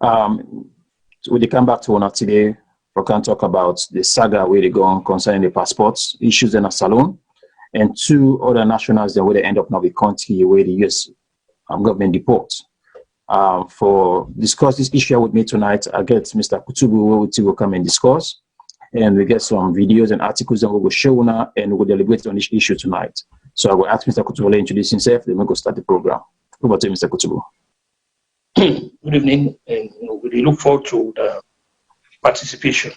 So we come back to one today. We can talk about the saga where they go on concerning the passports issues in a Salone, and two other nationals that where they end up now the country where the U.S. Government deports. For discuss this issue with me tonight, I get Mr. Kutubu who will come and discuss, and we get some videos and articles that we will show now, and we will deliberate on this issue tonight. So I will ask Mr. Kutubu to introduce himself, then we will start the program. Over to you, Mr. Kutubu. Good evening, and we look forward to the participation.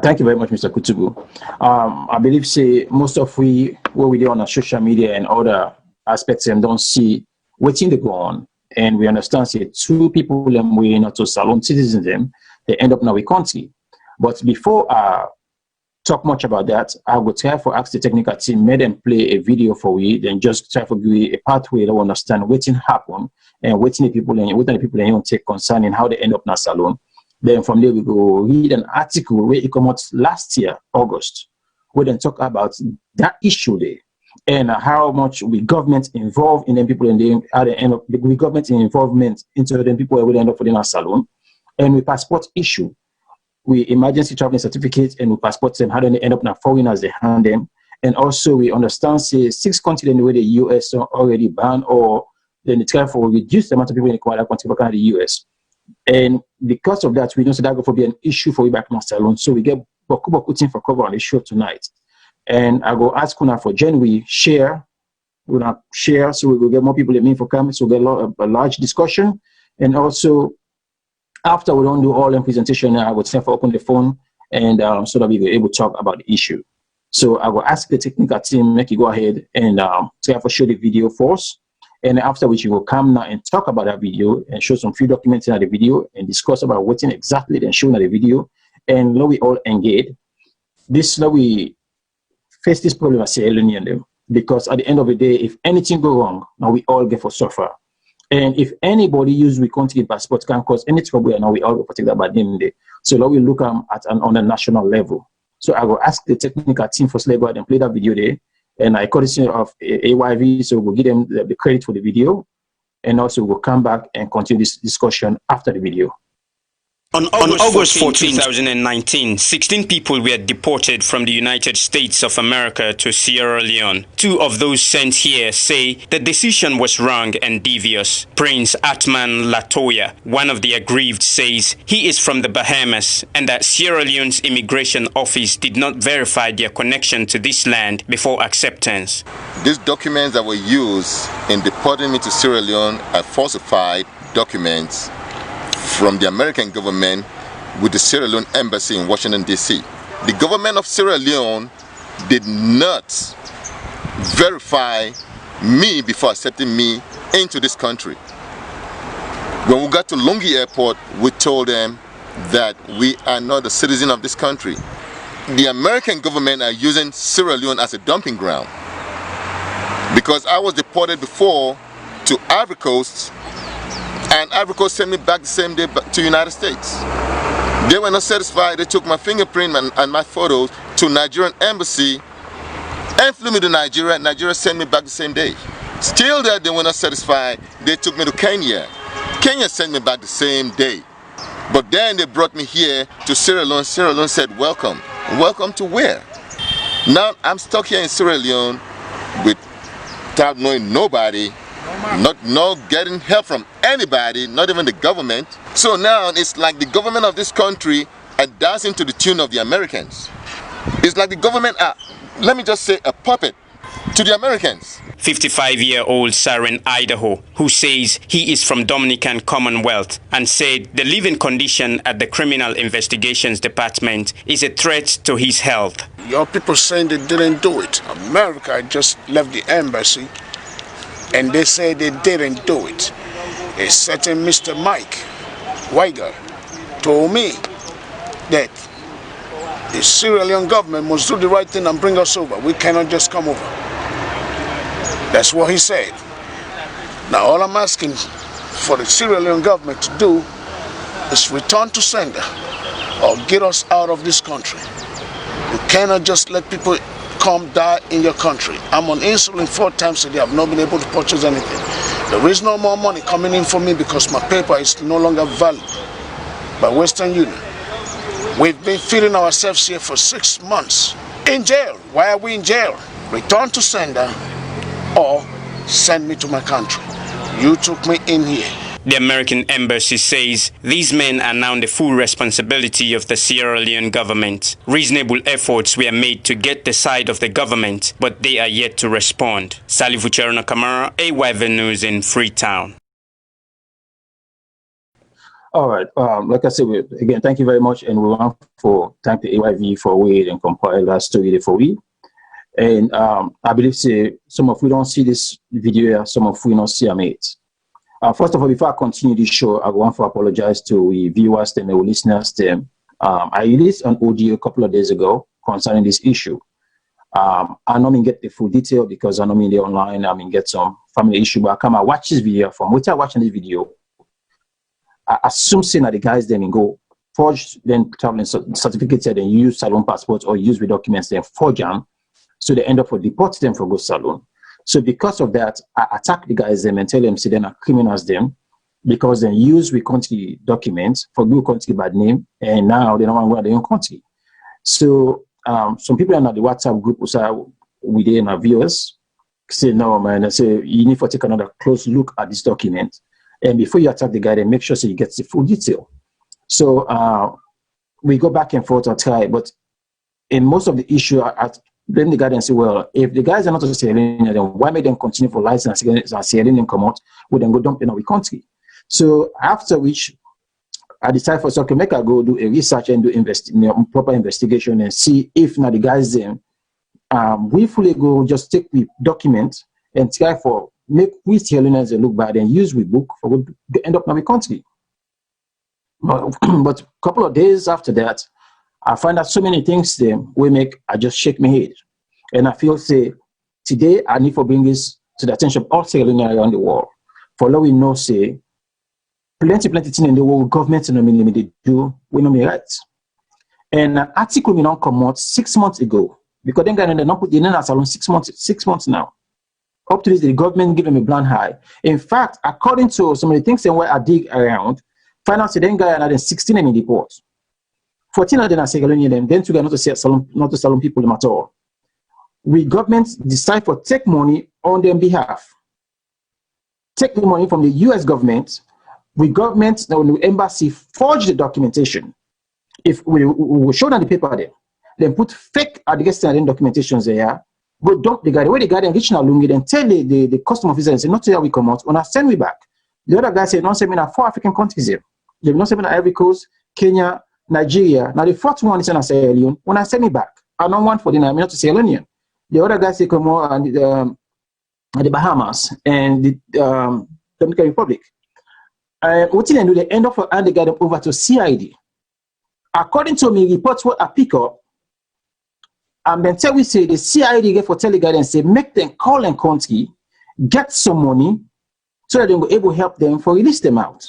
Thank you very much, Mr. Kutubu. I believe most of what we do on our social media and other aspects and don't see what's in the go on, and we understand two people we not to Salone citizens them they end up now we country. But before I talk much about that, I will try to ask the technical team, make them play a video for we, then just try to give a pathway to understand what's happen and what the people and take concerning how they end up in Salone. Then from there we go read an article where it came out last year, August, where they talk about that issue there and how much we government involved in them people and how they end up with government involvement into them people where they end up in Salone, and we passport issue. We emergency traveling certificates and we passport them, how do they end up now foreigners they hand them. And also we understand 6 countries where the US are already banned or then they try to reduce the amount of people in the country back in the US. And because of that, we know that will be an issue for we back in Salone. So we get Boku team for cover on the show tonight. And I go ask Kuna for Jen, we share, so we will get more people in for coming, so we'll get a large discussion. And also after we don't do all the presentation, I would say for open the phone and so that we will able to talk about the issue. So I will ask the technical team, make you go ahead and try to show the video for us. And after which you will come now and talk about that video and show some few documents in the video and discuss about what's in exactly then show in the video. And now we all engage. Now we face this problem as Sierra Leone because at the end of the day, if anything go wrong, now we all get for suffer. And if anybody use we country passport can cause any trouble, now we all go protect that by them day. So now we look on a national level. So I will ask the technical team for go ahead and play that video there. And I courtesy of AYV, so we'll give them the credit for the video. And also we'll come back and continue this discussion after the video. On August 14, 2019, 16 people were deported from the United States of America to Sierra Leone. 2 of those sent here say the decision was wrong and devious. Prince Atman Latoya, one of the aggrieved, says he is from the Bahamas and that Sierra Leone's immigration office did not verify their connection to this land before acceptance. These documents that were used in deporting me to Sierra Leone are falsified documents from the American government with the Sierra Leone embassy in Washington, D.C. The government of Sierra Leone did not verify me before accepting me into this country. When we got to Lungi Airport, we told them that we are not a citizen of this country. The American government are using Sierra Leone as a dumping ground. Because I was deported before to Ivory Coast, and Ivory Coast sent me back the same day to the United States. They were not satisfied. They took my fingerprint and my photos to Nigerian embassy and flew me to Nigeria. Nigeria sent me back the same day. Still there, they were not satisfied. They took me to Kenya. Kenya sent me back the same day. But then they brought me here to Sierra Leone. Sierra Leone said, welcome. Welcome to where? Now I'm stuck here in Sierra Leone without knowing nobody, not getting help from anybody, not even the government. So now it's like the government of this country are dancing to the tune of the Americans. It's like the government are, let me just say, a puppet to the Americans. 55-year-old Saren Idaho, who says he is from Dominican Commonwealth and said the living condition at the Criminal Investigations Department is a threat to his health. Your people saying they didn't do it. America just left the embassy and they say they didn't do it. A certain Mr. Mike Weiger told me that the Sierra Leone government must do the right thing and bring us over. We cannot just come over. That's what he said. Now all I'm asking for the Sierra Leone government to do is return to sender or get us out of this country. We cannot just let people come die in your country. I'm on insulin 4 times a day. I've not been able to purchase anything. There is no more money coming in for me because my paper is no longer valid by Western Union. We've been feeding ourselves here for 6 months in jail. Why are we in jail? Return to sender or send me to my country. You took me in here. The American embassy says these men are now the full responsibility of the Sierra Leone government. Reasonable efforts were made to get the side of the government, but they are yet to respond. Salifu Cherno Kamara, AYV News in Freetown. All right. Like I said, again, thank you very much, and we want to thank the AYV for waiting and compile that story for we. And I believe some of we don't see this video, some of we don't see our mates. First of all, before I continue this show, I want to apologize to the viewers and the listeners. I released an audio a couple of days ago concerning this issue. I don't get the full detail because I know in the online, get some family issue, but I come and watch this video. From which I watching this video, I assume saying that the guys then go forge then traveling certificates and use Salone passports or use the documents then forge them, so they end up for deporting them for go Salone. So because of that, I attack the guys them and tell them, say, they're not criminals them, because they use we country documents for good country bad name, and now they don't want to go to their own country. So some people in the WhatsApp group also with our viewers say, no, man, I say, you need to take another close look at this document. And before you attack the guy, then make sure so you get the full detail. So we go back and forth or try, but in most of the issue, then the guy and say, well, if the guys are not a Sierra Leone, then why make them continue for license and Sierra Leone come out? We then go dump in our country. So after which, I decided for okay, make I go do a research and do proper investigation and see if now the guys then we fully go just take the document and try for make we Sierra Leoneans look bad and use we book for we end up in our country. But a couple of days after that, I find out so many things then we make I just shake my head. And I feel say today I need to bring this to the attention of all Sierra Leoneans around the world. For all we know say plenty things in the world government and they do we know me right. And an article we don't come out 6 months ago because then they not put the name Salone 6 months now. Up to this the government give them a blind eye. In fact, according to some of the things where I dig around, find out then guy another 16 in the port. 14 of them are Sierra Leonean, then together not to Salone people at all. We government decide to take money on their behalf. Take the money from the US government. We government, the embassy forge the documentation. If we show them the paper there, then put fake Adigestin documentations there, go dump the guy. The way the guy then reach Nalungi, then tell the custom officer and say, not till we come out, when I send me back. The other guy said, don't send me now 4 African countries here. They not send me now Ivory Coast, Kenya, Nigeria. Now the fourth one is in Sierra Leone. When I send me back, I don't want for the name, not to Sierra Leone. The other guy say come on the Bahamas and the Dominican Republic. What did they do? They end up and they get them over to CID. According to me, reports what I pick up, and then tell we say the CID get for tell the guy and say make them call and country, get some money, so that they will able to help them for release them out.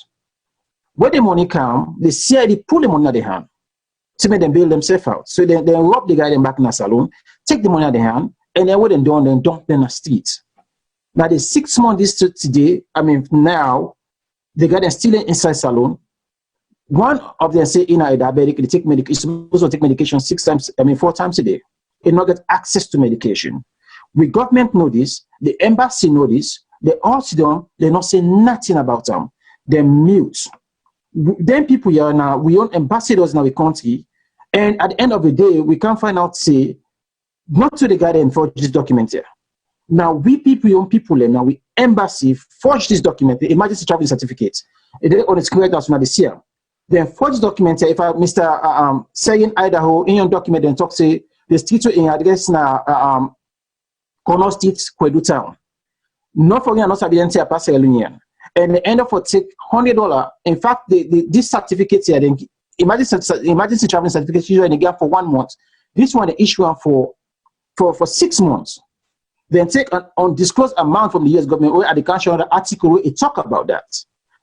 When the money come, the CID pull the money out of their hand to make them bail themselves out. So they rob the guy them back in the Salone, take the money out of their hand, and then what they do, then dump them in the street. Now the 6 months this today, now the guy that's still inside Salone. One of them say in a diabetic, they take medication, supposed to take medication 4 times a day. They not get access to medication. We government know this, the embassy know this, they all see them, they not say nothing about them. They're mute. Then people here now, we own ambassadors in our country, and at the end of the day, we can't find out, say, not to the guy that forged this document here. Now, we people, young people, now we embassy forge this document, the emergency travel certificate. It on the screen as this year. Then forge document here. If Mr. saying Idaho in your document, then talk say the street in address now Cornell Street, Kwedu Town. Not forgetting not evidence here pass Union. And they end up for take $100. In fact, this certificate here, then emergency travel certificate usually in the gap for 1 month. This one they issue one for 6 months. Then take an undisclosed amount from the US government or at the country article where it talk about that.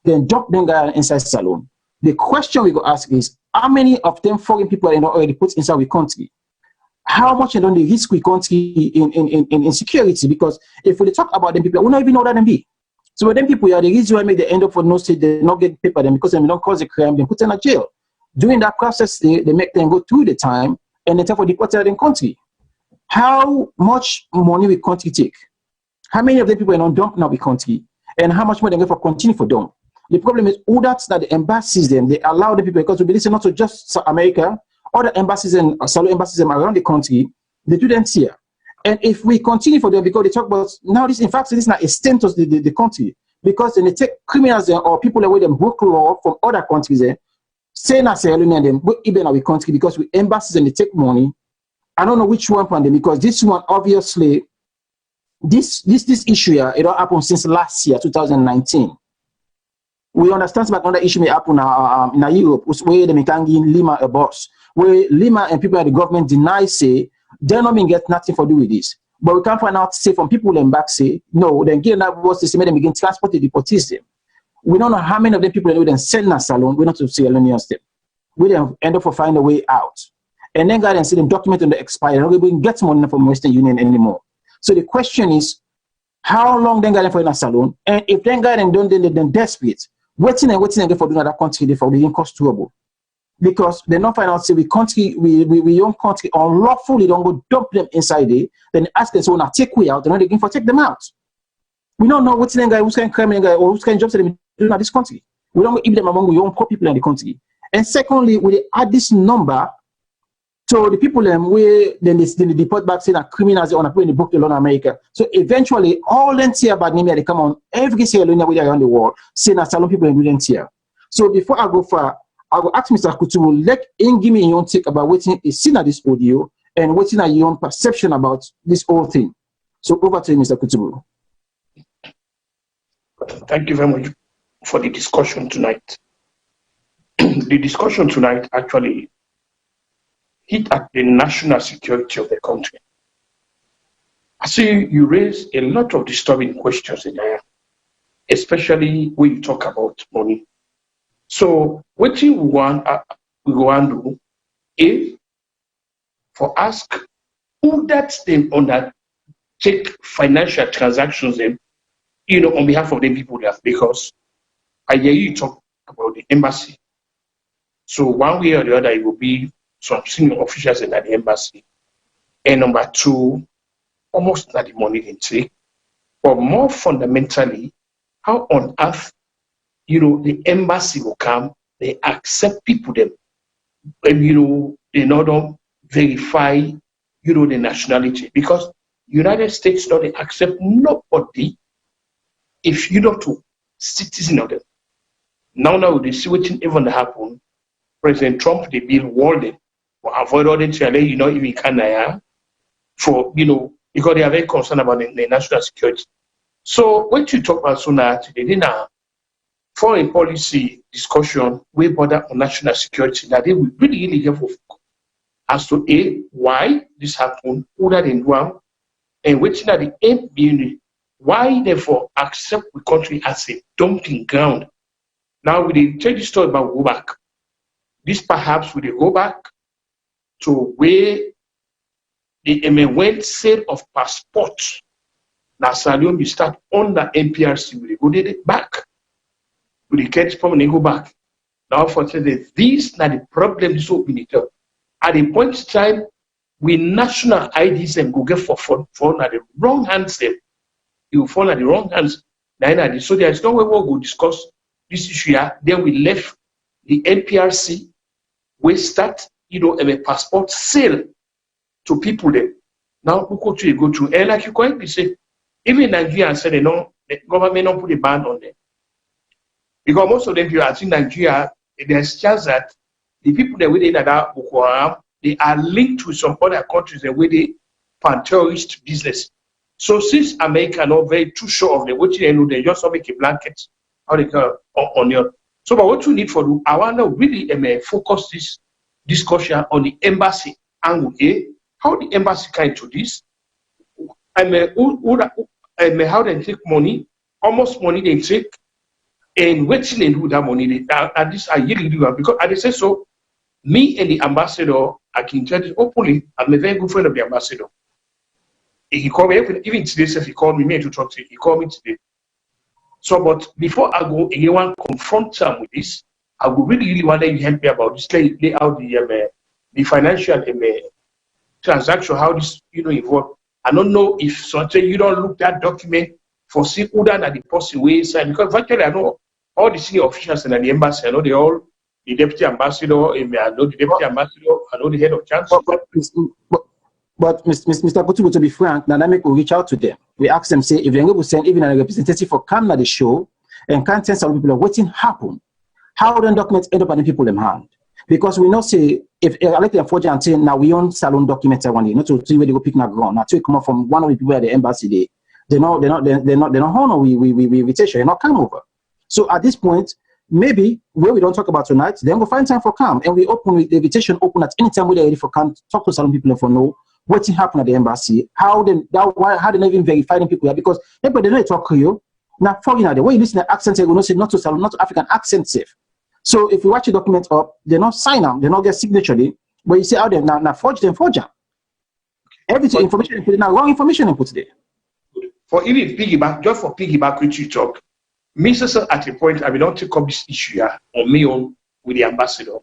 Then drop them guy inside Salone. The question we go ask is, how many of them foreign people are already put inside the country? how much and on the risk we country in security, because if we talk about them people, we don't even know that them be. So when them people are the reason why they end up for no state, they not get paper them because they don't cause a crime, they put them in jail. During that process, they make them go through the time and they therefore deport them in country. How much money we country take? How many of the people are on dump now we country? And how much more they get for continue for dump? The problem is all that the embassies them, they allow the people, because we believe not to just America, other embassies and Salone embassies around the country, they do them here. And if we continue for them, because they talk about now this, in fact, this is not a stent of the country, because then they take criminals or people away them broke law from other countries there, saying as a and them even our country because we embassies and they take money. I don't know which one from them, because this one obviously this issue here, it all happened since last year, 2019. We understand about another issue may happen in Europe, where they can give Lima a boss, where Lima and people at the government deny say they're not being get nothing for do with this. But we can't find out say from people in back say no, then get that boss to say them begin transport the deportees them. We don't know how many of the people that then send in a Salone, we not to see Leone step. We then end up for find a way out. And then go and see them document on the expiry, and we get money from Western Union anymore. So the question is, how long then go for in a Salone? And if then go and don't then desperate, waiting and get for doing other country, they for being cost trouble. Because they not find out say we own country unlawfully don't go dump them inside there, then ask them so now take way out, and then they can for take them out. We don't know what's the guy, who's kind of crime guy, or who's kind of jobs that they do in this country. We don't give them among our own poor people in the country. And secondly, we add this number to the people where then they deport back saying that criminals on a plane in the book alone in America. So eventually all them here about Nimi they come on every Sierra Leone way around the world saying that Salone people in here. So before I go far, I will ask Mr. Kutubu, let him give me your take about what he seen at this audio and what is your own perception about this whole thing. So over to you, Mr. Kutubu. Thank you very much for the discussion tonight. The discussion tonight actually hit at the national security of the country. I see you raise a lot of disturbing questions in there, especially when you talk about money. So what we want to do is for ask who that's them on that take financial transactions them, on behalf of the people there, because I hear you talk about the embassy. So one way or the other, it will be some senior officials in the embassy. And number two, almost not the money they take. But more fundamentally, how on earth, the embassy will come, they accept people them, and they not verify, the nationality. Because United States don't accept nobody if you're not a citizen of them. Now they see what even happen. President Trump, they build Walden for avoid all the challenge, even Canada, for, because they are very concerned about the national security. So when you talk about Sona today, in a foreign policy discussion, we bother on national security, that they will really, really careful as to why this happened, who that in one, and which are the aim being, why therefore accept the country as a dumping ground. Now we tell the story about go back. This perhaps we go back to where the went sale of passports. Now Salone we start on the NPRC, we go there back. We catch from and go back. Now for today, these are the problems so in it. At the point in time, we national IDs and go get for at the wrong hands them. You fall at the wrong hands. So there is no way we'll go discuss this issue here. Then we left the NPRC. We start, a passport sale to people there. Now we go to, and like you correctly say, even Nigeria said the government don't put a ban on them. Because most of them, I think Nigeria, there's chance that the people that within that Boko Haram, they are linked to some other countries and where they pan terrorist business. So since America not very too sure of them, what they know, they just make a blanket how they can on your. So but what you need for do, I want to really focus this discussion on the embassy angle. How the embassy can into this? How they take money, almost money they take, and what they do with that money. And this I really do because I say so. Me and the ambassador, I can tell you openly, I'm a very good friend of the ambassador. He called me, even today, says he called me to talk to you. He called me today. So, but before I go, anyone confront him with this, I would really want you help me about this, lay out the financial transaction, how this, involved. I don't know if something you don't look that document for see who that the person way inside, because virtually I know all the senior officials in the embassy, I know they all, the deputy ambassador, I know the deputy ambassador, I know the head of chancellor. But Mr. Kutubu, to be frank, Dynamic will reach out to them. We ask them, say, if they're going to send even a representative for come to the show and can't tell some people what's happen, how then documents end up in people in hand? Because we know, say, if I like to forge and say, now we own Salone documents, I want you not to see where they go pick up ground. Now, to come up from one of the people at the embassy, they're not honor we invitation, they're not come over. So at this point, maybe where we don't talk about tonight, then we'll find time for come and we open with the invitation open at any time we're ready for come, talk to Salone people and for know what's happened at the embassy, how they not even verifying people here, because everybody know talk Creole. Now foreigner, the way you listen to accents, they will not say not to Salone, not to African accent safe. So if you watch the document up, they not sign them, they not get signature, but you say how they now forge them. Everything information input, now wrong information input there. For even piggyback, just for piggyback which you talk, Mrs. at a point, I will not take up this issue here on me own with the ambassador.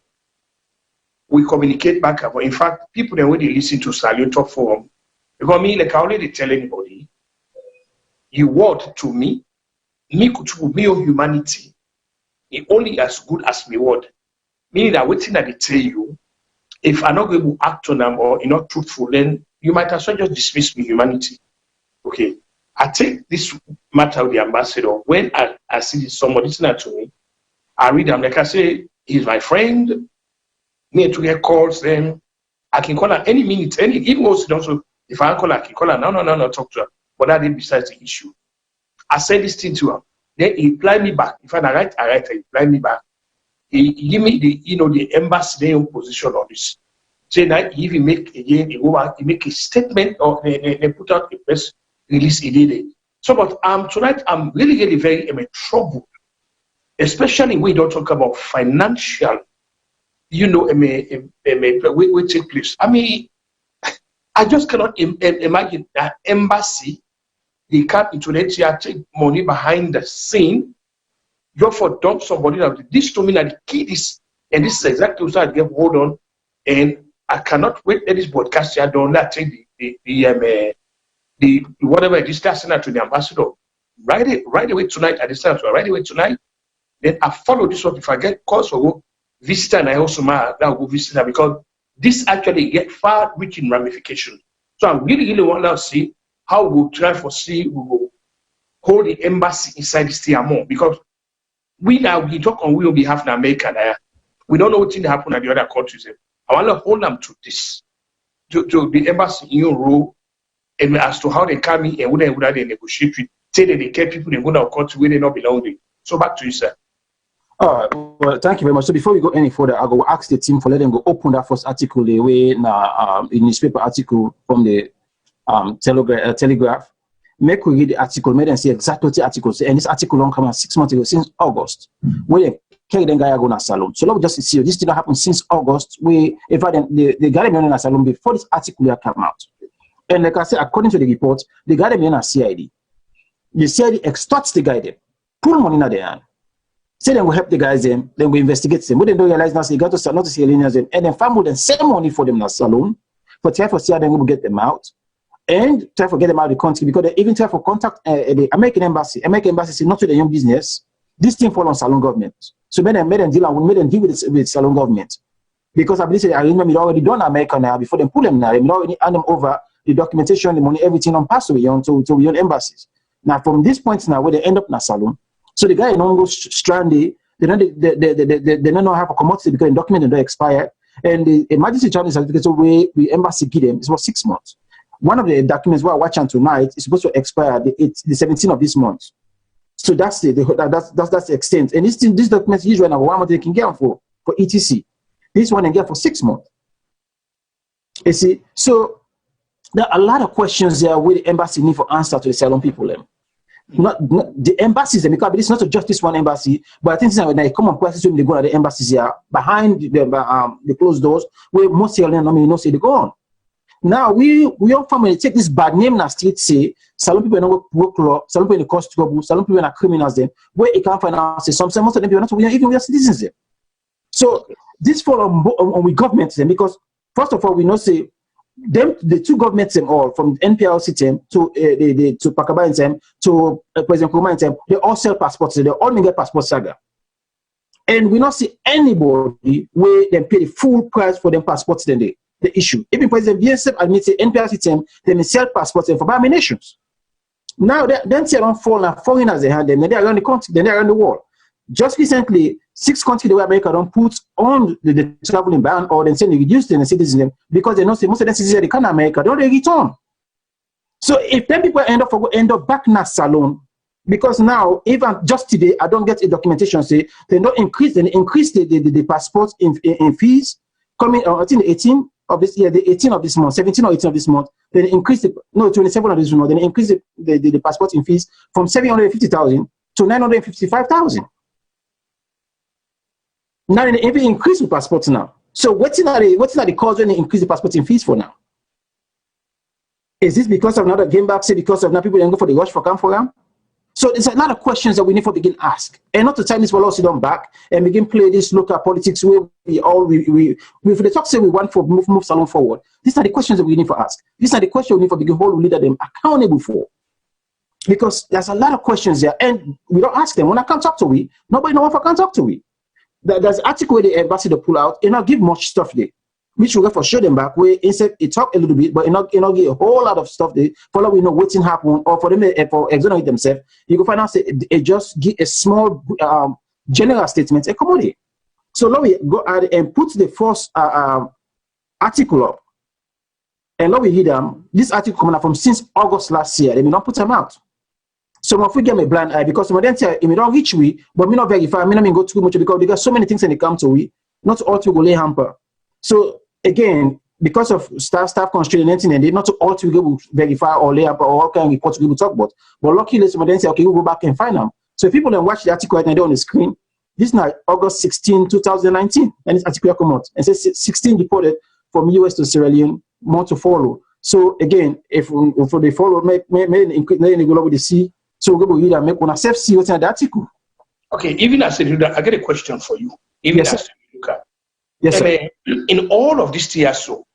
We communicate back and forth. In fact, people then when they listen to Salone Talk Forum, because me, like I already tell anybody, you word to me could me of humanity, it only as good as me word. Meaning that waiting that they tell you, if I'm not going to act on them or you're not truthful, then you might as well just dismiss me humanity. Okay. I take this matter with the ambassador. When I see somebody listening to me, I read them, like I say, he's my friend. Me to get calls, then I can call her any minute, even also if I call her, I can call her. No, talk to her. But that is besides the issue. I said this thing to her. Then he replied me back. If I write, he replied me back. He give me the embassy position on this. Saying that he even make again, he make a statement or they put out a press release he did it. So, but tonight I'm really very troubled, especially when we don't talk about financial. We take place. I mean, I just cannot imagine that embassy, they come into the take money behind the scene, just for dump somebody. Now, this to me, like the key is, and this is exactly what I get hold on, and I cannot wait that this broadcast here don't let take the whatever it is send out to the ambassador. Right away tonight, I decided to right away tonight. Then I follow this up. If I get calls for work, visitor, and I also now go visitor, because this actually get far-reaching ramifications. So I really want to see how we'll try for we will hold the embassy inside this thing more, because we talk on behalf of America. We don't know what thing happen at the other countries. I want to hold them to this, to the embassy in your role, and as to how they come in and would they negotiate with, say that they get people in go country where they not belong to. So back to you, sir. Well, thank you very much. So before we go any further, I'll go ask the team for letting go open that first article the way now a newspaper article from the Telegraph. Make we read the article, make them see exactly what the article say. And this article long come out 6 months ago, since August. Where they carry them guy go to Salone. So let me just see this did not happen since August. If the guy them in Salone before this article come out. And like I said, according to the report, the guy them in a CID. The CID extorts the guy them, pull money in their hand. Say then we help the guys them, then we investigate them. When they don't realize now, they got to not to see aliens them, and then family then send money for them in Salone, for try for see how they will get them out, and try to get them out of the country, because they even try for contact the American embassy. American embassy say not to the young business. This thing fall on Salone government. So made them deal with Salone government, because I believe I remember it already done America now before they pull them now. They already hand them over the documentation, the money, everything on pass away on to your embassies. Now from this point now where they end up in Salone. So the guy don't go stranded. They don't know how to come out because the document don't expire. And the emergency travel certificate, so we embassy give them, it's about 6 months. One of the documents we're watching tonight is supposed to expire the 17th of this month. So that's the extent. And this document usually now 1 month they can get them for ETC. This one they get for 6 months. You see, so there are a lot of questions there where the embassy need for answer to the Salone people. Not the embassies, because it's not just this one embassy, but I think it's a common practice when they go to the embassies here behind the closed doors where most Sierra Leone say they go on. Now we all family take this bad name na street say Salone people not work law, Salone people in cause trouble, Salone people are criminals then where it can't find out say some most of them people not even we are citizens there. So this fall on we government them, because first of all we know say them the two governments them all from NPRC team to to Pakaba team to President Nkrumah team, they all sell passports, they all get passport saga. And we not see anybody where them pay the full price for them passports then they issue. Even President BSF admits the NPRC team they may sell passports for by nations. Now then they don't fall now foreigners they hand them, then they around the country, then they around the world. Just recently, 6 countries where America don't put on the traveling ban, or then say they reduce the citizenship because they know say most of the citizens they come to America, don't they return? So if then people end up back in Salone, because now even just today I don't get a documentation say they don't increase the passport in fees coming I think the 18th of this year, the 18th of this month, 17 or 18 of this month, then they increase 27 of this month, then they increase the passport in fees from 750,000 to 955,000. Now they even increase the passports now. So what's not the cause when they increase the passport in fees for now? Is this because of another game back? Say because of now people don't go for the rush for camp for them? So there's a lot of questions that we need to begin ask, and not to time this will also sit back and begin play this local politics where we if the talk say we want for move Salone forward. These are the questions that we need to ask. These are the questions we need to begin hold leader them accountable for, because there's a lot of questions there, and we don't ask them. When I can't talk to we, nobody know if I can't talk to we. There's an article where the ambassador pull out and not give much stuff there, which will for show them back where instead it talk a little bit, but it not give a whole lot of stuff there. For all we know what's happen, or for them for exonerate themselves, you can find out say it just give a small general statement accommodate. So now we go ahead and put the first article up, and now we hear them. This article coming up from since August last year. They may not put them out. So if we get a blind eye, because some of them say it may not reach we, but me not verify, me not go too much because they got so many things when they come to we, not all to go lay hamper. So again, because of staff constraint and anything, and they not all to go verify or lay hamper or all kind of reports we will talk about. But luckily, some of them say, okay, we'll go back and find them. So if people then watch the article right now on the screen, this is now August 16, 2019, and this article come out and says 16 deported from US to Sierra Leone, more to follow. So again, if they follow, may go over the sea. So we're going to read and make one self see what's in the article. Okay, even as a reader, I get a question for you. Even yes, as a reader. Yes, sir. In all of this TSO,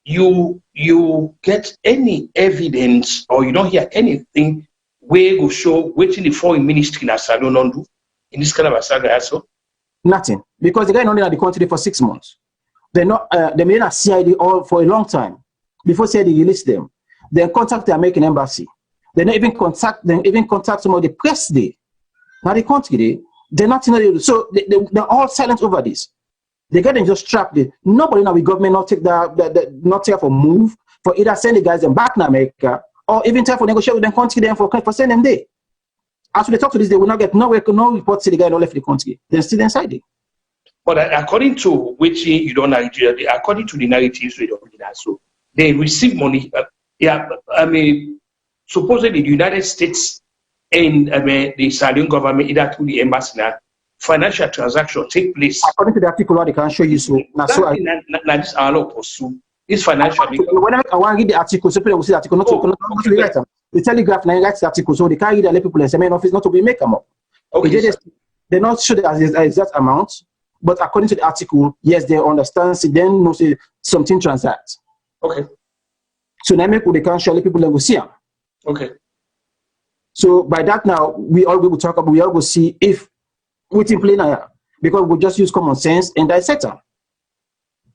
you get any evidence or you don't hear anything where will show waiting the foreign ministry in Salone do in this kind of a saga also? Nothing. Because the guy not in the country for 6 months. They're not they made a CID all for a long time. Before CID released them. They contact the American embassy. They don't even contact some of the press there. Now the country there, they're not in so they're all silent over this. They get them just trapped there. Nobody now with government not take not take for move for either send the guys them back in America or even try for negotiate with them country them for send them there. As we talk to this, they will not get no report to the guy not left the country. They're still inside it. But according to which you don't Nigeria, according to the narratives we don't so they receive money. I mean, supposedly the United States and the Salone government, either through the embassy now, financial transaction take place. According to the article, they can show you so. This are pursue this financial. When I want to read the article, so people will see the article. Not to be right. The Telegraph now writes the article, so they can't read the people and say, "Man, office not to be make them up." Okay, they're not sure the exact amount, but according to the article, yes, they understand. So then, no, say something transacts. Okay. So now they can show the people and go see them. Okay. So by that now, we all will talk about, we all will see if what's in play now, because we just use common sense and dissect them.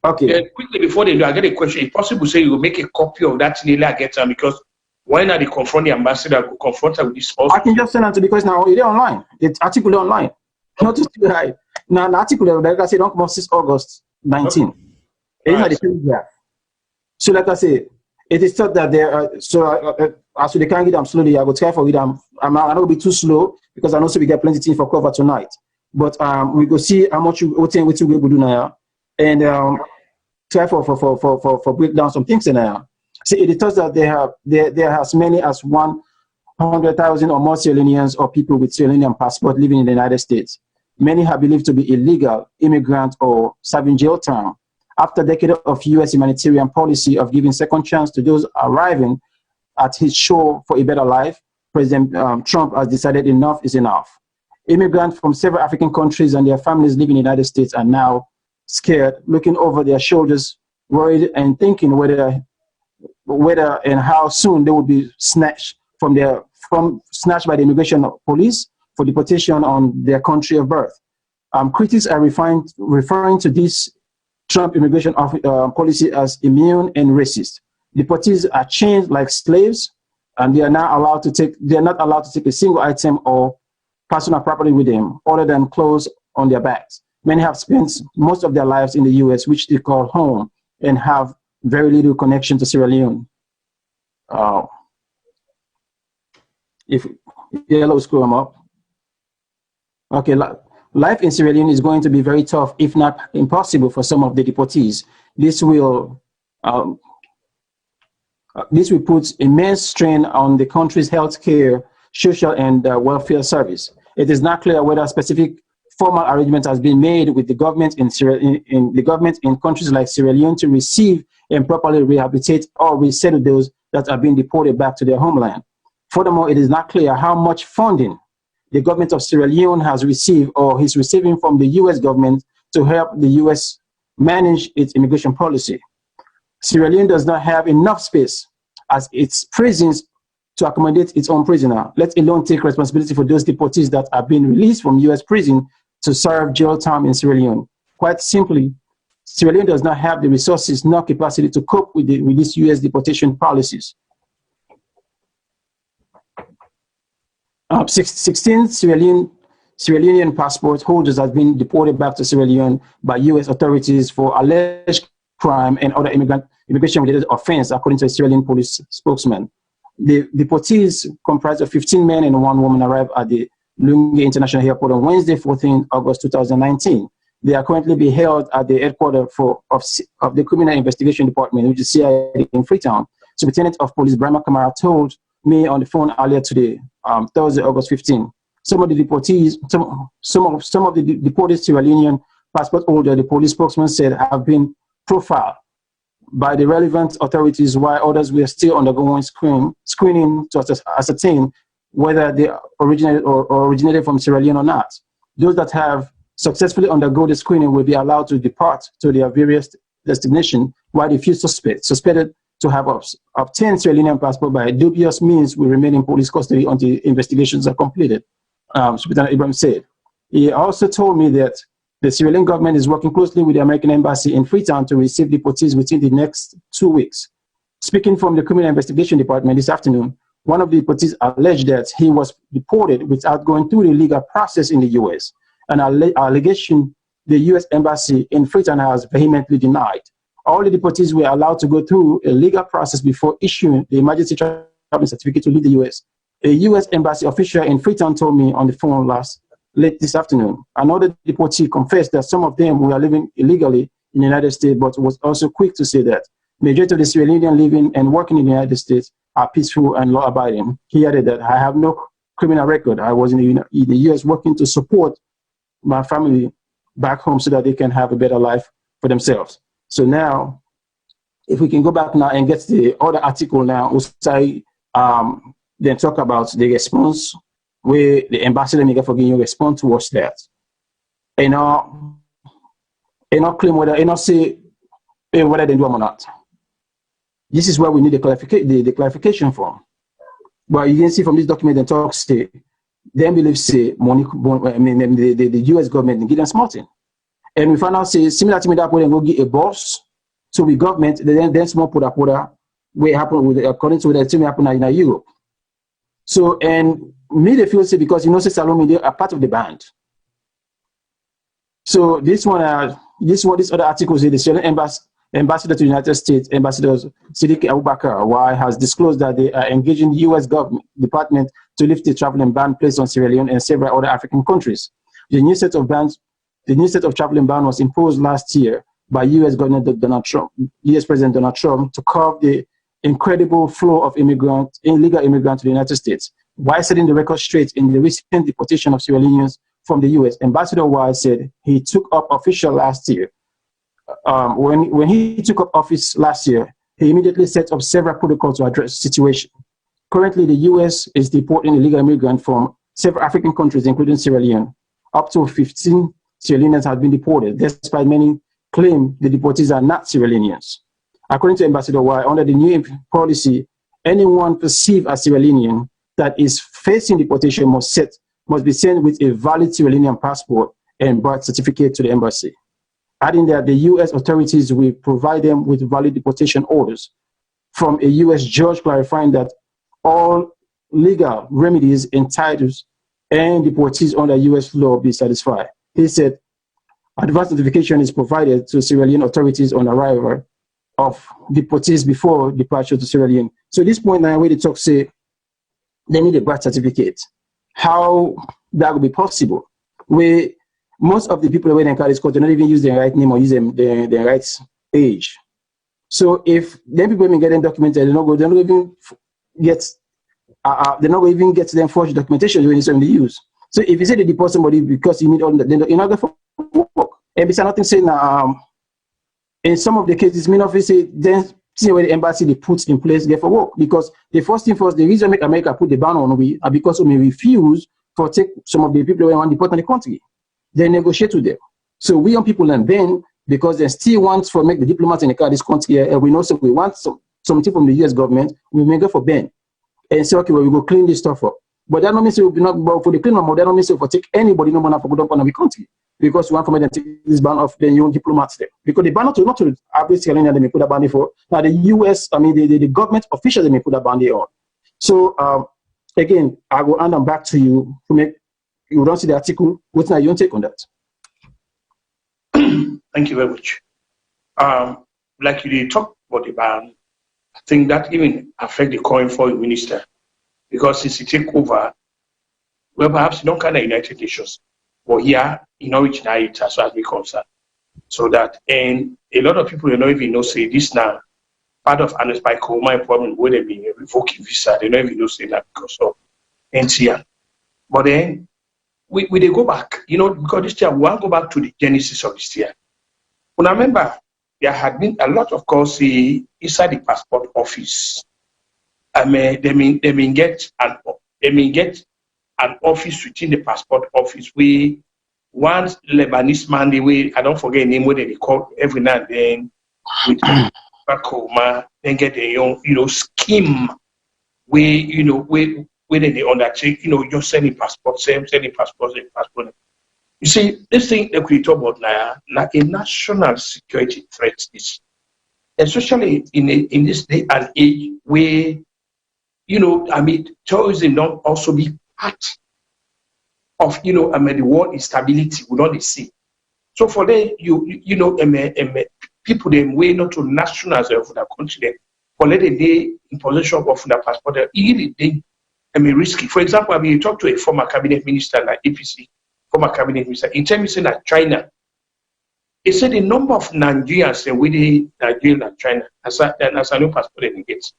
Okay. Quickly before they do, I get a question. If possible, say you will make a copy of that nearly I get them because why not they confront the ambassador, confront her with this also? I can just send them to because now it's online. The article online. Not to see right. Now the article, like I say, don't come out since August 19. Okay. Right. So like I say, it is thought that there are, as they can't get them slowly, I will try for them. I'm not going to be too slow because I know so we get plenty of things for cover tonight. But we go see how much we will do now and try for break down some things in there. See, it is thought that there are as many as 100 100,000 or more Sierra Leoneans or people with Sierra Leonean passport living in the United States. Many are believed to be illegal immigrants or serving jail time. After decades of U.S. humanitarian policy of giving second chance to those arriving at his shore for a better life, President Trump has decided enough is enough. Immigrants from several African countries and their families living in the United States are now scared, looking over their shoulders, worried and thinking whether and how soon they will be snatched snatched by the immigration police for deportation on their country of birth. Critics are referring to this Trump immigration policy as immune and racist. Deportees are chained like slaves, and they are not allowed to take a single item or personal property with them, other than clothes on their backs. Many have spent most of their lives in the U.S., which they call home, and have very little connection to Sierra Leone. If yellow, screw them up. Okay, life in Sierra Leone is going to be very tough, if not impossible, for some of the deportees. This will put immense strain on the country's healthcare, social, and welfare service. It is not clear whether a specific formal arrangement has been made with the government in countries like Sierra Leone to receive and properly rehabilitate or resettle those that are being deported back to their homeland. Furthermore, it is not clear how much funding the government of Sierra Leone has received or is receiving from the U.S. government to help the U.S. manage its immigration policy. Sierra Leone does not have enough space as its prisons to accommodate its own prisoner, let alone take responsibility for those deportees that are being released from U.S. prison to serve jail time in Sierra Leone. Quite simply, Sierra Leone does not have the resources nor capacity to cope with these U.S. deportation policies. 16 Sierra Leonean passport holders have been deported back to Sierra Leone by U.S. authorities for alleged crime and other immigration-related offense, according to a Sierra Leone police spokesman. The deportees, comprised of 15 men and 1 woman, arrived at the Leone International Airport on Wednesday, 14 August 2019. They are currently being held at the headquarters of the Criminal Investigation Department, which is CIA in Freetown. Superintendent of Police Brahma Kamara told me on the phone earlier today, Thursday, August 15. Some of the deportees, some of the deported Sierra Leonean passport holder, the police spokesman said, have been profiled by the relevant authorities, while others were still undergoing screening to ascertain whether they originated from Sierra Leone or not. Those that have successfully undergone the screening will be allowed to depart to their various destinations, while the few suspected to have obtained Sierra Leonean passport by dubious means will remain in police custody until investigations are completed, Superintendent Ibrahim said. He also told me that the Sierra Leone government is working closely with the American Embassy in Freetown to receive deportees within the next 2 weeks. Speaking from the Criminal Investigation Department this afternoon, one of the deportees alleged that he was deported without going through the legal process in the U.S., an allegation the U.S. Embassy in Freetown has vehemently denied. All the deportees were allowed to go through a legal process before issuing the emergency travel certificate to leave the U.S. A U.S. Embassy official in Freetown told me on the phone late this afternoon. Another deportee confessed that some of them were living illegally in the United States, but was also quick to say that majority of the Sierra Leonean living and working in the United States are peaceful and law-abiding. He added that I have no criminal record. I was in the U.S. working to support my family back home so that they can have a better life for themselves. So now, if we can go back now and get the other article now, Usai then talk about the response where the ambassador Miguel Foguinho respond towards that. And not claim whether, and not say whether they do them or not. This is where we need the clarification from. But you can see from this document and talk state, then believe say the US government give them smarting. And we find out say similar to me that when go get a boss, so we government then small put where happen with according to the team happen in Europe. So and me they feel say because say Salone they are part of the band. So this other article say the Sierra ambassador to the United States, Ambassador Siddiq Abubakar, has disclosed that they are engaging the U.S. government department to lift the traveling ban placed on Sierra Leone and several other African countries. The new set of traveling ban was imposed last year by U.S. President Donald Trump, to curb the incredible flow of illegal immigrants to the United States. while setting the record straight in the recent deportation of Sierra Leoneans from the U.S. Ambassador Wise said he took up official last year. When he took up office last year, he immediately set up several protocols to address the situation. Currently, the U.S. is deporting illegal immigrants from several African countries, including Sierra Leone. Up to 15 Sierra Leoneans have been deported, despite many claim the deportees are not Sierra Leoneans. According to Ambassador Wise, under the new policy, anyone perceived as Sierra Leonean that is facing deportation must be sent with a valid Sierra Leonean passport and birth certificate to the embassy, adding that the U.S. authorities will provide them with valid deportation orders from a U.S. judge, clarifying that all legal remedies entitled and deportees under U.S. law be satisfied. He said advance notification is provided to Sierra Leone authorities on arrival of deportees before departure to Sierra Leone. So at this point now, where the talk say they need a birth certificate, how that would be possible? Where most of the people when they call this court, they not even use their right name or use their right age. So if then people even get them documented, they're not even get them forged documentation when it's on the use. So if you say they deport somebody because you need all that, then you're not going for work. And besides nothing saying in some of the cases, mean obviously then see where the embassy they put in place there for work. Because the first thing first, the reason make America put the ban on we are because we refuse to take some of the people who want to deport in the country. They negotiate with them. So we young people and then because they still want to make the diplomats in the this country, and we know so we want something from the US government, we may go for ban and say, okay, well, we go clean this stuff up. But that don't mean we'll not but for the clean up, that don't mean for take anybody no money for good up on the country. Because we want for them to take this ban off the young diplomats there. Because the ban not to basically they may put a ban for. Now the US, I mean the government officials they may put a ban there on. So again, I will hand them back to you to make you don't see the article. What's now your take on that? Thank you very much. Like you did talk about the ban, I think that even affect the current foreign minister because since he take over, well, perhaps not kind of United Nations, but here in originality as far as we concerned. So that and a lot of people they don't even know say this now part of my problem where they be revoking visa. They don't even know say that because of NCR. But then we they go back, because this year we want to go back to the genesis of this year. When I remember there had been a lot of calls inside the passport office. I mean, they may get an office within the passport office where one Lebanese man, the way I don't forget the name where they call every now and then with Bakoma, then get a scheme where they undertake, just sending passports, sending passports. You see, this thing that we talk about now, a national security threat is, especially in this day and age where, terrorism don't also be part of, the world instability we don't see. So for them, people them way not to nationals of the country, for let they in possession of the passport, they risky. For example, you talk to a former cabinet minister like APC, former cabinet minister, in terms of that China, he said the number of Nigerians within Nigeria and China as a new passport they get.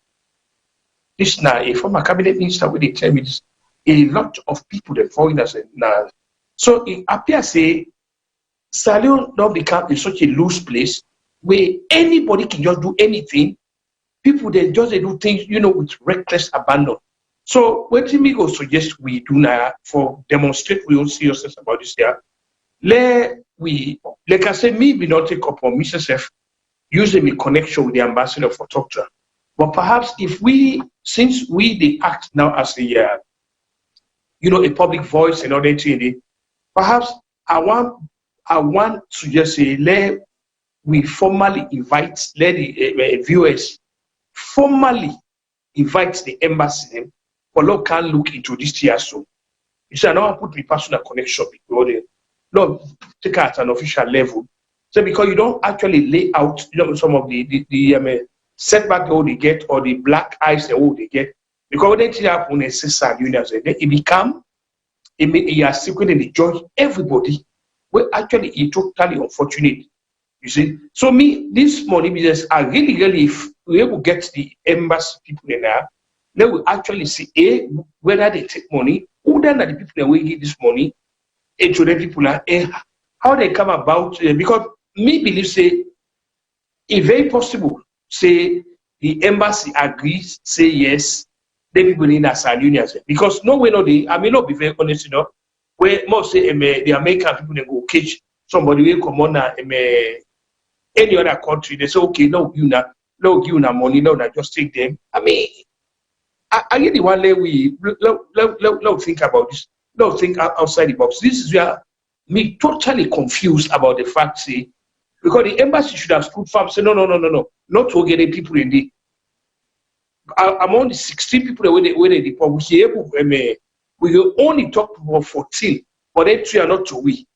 This now a former cabinet minister will tell me this, a lot of people the foreigners now. So it appears say Salone now become such a loose place where anybody can just do anything. People they do things, with reckless abandon. So what me go suggest we do now for demonstrate real seriousness about this year. Like I said, me be not take up on Mrs. using the connection with the ambassador for talk to her. But perhaps if since we act now as a a public voice and other thing, perhaps I want to just say we formally invite the viewers formally invite the embassy for look can look into this year so. You say I don't want to put my personal connection because take it at an official level. So because you don't actually lay out some of the setback they get or the black eyes they get. Because when they happen in sad it become you are secretly judge everybody. Well actually it's totally unfortunate. You see, so me this money business I really if we able to get the embassy people in there they will actually see whether they take money, who then are the people that will give this money, and to the people how they come about. Because me believe say, if very possible, say the embassy agrees, say yes, they people in a Salone. Because no way, no they. I may not be very honest, where most say the American people they go catch somebody will come on any other country. They say, okay, no, you na money, no, just take them. I mean, I get the one way we let think about this. Don't think outside the box. This is where me totally confused about the fact, say, because the embassy should have stood firm, say, no, not to get the people in the among the 16 people where they deport, we will only talk about 14, but they three are not to we.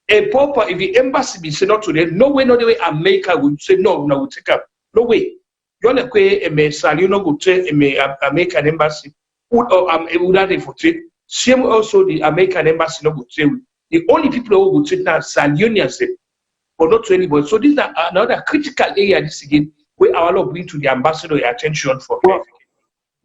A proper, if the embassy be say not to them, no way, no way America would say no, we'll take up. No way. You want to Salone go to American embassy, would have for trade. Same also the American embassy no go trade. The only people who go trade now Salonians, but not to anybody. So this is another critical area this again where our law bring to the ambassador attention for. Well,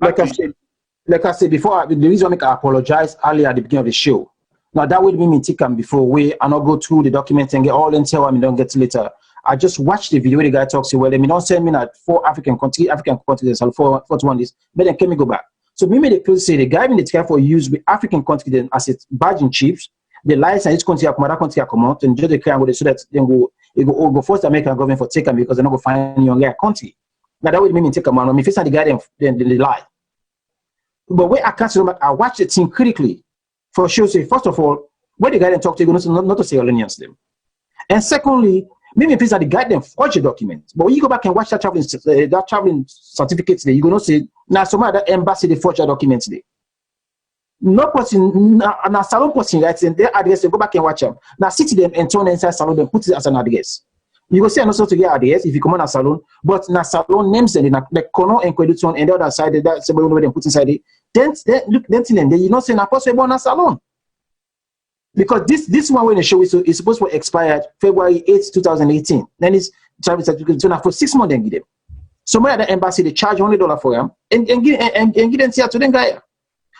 like I said before, the reason I apologize earlier at the beginning of the show. Now that would mean me take them before we and not go through the document and get all and tell me don't get later. I just watched the video where the guy talks. Well, they may not send me that 4 African continents, so 41 this, but then can we go back? So me made the people say the guy in the care for use with African continent as its badge in chiefs. The license each country come country come out and just the crime so that then go force the American government for take them because they're not going to find you on their country. Now that would mean me take them on me face the guy then they lie. But where I can't remember, I watched the thing critically. For sure, say first of all, where the guy then talk to you, not to say Salonians them. And secondly, maybe please that the guy then forge the documents. But when you go back and watch that traveling certificate today, you're gonna say now some other embassy they forge the documents today. No person now Salone person writes in their address, they go back and watch them. Now city them and turn inside Salone, then put it as an address. You go see another to get address if you come on a Salone, but now Salone names them in the corner and Queduton and the other side that somebody where they put inside it. Then look, then you not say na possible on a Salone. Because this one when the show is supposed to expire February 8, 2018. Then it's travel certificate for 6 months then give them. Somewhere at the embassy they charge $100 for them and give them here to them guy.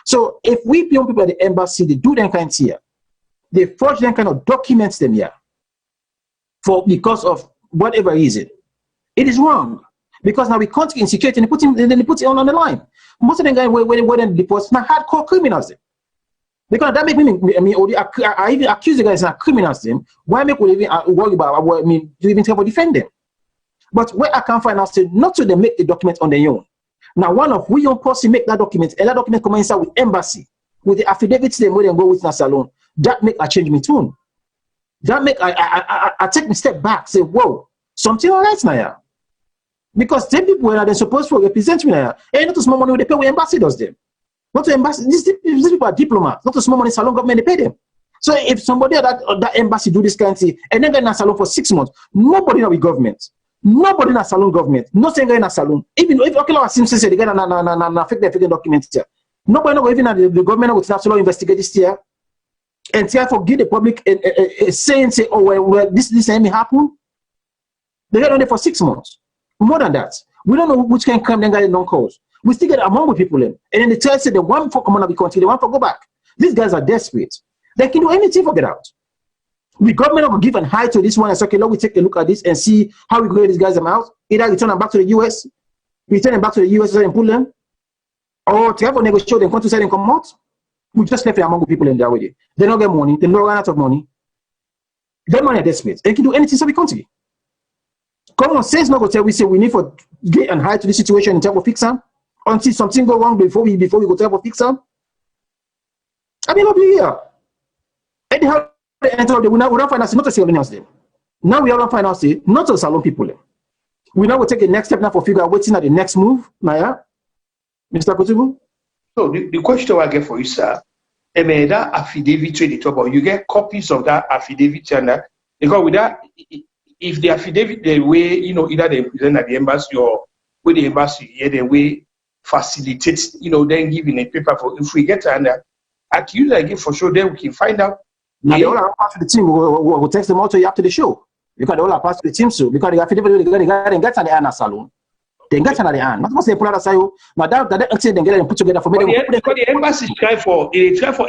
So if we young people at the embassy they do them kind of here, they forge them kind of documents them here because of whatever reason. It is wrong. Because now we can't get insecurity and they put it on the line. Most of the guys where they deport now hardcore criminals. Because that make me I even accuse the guys as criminals them. Why make we even worry about do even try to defend them? But where I can find out say not to them make the document on their own. Now one of we young person make that document and that document come inside with embassy with the affidavits them where they go with Salone. That make I change my tune. That make I take me step back, say, whoa, something all right now. Because them people are they supposed to represent me now. And not to small money they pay with ambassadors them. Not to embassy. These people are diplomats. Not to small money Salone government they pay them. So if somebody at that embassy do this kind of thing and then go in a Salone for 6 months, nobody know with government. Nobody in a Salone government. Nothing in a Salone. Even if okay, Simpson say they get na fake documents here. Nobody know even the government will Salone investigate this here. And therefore give the public saying say, oh well this may happen. They get on there for 6 months. More than that, we don't know which can come then get non-cause. We still get among with people in. And then they tell us the one for come on the country, the one for go back. These guys are desperate. They can do anything for get out. The government will give an high to this one and say, okay, let me take a look at this and see how we get these guys out. Either return them back to the US, return them back to the US and pull them, or to have a negotiate them, come to say them come out. We just left it among the people in there with it. They don't get money, they don't run out of money. Their money are desperate. They can do anything for the country. Common sense not going to tell we say we need to get and hide to the situation in terms of fix them until something go wrong before we go to fix them. I mean, not be here. Anyhow, the end of the we don't find us not to Salonians them. Now we are not find us not to Salone people. We now will take the next step now for figure out waiting at the next move. Maya, Mr. Kotibu. So the question I get for you, sir, that affidavit to the top, or you get copies of that affidavit and that because with that. If the affidavit, the way, either they present at the embassy or with the embassy, the way facilitates, then giving a paper for, if we get an accused again for sure, then we can find out. Now, they all are part of the team. We'll text them all to you after the show. Because they all are part of the team, so because the affidavit, they got and get at the Anna Salone. They get another hand. Not say pull out say now that actually they get and put together for me. The embassy try for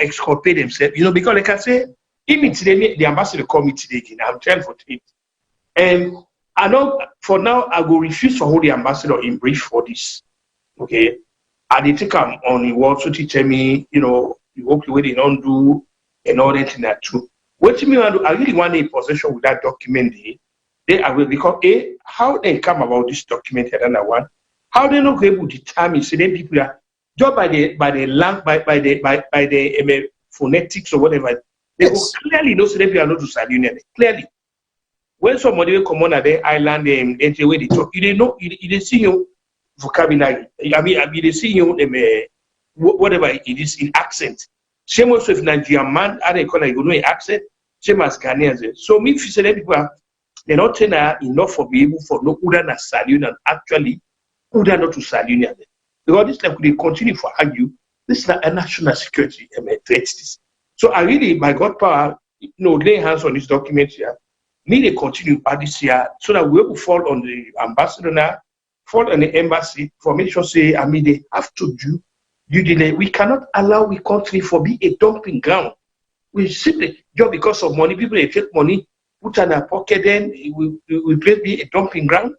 exculpate themselves, because like I say, even today the ambassador call me today again. I'm trying for it. And I know for now I will refuse to hold the ambassador in brief for this. Okay. I did take him on the word to tell me, you hope the way they don't do and all that in that too. What do you mean? I really want a possession with that document. They I will because how they come about this document another one, how they not able to determine so then people are just by the phonetics or whatever, they will clearly know so they are not to Salone. Clearly. When somebody will come on at the island and the way they talk, you know you see you vocabulary. I mean they see you whatever it is in accent. Same also if Nigerian man are they call you know in accent, same as Ghanaians. So me if you say people they're not enough for be able for no Uda na Salone and actually Uda not to Salone. Because this like they continue for argue, this is not a national security threat. So I really by God power, lay hands on this document here. Need to continue by this year so that we will fall on the ambassador now, fall on the embassy for make sure say they have to do due diligence. We cannot allow the country for be a dumping ground. We simply just because of money, people they take money, put in their pocket, then we be a dumping ground.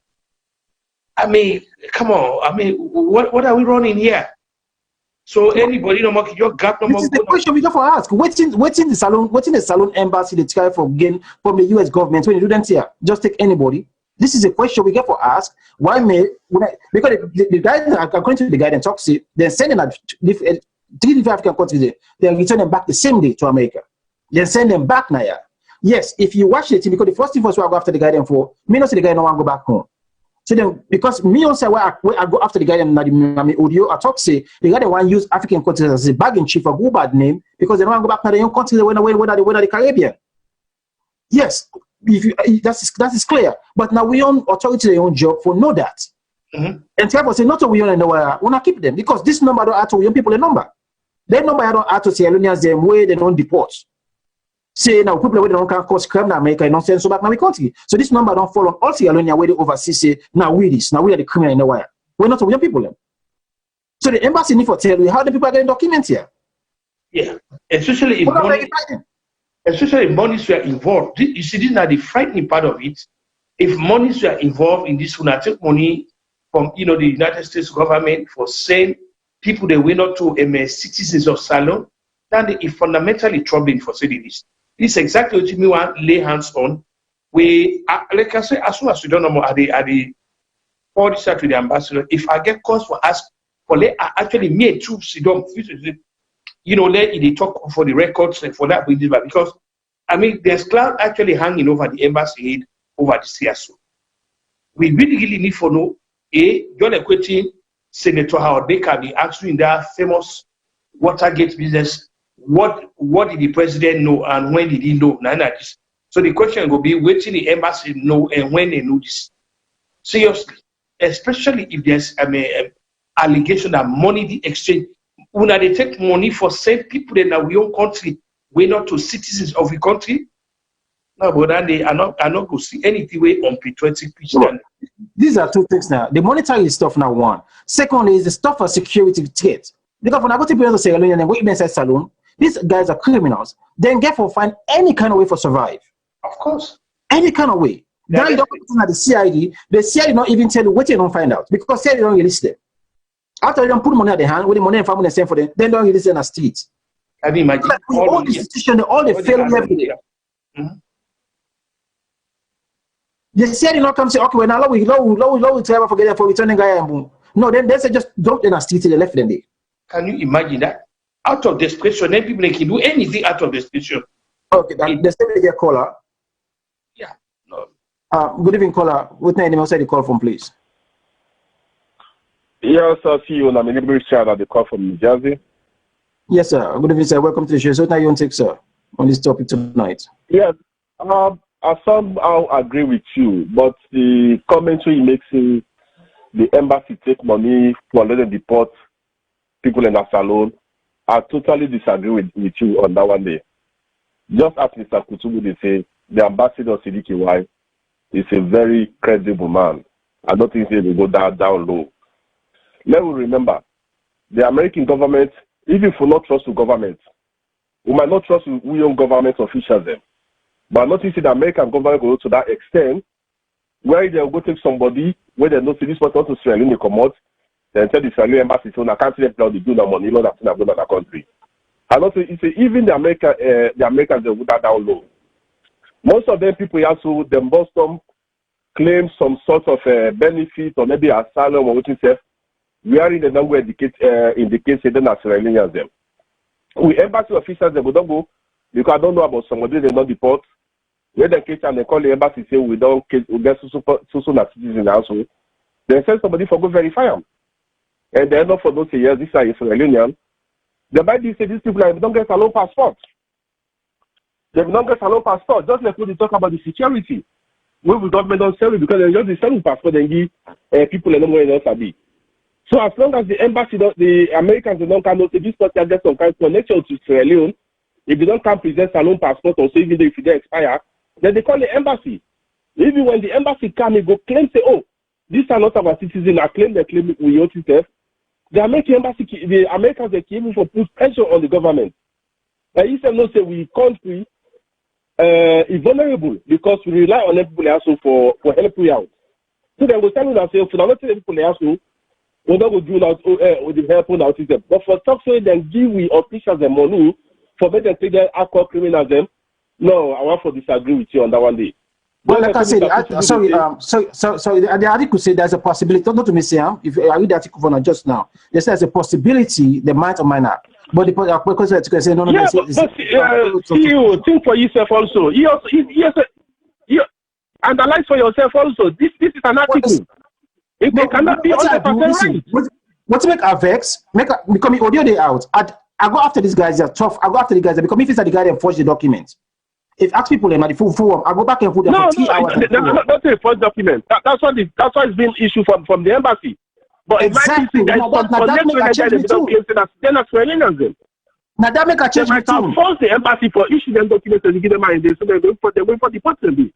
Come on. What are we running here? So anybody no more your gap no more. This is the question we got for ask. Waiting the Salone embassy they try for gain from the US government when you do that here. Just take anybody. This is a question we get for ask. Why because the guidance according to the guidance talks they're sending at 3 different African countries, they're returning back the same day to America. Then send them back now. Yes, if you watch it, because the first thing first I go after the guidance for me not say the guy no want to go back home. So then, because me also where I go after the guy and the audio, I talk say the guy they want to use African countries as a bargain chip for good bad name because they don't want to go back to their own country when the Caribbean. Yes, that is clear. But now we own authority their own job for know that. And therefore say not to we own nowhere, we not keep them because this number don't add to young people a number. Their number I don't add to Salonians them way they don't deport. Say now people where they don't can cause crime in America and don't send so back now we country. So this number don't fall on all Sierra Leone where they oversee say now we are the criminal in the wire. We're not young people then. So the embassy need for tell you how the people are getting documents here. Yeah, especially if monies were involved. You see, this is not the frightening part of it. If monies were involved in this, when I take money from the United States government for saying people they were not to citizens of Salone, then it's fundamentally troubling for saying this. This is exactly what you want to lay hands on. We, like I say, as soon as we don't know more, all this to the ambassador. If I get calls for ask for actually me too, sit down, let they talk for the records and for that because there's cloud actually hanging over the embassy head over the CSO. We really need to know John Equity, Senator Howard Baker be answering that famous Watergate business. What did the president know and when did he know? None of this. So the question will be waiting the embassy know and when they know this. Seriously, especially if there's allegation that money the exchange. When they take money for same people in our own country, we're not to citizens of the country. No, but then they are not going to see anything way on patriotic pitch. These are two things now. The monetary stuff now one. Secondly is the stuff for security threat. Because when I go to people say Leone and go inside Salone, these guys are criminals. Then get for find any kind of way for survive. Of course. Any kind of way. Now you don't put at the CID not even tell you what you don't find out. Because CID don't release them. After they don't put money at the hand, with the money and family send for them, then don't release them in the streets. I mean, imagine all the institutions, all the failure every day. The CID not come say, okay, well now we try forget for returning guy and boom. No, then they say just dump in the street till they left them there. Can you imagine that? Out of desperation, then people can do anything out of desperation. Okay, the same get caller. Yeah. No. Good evening, caller. What name outside the call from, please? Yes, sir. See you. I'm a Richard at the call from New Jersey. Yes, sir. Good evening, sir. Welcome to the show. So now you want to take, sir, on this topic tonight? Yes. I somehow agree with you, but the commentary makes the embassy take money for letting deport people in Salone. I totally disagree with you on that one day. Just as Mr. Kutubu, they say, the ambassador Sidiki Y is a very credible man. I don't think they will go down low. Let me remember, the American government, even if we not trust the government, we might not trust we own government officials them. But I notice the American government go to that extent where they'll go take somebody where they know this person to Sierra Leone come out, then tell the Sierra Leone embassy, so I can't see them they do no money, not that thing I'm going to the country. I don't say even the Americans they would that down low. Most of them people also them Boston claim some sort of benefit or maybe asylum or what you say. We are in the number indicate say them as Sierra Leoneans them. We embassy officers they would not go because I don't know about somebody they not deport. When they catch and they call the embassy say we don't get so citizen also. They send somebody for go verify them. And they end up for those say yes, this is a Sierra Leonean. They might say these people don't get Salone passport. They don't get Salone passport. Just like when they talk about the security. When the government don't sell it because they just sell passport and give people no more else to be. So as long as the embassy, the Americans don't come say this person get some kind of connection to Sierra Leone, if they don't come present Salone passport or say even if they expire, then they call the embassy. Even when the embassy come, they go claim say, oh, these are not our citizens. I claim they claim we owe it. The American embassy, the Americans they came for put pressure on the government. And you said no say we country is vulnerable because we rely on people also for help we out. So they will tell you that say if we not tell people also, we don't go do that with the help out them. But for talk say then give we officials the money for them to take their alcohol criminals them. No, I want to disagree with you on that one day. Well, like I said, sorry, the article said there's a possibility, not to me say, if I read the article for just now, they say there's a possibility they might or might not. But the because they say, no, yeah, you think for yourself also. You analyze for yourself also. This is an article. It cannot be 100% right. What to make a vex, become audio day out. I go after these guys, they're tough. I go after the guys, because if it's the guy that forged the document. If ask people in the full form, I go back and put them for 3 hours. Not a false document. That's why it's been issued from the embassy. But exactly. Now that make a change me too. Force the embassy for issue them documents and give them money. So they're going for deportation.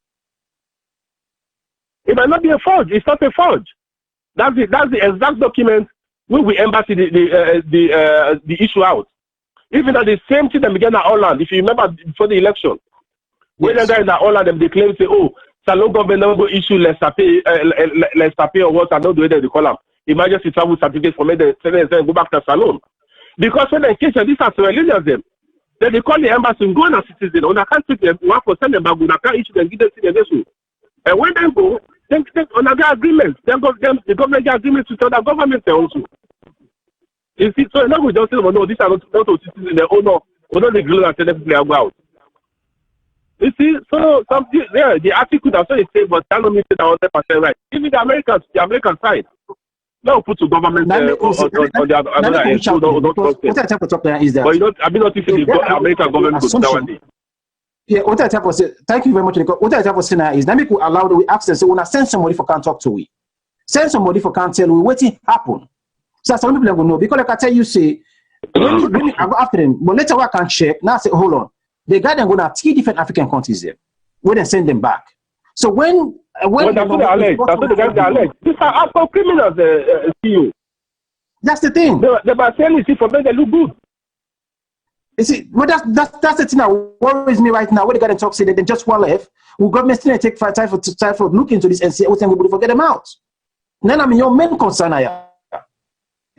It might not be a forge. It's not a forge. That's the exact document when we embassy the issue out. Even though the same thing that began at Holland, if you remember before the election. When the guys in Holland, they claim say, oh, Salone government never go issue let's pay or what, I know the way they call them. Emergency travel certificate for me, they go back to Salone. Because when they catch these are Sierra Leoneans them, then they call the embassy and go on a citizen. On a can't take them, one for send them back, on a can't issue them, give them citizen. And when they go, then on a agreement, then the government get agreement to tell the government also. You see, so now we just say, oh, no, these are not citizens, oh no, we don't agree and tell them to go out. You see, so the article that's what it says, but that don't mean that 100% right. Even the American side, now put to government on the other end. What I tell for talk is that. But you know, I've been noticing the American government goes down one day. Yeah, what I tell for say, thank you very much. What I tell for saying is, let me allow the access. So when I send somebody for can't talk to we, send somebody for can't tell we what happen. So some people will know because like I tell you, say, when I go after them, but later I can check. Now I say, hold on. The guy then go to 3 different African countries there. We then send them back. So when that's what they allege. That's what the guys allege. These are also criminals, CEO. That's the thing. They are saying it for them they look good. You see, well, that's the thing that worries me right now. What the guy then talk say that they just one left. Will government still take time for look into this and see what time we will forget them out. Then I mean your main concern I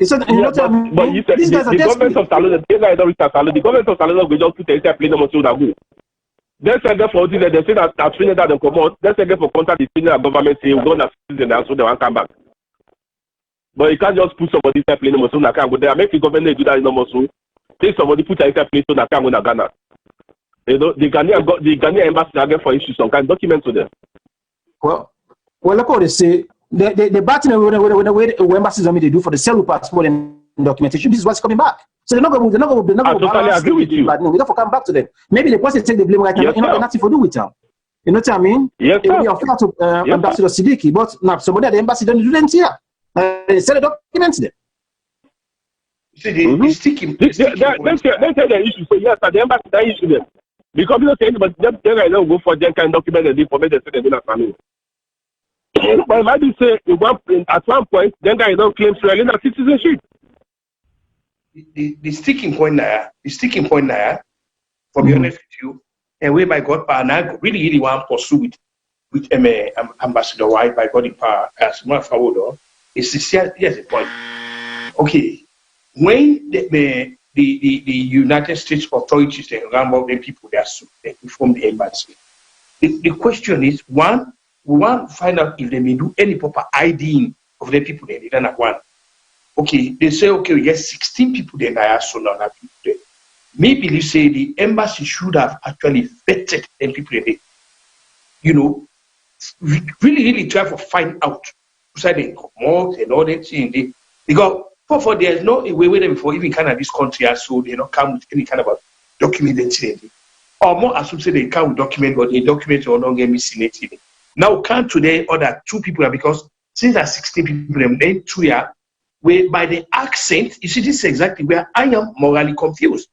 but you said the government of Salone, the government of Salone will just put a plane on so that go. They said for they say that Trinidad that they come out. They said for contact the Trinidad government say we're gonna citizen and so they won't come back. But you can't just put somebody in plane on so that can go there. Make the government do that in no so. Take somebody put a plane so that can go to Ghana. You know the Ghanaian embassy again for issue some kind of document to them. Well, look what they say. The battle with embassies on me they do for the sale passport and documentation. This is what's coming back. So they're not going to I totally agree with you. But no, we don't come back to them. Maybe the person take the blame right now. You know, nothing for do with them. You know what I mean? Yes, it will be unfair to Ambassador Siddiqui, but now somebody at the embassy don't do them here. They sell the documents there. See, they stick him. They say the issue. So yes, at the embassy they issue them. Because you don't say anybody, they don't go for them kind of document and they format the say they do not know. But if I do say at one point, then guy don't claim Sierra Leone citizenship. The sticking point now, for be honest with you, and where by God power, and I really want to pursue with Ambassador White by God in power as more forward, is here's the point. Okay, when the United States authorities they ramble the people they inform the embassy. The question is, one, we want to find out if they may do any proper IDing of the people there. They don't have one. Okay, they say, okay, we get 16 people there, now so now that people there. Maybe you say the embassy should have actually vetted them people there. You know, really try to find out who they come out and all that thing. Because for there's no way with them before even kind of this country so they don't come with any kind of a document. Or more as say they come with document, but they document or not get missing it. Now count today other 2 people because since there are 16 people, then 2 years, where by the accent, you see this is exactly where I am morally confused.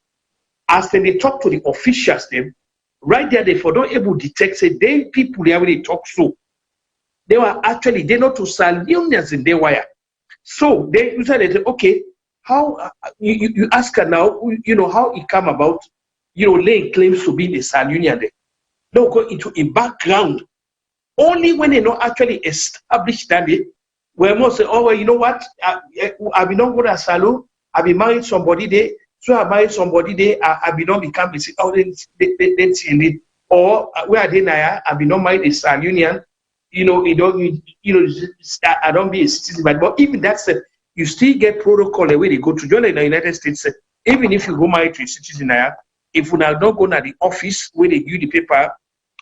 As they talk to the officials, them right there, they for not able to detect say they people they already talk so. They were actually they not to Salonians in their wire. So they said, okay, how you ask her now, you know how it come about, you know, laying claims to be the Salonian there. Don't go into a background. Only when they not actually established that they where most say, oh well, you know what? I be not go to Salone, I be married somebody there, so I married somebody there, I be not become the then or where are they now? I be not married a Salonian. You know, I don't be a citizen, but even that said, you still get protocol the way they go to join in the United States. Even if you go married to a citizen, if you now don't go to the office where they give you the paper,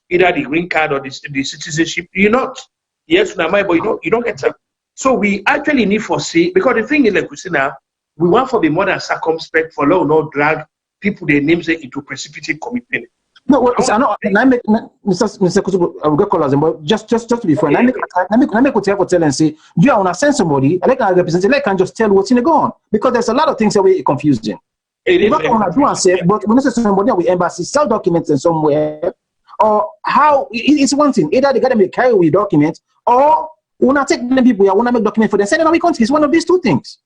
either the green card or the citizenship, you're not. Yes, but you don't get them. So we actually need to see, because the thing is, like we see now, we want to be more than circumspect for law, not drag people their names into precipitate commitment. No, well, I know. I make Mr. Kutubu, I will get callers, but just to be frank, let me tell and say, do you want to send somebody? I can represent. I can just tell what's in the gun because there's a lot of things that we confusing. What I want to do and say, but when you say somebody with embassy sell documents in somewhere, or how it's one thing. Either they got to carry with documents, or we want to take them people. I want to make documents for them. Send them away countries. It's one of these 2 things.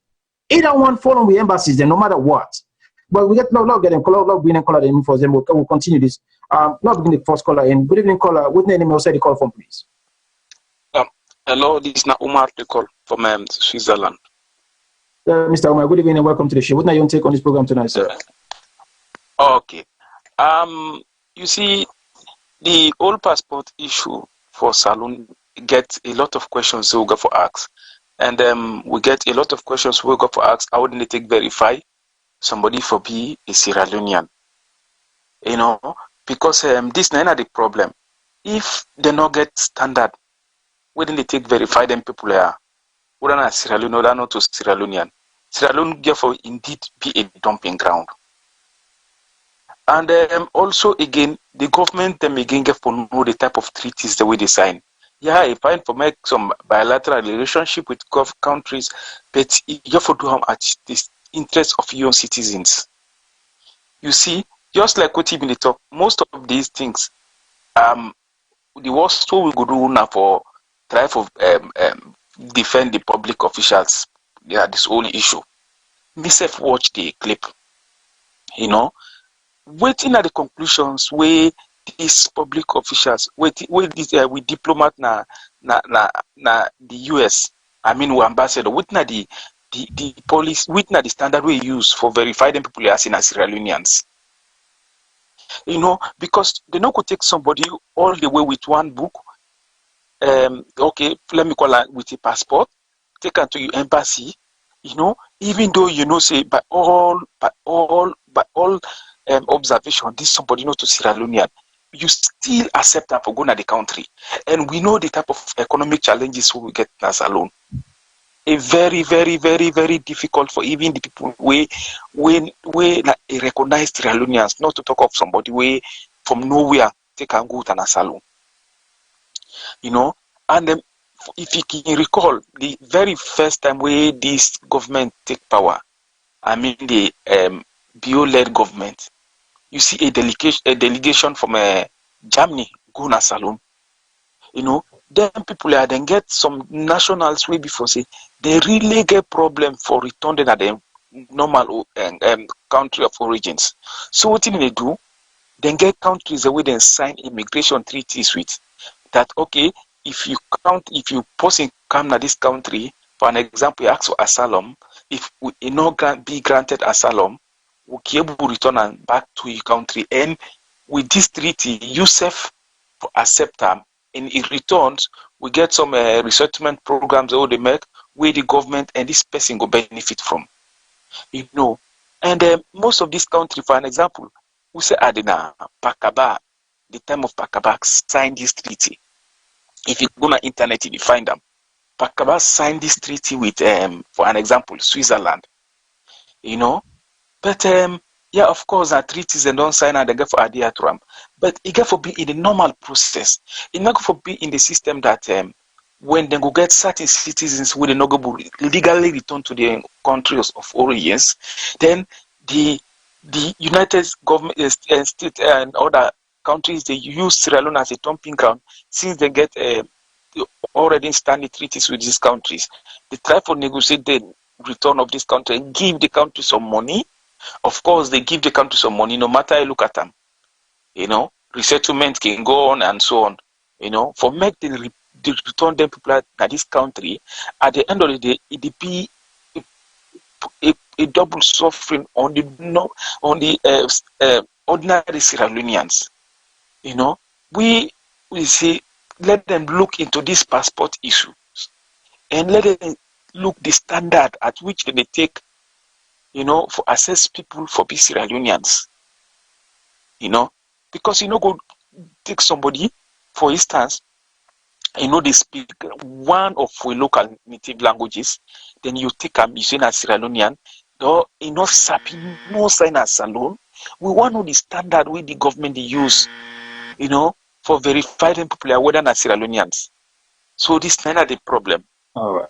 Either one follow with embassies, then no matter what. But we get love getting love being caller in for them. We'll continue this. Love being the first caller in. Good evening, caller. What name you say the call from, please? Hello, this is Umar the call from Switzerland. Mr. Umar, good evening and welcome to the show. What are your take on this program tonight, sir? Okay. You see, the old passport issue for Salone gets a lot of questions we go for ask, and we get a lot of questions we go for ask. How wouldn't they take verify somebody for be a Sierra Leonean? You know, because this is not the problem. If they not get standard, wouldn't they take verify them people are? Wouldn't a Sierra Leone or not to Sierra Leonean? Sierra Leone therefore indeed be a dumping ground. And also again, the government them again get for know the type of treaties the way they sign. Yeah, if I for make some bilateral relationship with countries, but you have to do them at this interest of your citizens. You see, just like what even they talk, most of these things, the worst we could do now for try to defend the public officials, yeah, this whole issue. Myself watch the clip, you know, waiting at the conclusions where these public officials, with diplomat na the US, I mean, we ambassador, waiting the police, witness the standard we use for verify them people as in Sierra Leoneans. You know, because they not could take somebody all the way with one book. Okay, let me call it with a passport, take her to your embassy. You know, even though you know, say by all observation, this somebody not to Sierra Leonean, you still accept that for going to the country, and we know the type of economic challenges we get in Salone. A very, very, very, very difficult for even the people we recognize Sierra Leoneans, not to talk of somebody way from nowhere take and go to a Salone. You know, and if you can recall the very first time where this government take power, I mean the bio-led government, you see a delegation from Germany go to Salone. You know, then people are then get some nationals way before say they really get problem for returning at the normal country of origins. So what they do, then get countries where they sign immigration treaties with that. Okay, if you person come to this country, for an example, you ask for asylum, if we not be granted asylum, we can able to return and back to your country, and with this treaty, Yusuf accept them. In returns, we get some resettlement programs that they make where the government and this person go benefit from. You know, and most of this country, for an example, we say Adina, Pakaba, the time of Pakaba signed this treaty. If you go on the internet, you find them. Pakaba signed this treaty with, for an example, Switzerland. You know, but yeah, of course, our treaties and don't sign and they get for adhere to them. But it get for be in the normal process. It not for be in the system that when they go get certain citizens who they not go legally return to their countries of origins, then the United government state and other countries, they use Sierra Leone as a dumping ground since they get already standing treaties with these countries. They try to negotiate the return of this country and give the country some money. Of course, they give the country some money no matter how you look at them. You know, resettlement can go on and so on. You know, for make the return them people at this country, at the end of the day, it be a double suffering on the ordinary Sierra Leoneans. You know, we say let them look into this passport issue and let them look the standard at which they take, you know, for assess people for be Sierra Leoneans. You know, because you know, go take somebody, for instance, you know, they speak one of the local native languages, then you take a mission as Sierra Leonean, or you know, no sign as Salone. We want to know the standard with the government they use, you know, for verifying people are whether not Sierra Leoneans. So this is not the problem. All right.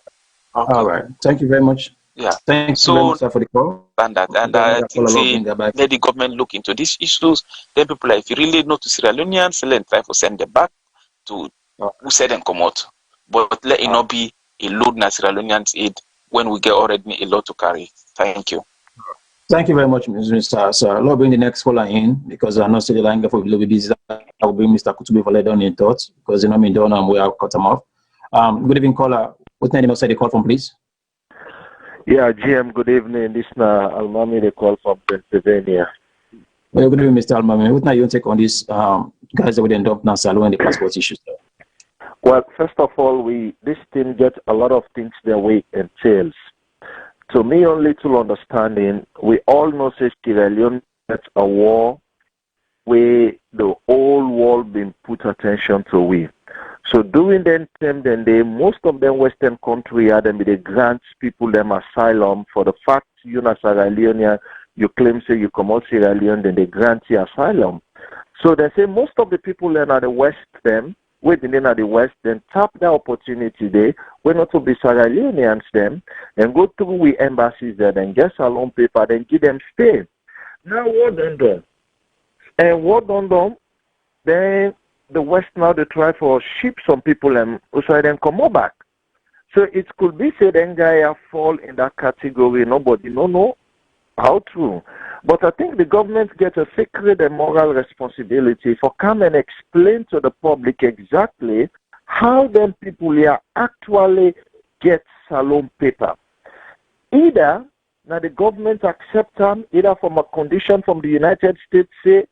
Okay. All right. Thank you very much. Yeah. Thank you very much, sir, for the call. And I think let the government look into these issues. Then people like, if you really know to Sierra Leoneans, let try to send them back to who said them come out. But let it not be a load na Sierra Leoneans aid when we get already a lot to carry. Thank you. Thank you very much, Mr. Sir. I'll bring the next caller in because I know the line for a little bit busy. I'll bring Mr. Kutubi for later on in thoughts because you know me down and we have cut him off. Good evening, caller. What's the name of the call from, please? Yeah, GM, good evening. This is Almami, the call from Pennsylvania. Well, good evening, Mr. Almami. What now you take on this guys that would end up now Salone and the passport issues? Well, first of all, this thing gets a lot of things their way entails. To me, only to understanding, we all know Sierra Leone that's a war where the whole world been put attention to we. So during them time, then most of them Western country are them they grant people them asylum for the fact you know Sierra Leone, you claim say you come out Sierra Leone, then they grant you asylum. So they say most of the people then are the West them, waiting in at the West, then tap the opportunity there, when not to be Sierra Leoneans them, and go through with embassies there, then get Salone paper, then give them stay. Now what done? And what done? Then the West now they try for ship some people and so then come back. So it could be said then guy fall in that category. Nobody know how true. But I think the government gets a sacred and moral responsibility for come and explain to the public exactly how them people here actually get Salone paper. Either now the government accept them, either from a condition from the United States say,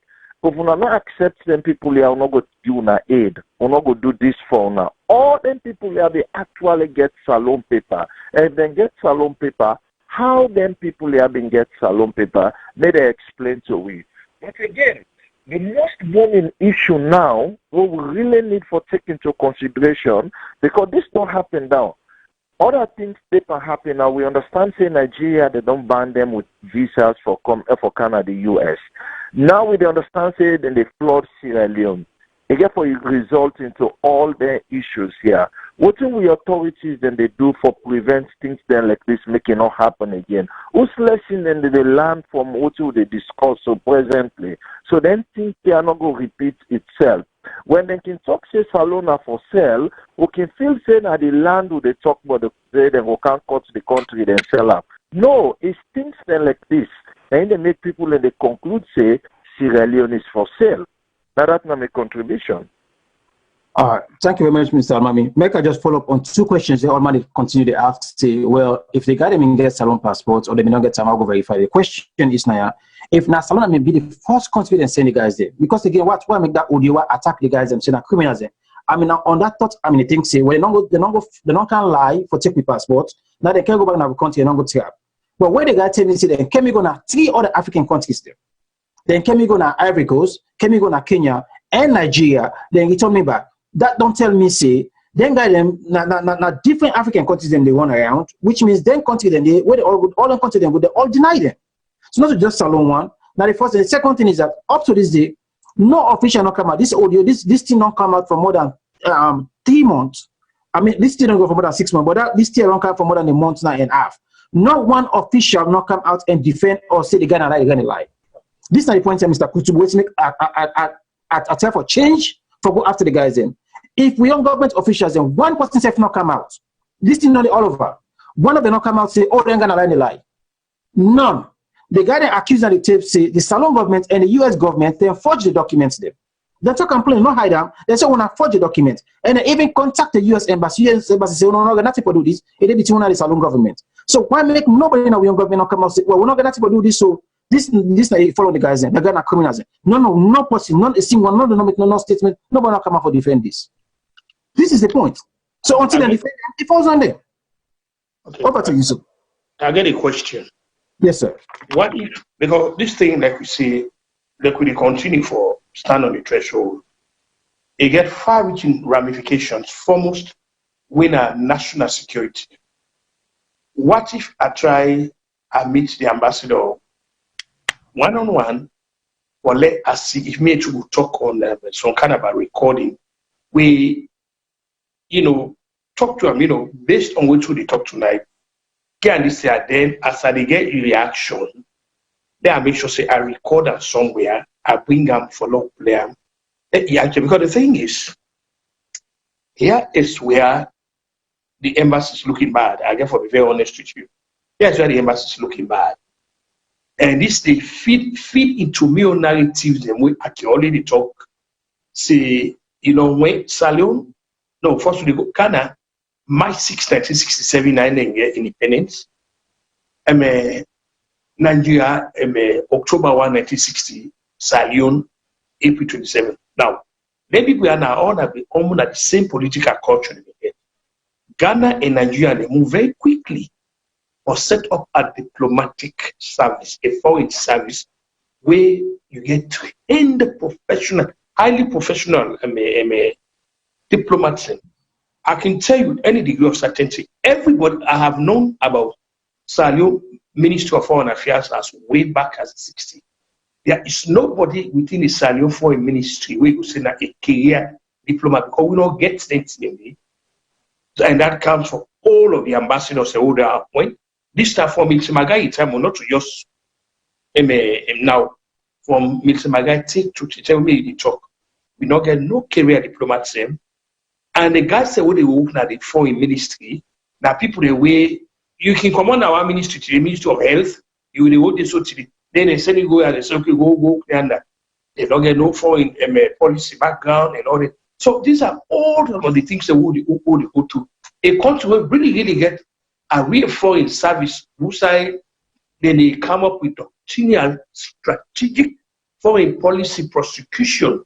if we not accept them people here, we're not going to do na aid. We're not going to do this for now. All them people here, they actually get Salone paper. And if they get Salone paper, how them people here been get Salone paper, may they explain to we. But again, the most burning issue now, what we really need for take into consideration, because this don't happen now. Other things paper happen now. We understand, say Nigeria, they don't ban them with visas for Canada, US. Now we understand, say, then they flood Sierra Leone. And therefore, it results into all their issues here. What do we authorities then they do for prevent things then like this making not happen again? Whose lesson then they learn from what they discuss so presently? So then things they are not going to repeat itself. When they can talk say Salone for sale, we can feel say that the land who they talk about the say they will can't cut the country then sell up. No, it's things then like this. And they make people and they conclude say Sierra Leone is for sale. Now that's not my contribution. Thank you very much, Mr. Almami. Make I just follow up on two questions they already continue to ask. Say, well, if they got them in get Salone passports or they may not get time, I'll go verify. The question is now, if now Salone may be the first country and send the guys there. Because again, why make that audio attack the guys and say that criminals there? I mean, on that thought, I mean, they think say, well, they don't can lie for take the passport. Now they can't go back to the country and not go trap. But when the guy tell me, say, then can we go to 3 other African countries there? Then can we go to Ivory Coast? Can we go to Kenya and Nigeria? Then he told me back. That don't tell me say then guy them na different African countries them they run around, which means then country them they where they all the country them would they all deny them. So not just Salone one. Now the first and the second thing is that up to this day, no official not come out. This audio, this thing not come out for more than 3 months. I mean this thing don't go for more than 6 months, but this thing don't come for more than a month now and a half. Not one official not come out and defend or say the guy lie, the guy lie. This is the point that Mr. Kutubu wait to make a time for change for go after the guys in. If we on government officials and one person say not come out, this thing not all over. One of them not come out say, oh, they're gonna lie. None. The guy that accused on the tape say the Salone government and the US government they forge the documents there. They talk complain, not hide them. They say wanna forge the documents. And they even contact the US embassy. US embassy say, oh, no, nothing to do this. It is between the Salone government. So why make nobody in our young government not come out say, well, we're not gonna do this, so this follow the guys in. They're gonna criminals in. No person, not a single one, no statement, nobody not come out for defend this. This is the point. So until then, it falls on them. Okay. Over to you, sir. I get a question. Yes, sir. What if, because this thing, like we say, like we continue for stand on the threshold, it get far-reaching ramifications, foremost when a national security. What if I meet the ambassador one-on-one, or let us see if me to talk on some kind of a recording, we talk to them, based on which they talk tonight. Can they say then as they get a reaction, then I make sure say I record them somewhere, I bring them for log player. Because the thing is, here is where the embassy is looking bad. I get for be very honest with you. Here's where the embassy is looking bad. And this they feed into me on narratives and we can already talk. Say, when Salone. No, first we go Ghana, March 6, 1967, 9 independence. Nigeria, October 1, 1960, Salone, April 27. Now, then people are now all at the same political culture. Ghana and Nigeria, they move very quickly or set up a diplomatic service, a foreign service, where you get trained professional, highly professional diplomats. I can tell you with any degree of certainty, everybody I have known about Salone Ministry of Foreign Affairs as way back as 60. There is nobody within the Salone Foreign Ministry where you say that a career diplomat because we don't get things in it. And that comes for all of the ambassadors who are when this stuff from Mr. Magai time not to just now from Mr. Magai take to tell me the talk. We don't get no career diplomats. And the guys say what they open at the foreign ministry, now people the way you can come on our ministry to the Ministry of Health, you will hold this so to the then they send you go and they say okay go and that they don't get no foreign policy background and all that. So these are all of the things that would go to a country will really get a real foreign service who say then they come up with doctrinal strategic foreign policy prosecution,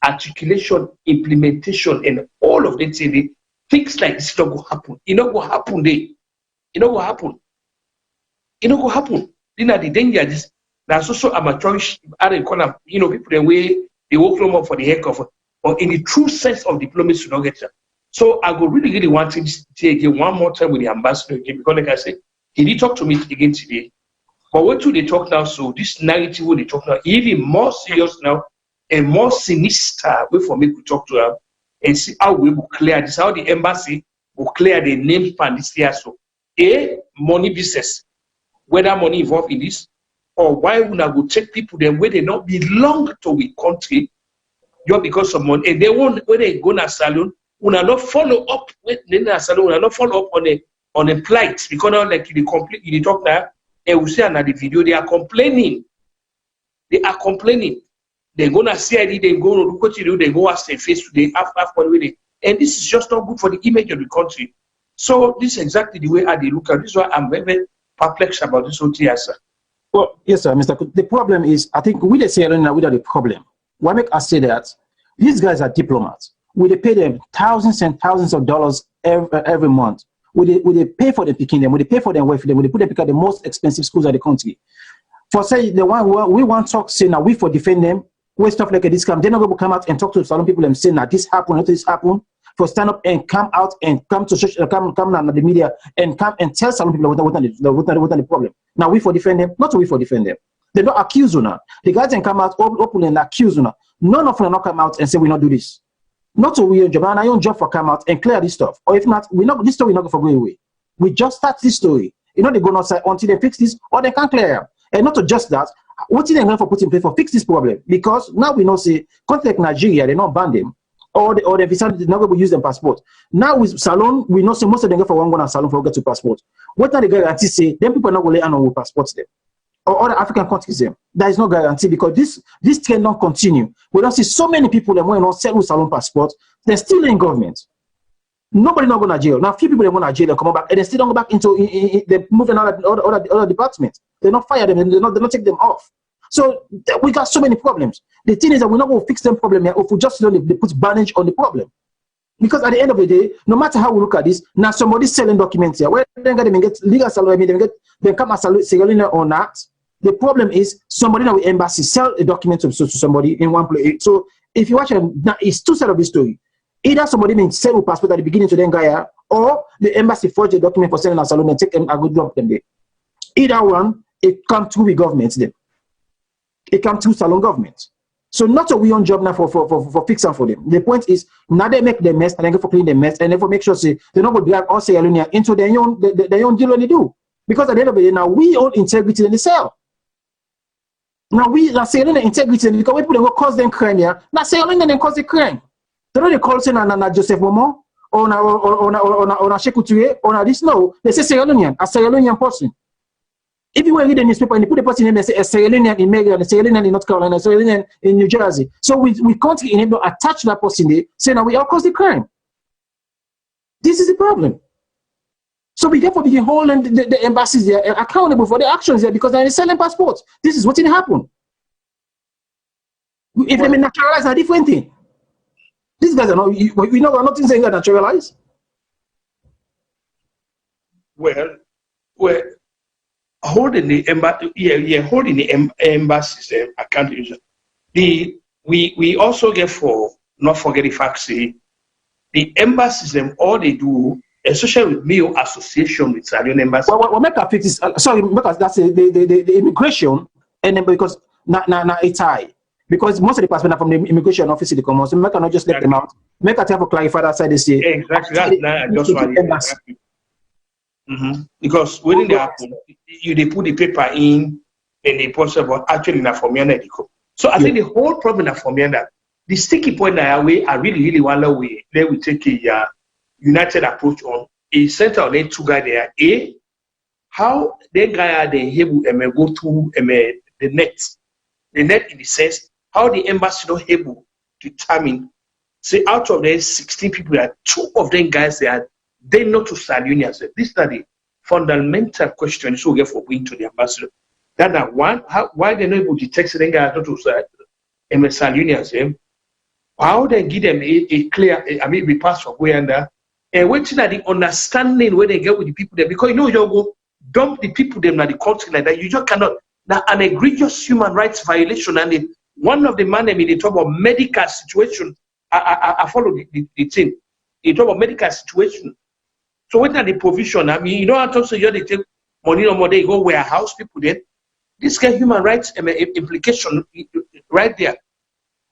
articulation, implementation, and all of that. Things like this don't go happen. It not go happen there. It not go happen. It not go happen. These are the dangers. There's also amateurish. People the way they work no more for the heck of, or in the true sense of diplomacy to not get that. So I go really want to say again one more time with the ambassador again because like I said, he did talk to me again today. But what do they talk now? So this narrative what they talk now, even more serious now and more sinister way for me to talk to them and see how we will clear this, how the embassy will clear the name pan this year. So money business, whether money involved in this, or why would I go take people then where they not belong to a country, just because of money. And they won't, when they go to Salone, will not follow up with the Salone, will not follow up on a plight. Because now, like you talk now, and we see another video, they are complaining. They are complaining. They go to CID, they go to look what you do, they go ask their face today, after with it. And this is just not good for the image of the country. So this is exactly the way I look at this. Is why I'm very, very perplexed about this whole thing, sir. Well, yes, sir, Mr. Cook. The problem is, I think we say now without the problem. Why make us say that? These guys are diplomats. We pay them thousands and thousands of dollars every month. We pay for them picking them. We pay for them work for them. We put them pick at the most expensive schools of the country. For say the one we want to talk, say now we for defend them. Where stuff like this come, they're not going to come out and talk to Salone people and say now this happened, this happened. For stand up and come out and come to come on the media and come and tell Salone people what the problem. Now we for defend them, not we for defend them. They don't accuse you now. The guys can come out openly and accuse you now. None of them not come out and say we not do this. Not so we job, and I own job for come out and clear this stuff. Or if not, this story not going to go away. We just start this story. You know they go outside until they fix this or they can't clear. And not to just that. What is they going for put in place for fix this problem? Because now we know say country like Nigeria they not ban them. Or they decided not going to use them passport. Now with Salone, we know say most of them go for one Salone for get to passport. What are the guarantee say? Them people are not going to let with passports them. Or other African countries them. There is no guarantee because this trend don't continue. We don't see so many people that want to sell with Salone passport. They're still in government. Nobody not going to jail. Now, few people that want to jail, they come back and they still don't go back into they move in other departments. They not fire them and they not take them off. So we got so many problems. The thing is that we're not going to fix them problem here if we just they put bandage on the problem. Because at the end of the day, no matter how we look at this, now somebody's selling documents here. Where they get legal salary, they come as Salone or not. The problem is somebody now with embassy sell a document to somebody in one place. So if you watch it, now it's two sides of the story. Either somebody may sell a passport at the beginning to then guy, or the embassy forge a document for selling a Salone and take them a good lump them there. Either one, it comes through the government then. It comes through Salone government. So not a we on job now for fixing for them. The point is now they make the mess and then go for clean the mess and then for make sure say they're not going to drag all Salone into their own deal when they do. Because at the end of the day now we own integrity in the cell. Now we are saying integrity because we put them go cause them crime here. Now Salone then cause the crime. They don't call say na Joseph Momo or na Shekuture or na this. No, they say Salone, a Salone person. If you read the newspaper and you put the person in there, say a Salone in Maryland, a Salone in North Carolina, a Salone in New Jersey. So we can't enable attach that person there, say now we all cause the crime. This is the problem. So we therefore begin holding the embassies there accountable for the actions there because they're selling passports. This is what didn't happen. If they may naturalize a different thing. These guys are not, we know we're not saying that naturalize. Well, holding the embassy, holding the embassies accountable. We also get for not forget the fact say the embassies all they do, especially with Mayo Association with Salone Embassy. Well, make a fix this. Sorry, because that's the immigration, and then because it's high. Because most of the passports are from the immigration office they come out, so make not just let them out. Make a type of clarify that side they say. Exactly. That's just what exactly. Because when they happen, they put the paper in and they possible actually not for me. So I think the whole problem is for me that the sticky point that I really want to way then we take a united approach on a center on two guys there. How they guy are they able to go through the net in the sense how the embassy not able to determine say out of the 16 people there 2 of them guys they not to Salone. This is the fundamental question so we get for going to the ambassador. That one, why they not able to detect them guys not to Salone. How they give them a clear we pass from where and there and waiting at the understanding where they get with the people there because you know you go dump the people them at the country like that you just cannot. Now an egregious human rights violation and one of the man they talk about medical situation. I follow the thing. They talk about medical situation. So what are the provision? You don't have to say you take money no more. They go warehouse people then. This kind of human rights implication right there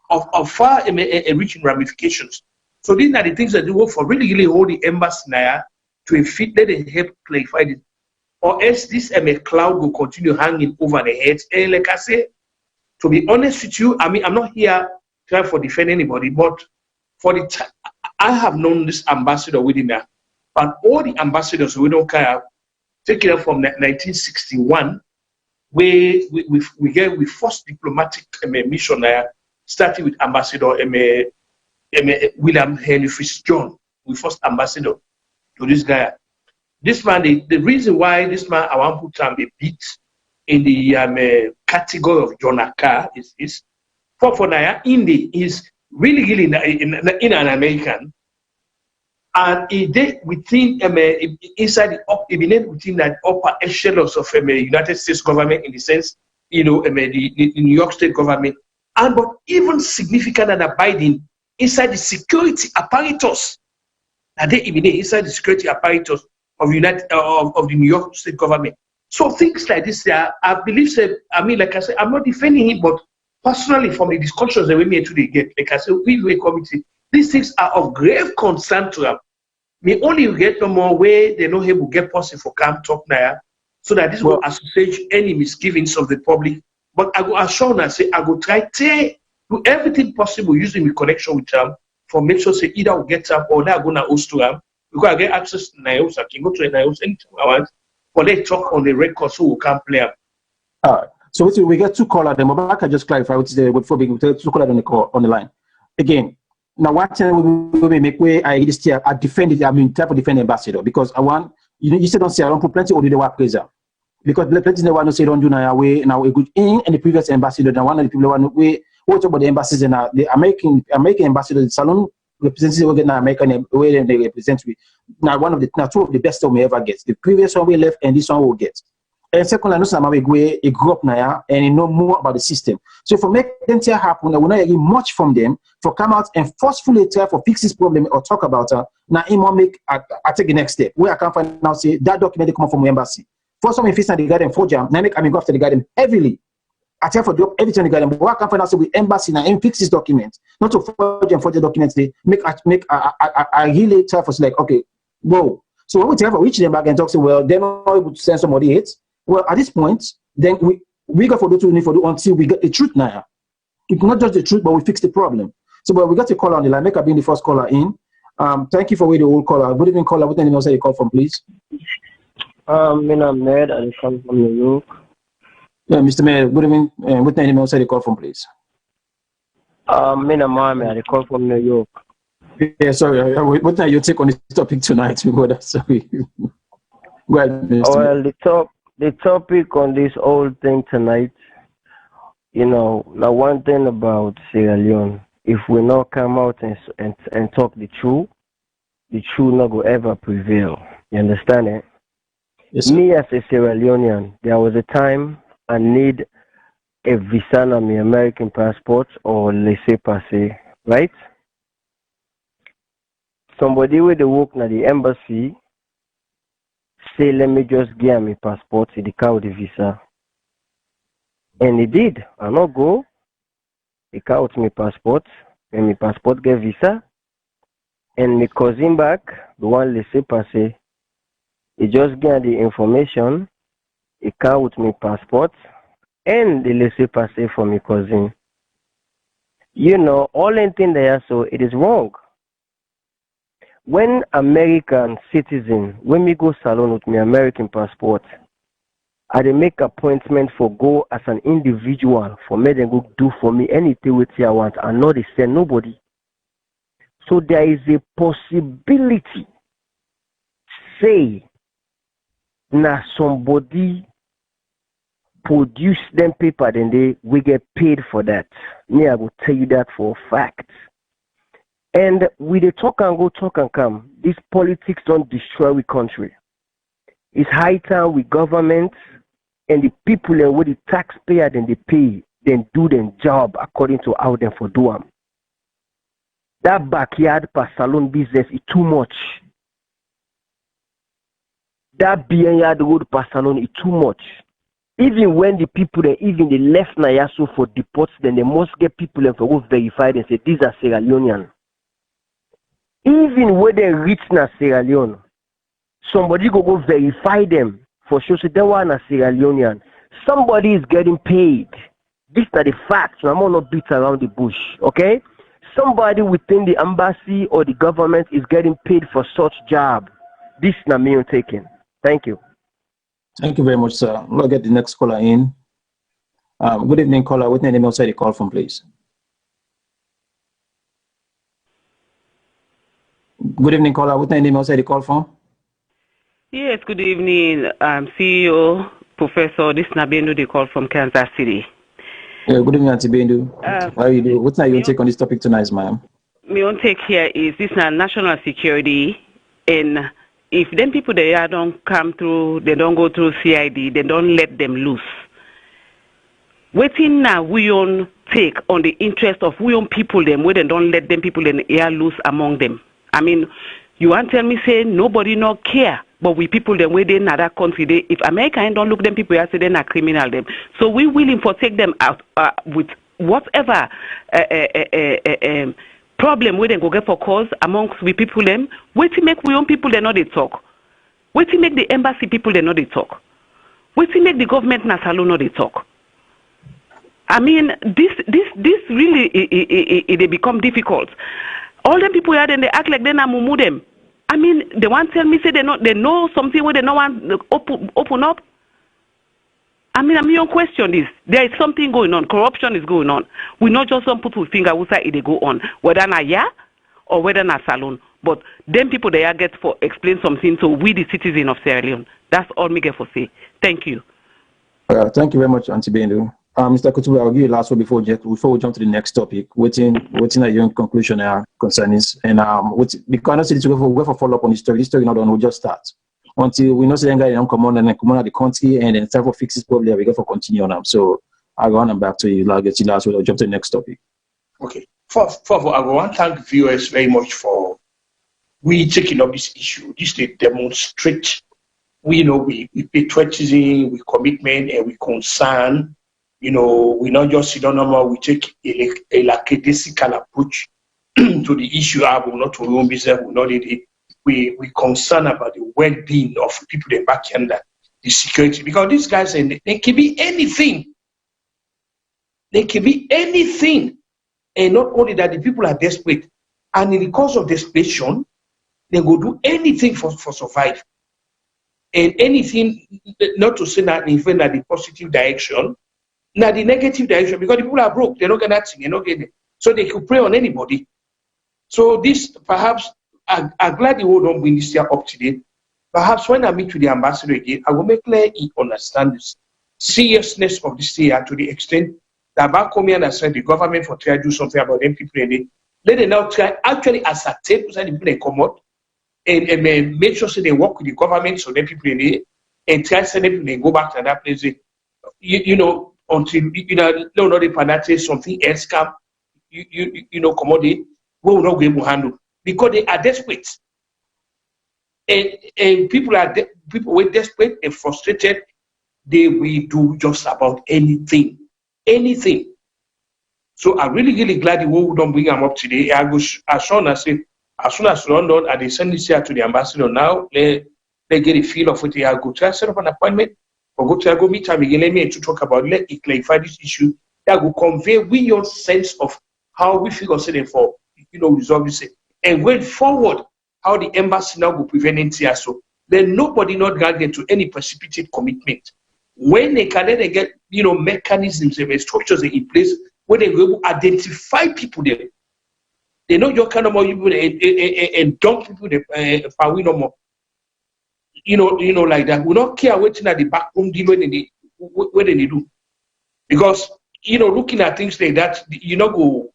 of far reaching ramifications. So these are the things that they work for really hold the embassy now to fit let them help clarify this. Or else this cloud will continue hanging over the heads. And like I say, to be honest with you, I'm not here try for defend anybody, but for I have known this ambassador within that, but all the ambassadors we don't care, taking it from 1961, where we first diplomatic mission there, starting with Ambassador William Henry Fitzjohn, we first ambassador to this guy. This man, the reason why this man I want to put him a bit in the category of John Carr is for Naya Indy is really in an American, and he did within inside within that upper echelons of United States government, in the sense, the New York State government, and but even significant and abiding inside the security apparatus. That they inside the security apparatus of of the New York State government. So things like this, I believe, like I said, I'm not defending him, but personally, from the discussions that we made today, like I said, we committee, these things are of grave concern to them. Me only get no more way they know he will get possible for camp talk now, so that this will associate any misgivings of the public. But I go assure and say I go try to do everything possible using the connection with them for make sure say either we get up or they are gonna host to them, because I get access to Niles. I can go to Niles anytime I want, but they talk on the record so we can play them. All right. So we get two callers. Then I can just clarify what is the before we two callers on the line. Again, now what time we make way I this year I defend it. I mean, type of defend ambassador, because I want you said don't say I don't put plenty of the work pressure, because plenty they want to say don't do now way now a good in and the previous ambassador. Now one of the people want we what about the embassies and the American ambassador, the Salone representatives will get now American way they represent we now one of the two of the best we ever get. The previous one we left and this one will get. And second, I know some a grew up now and you know more about the system. So for make them happen, I will not hear much from them for come out and forcefully try for fix this problem or talk about it. Now, it will make I take the next step. Where I can find now say that document they come from the embassy. First, some if it's not the garden for jam, now make I go after the garden heavily. I tell for drop everything in the garden, but what I can find out say with embassy now and fix this document, not to forge and forge the documents. They make I really try for like okay, whoa. So when we tell for reach them back and talk say well, they're not able to send somebody it. Well, at this point, then we got for do what we need for do until we get the truth now. It's not just the truth, but we fix the problem. So, but we got a caller on the line. Make her being the first caller in. Thank you for waiting, the old caller. Good evening, caller. What name else you call from, please? I'm Ned. I come from New York. Yeah, Mr. Mayor. Good evening. What name else you call from, please? Mohammed. I call from New York. Yeah, sorry. What time you take on this topic tonight? Sorry. Go ahead, Mr. Well, the topic on this whole thing tonight, now one thing about Sierra Leone, if we not come out and talk the truth not go ever prevail. You understand it? Yes, me as a Sierra Leonean, there was a time I need a visa on my American passport or laissez-passer, right? Somebody with the work at the embassy say, let me just get my passport, the car with the visa. And he did. I not go. He car with my passport, and my passport get visa. And my cousin back, the one laissez-passer, he just get the information, he car with my passport, and the laissez-passer for my cousin. All anything there, so it is wrong. When American citizen, when me go Salone with my American passport, I dey make appointment for go as an individual for me then go do for me anything with I want and not they send nobody. So there is a possibility, say, na somebody produce them paper, then we get paid for that. Me, I will tell you that for a fact. And we dey talk and go, talk and come. These politics don't destroy the country. It's high time with government and the people and with the taxpayer then they pay, then do their job according to how them for do them. That backyard per salon business is too much. That backyard road per salon is too much. Even when the people even the left Nayaso for deports, then they must get people and for go verify and say these are Sierra Leonean. Even when they reach na Sierra Leone, somebody go verify them for sure. So they were na Sierra Leonean. Somebody is getting paid. These are the facts. I'm not beat around the bush, okay? Somebody within the embassy or the government is getting paid for such job. This is not me taking. Thank you. Thank you very much, sir. We'll get the next caller in. Good evening, caller. What's the name outside the call from, please? Good evening, caller. What's the name outside the call from? Yes, good evening, CEO, Professor. This is Nabendo, they call from Kansas City. Yeah, good evening, Auntie Bendu. How are you doing? What's your take on this topic tonight, ma'am? My own take here is this is national security, and if them people there don't come through, they don't go through CID, they don't let them loose. Waiting now, we own take on the interest of we own people them, where they don't let them people in the air loose among them. I mean, you want to tell me say nobody no care, but we people them where they in other country, they, if America ain't don't look them people, I say they're not criminal them. So we willing for take them out with whatever problem where they go get for cause amongst we people them. Wait to make we own people they know they talk. Wait to make the embassy people they know they talk. Wait to make the government na Salone know they talk. I mean, this really they become difficult. All the people here then they act like they not mumu them. I mean, they want to tell me say they know something where they no want open up. I mean, I'm your question is there is something going on. Corruption is going on. We not just don't put our finger outside it they go on, whether na or whether na Salone. But them people they get for explain something so we the citizen of Sierra Leone. That's all me get for say. Thank you. Thank you very much, Auntie Bendu. Mr. Kutubu, I'll give you the last word before we jump to the next topic. Waiting at your conclusion concerning and because I know to go for follow up on this story. This story not done, we'll just start. Until we know the guy don't come on and then come on at the country and then time for fixes probably we go for continue on them. So I'll go on and back to you. I'll get you last word. I'll jump to the next topic. Okay. First of all, I want to thank viewers very much for we taking up this issue. This they demonstrate we patriotism, we commitment, and we concern. We not just sit down normal, we take a lackadaisical approach to the issue. We not to own business, we concern about the well-being of people in back under the security. Because these guys, they can be anything. They can be anything. And not only that, the people are desperate. And in the course of desperation, they go do anything for survive. And anything, not to say that even at the positive direction, now the negative direction, because the people are broke, they don't get nothing, they don't get it. So they could prey on anybody. So this, perhaps, I'm glad the world don't bring this year up today. Perhaps when I meet with the ambassador again, I will make clear he understand this seriousness of this year to the extent that back home and I said the government for try to do something about them people in it. Let them now try actually ascertain who the people they come out and make sure so they work with the government so them people in it and try to send them they go back to that place. Until no they penalty something else come commodity we will not be able to handle because they are desperate and people were desperate and frustrated. They will do just about anything. So I'm really glad the world don't bring them up today. I go as soon as London and they send this here to the ambassador now. They get a feel of it. I go try to set up an appointment. Or go meet him again, let me to talk about let it clarify this issue that will convey your sense of how we feel concerning for resolve this and going forward how the embassy now will prevent it so then nobody not gonna get to any precipitate commitment when they can then get mechanisms and structures in place where they will identify people there. They know your kind of more people and dump people there we no more. Like that. We don't care waiting at the back room deal when they do. Because, looking at things like that, you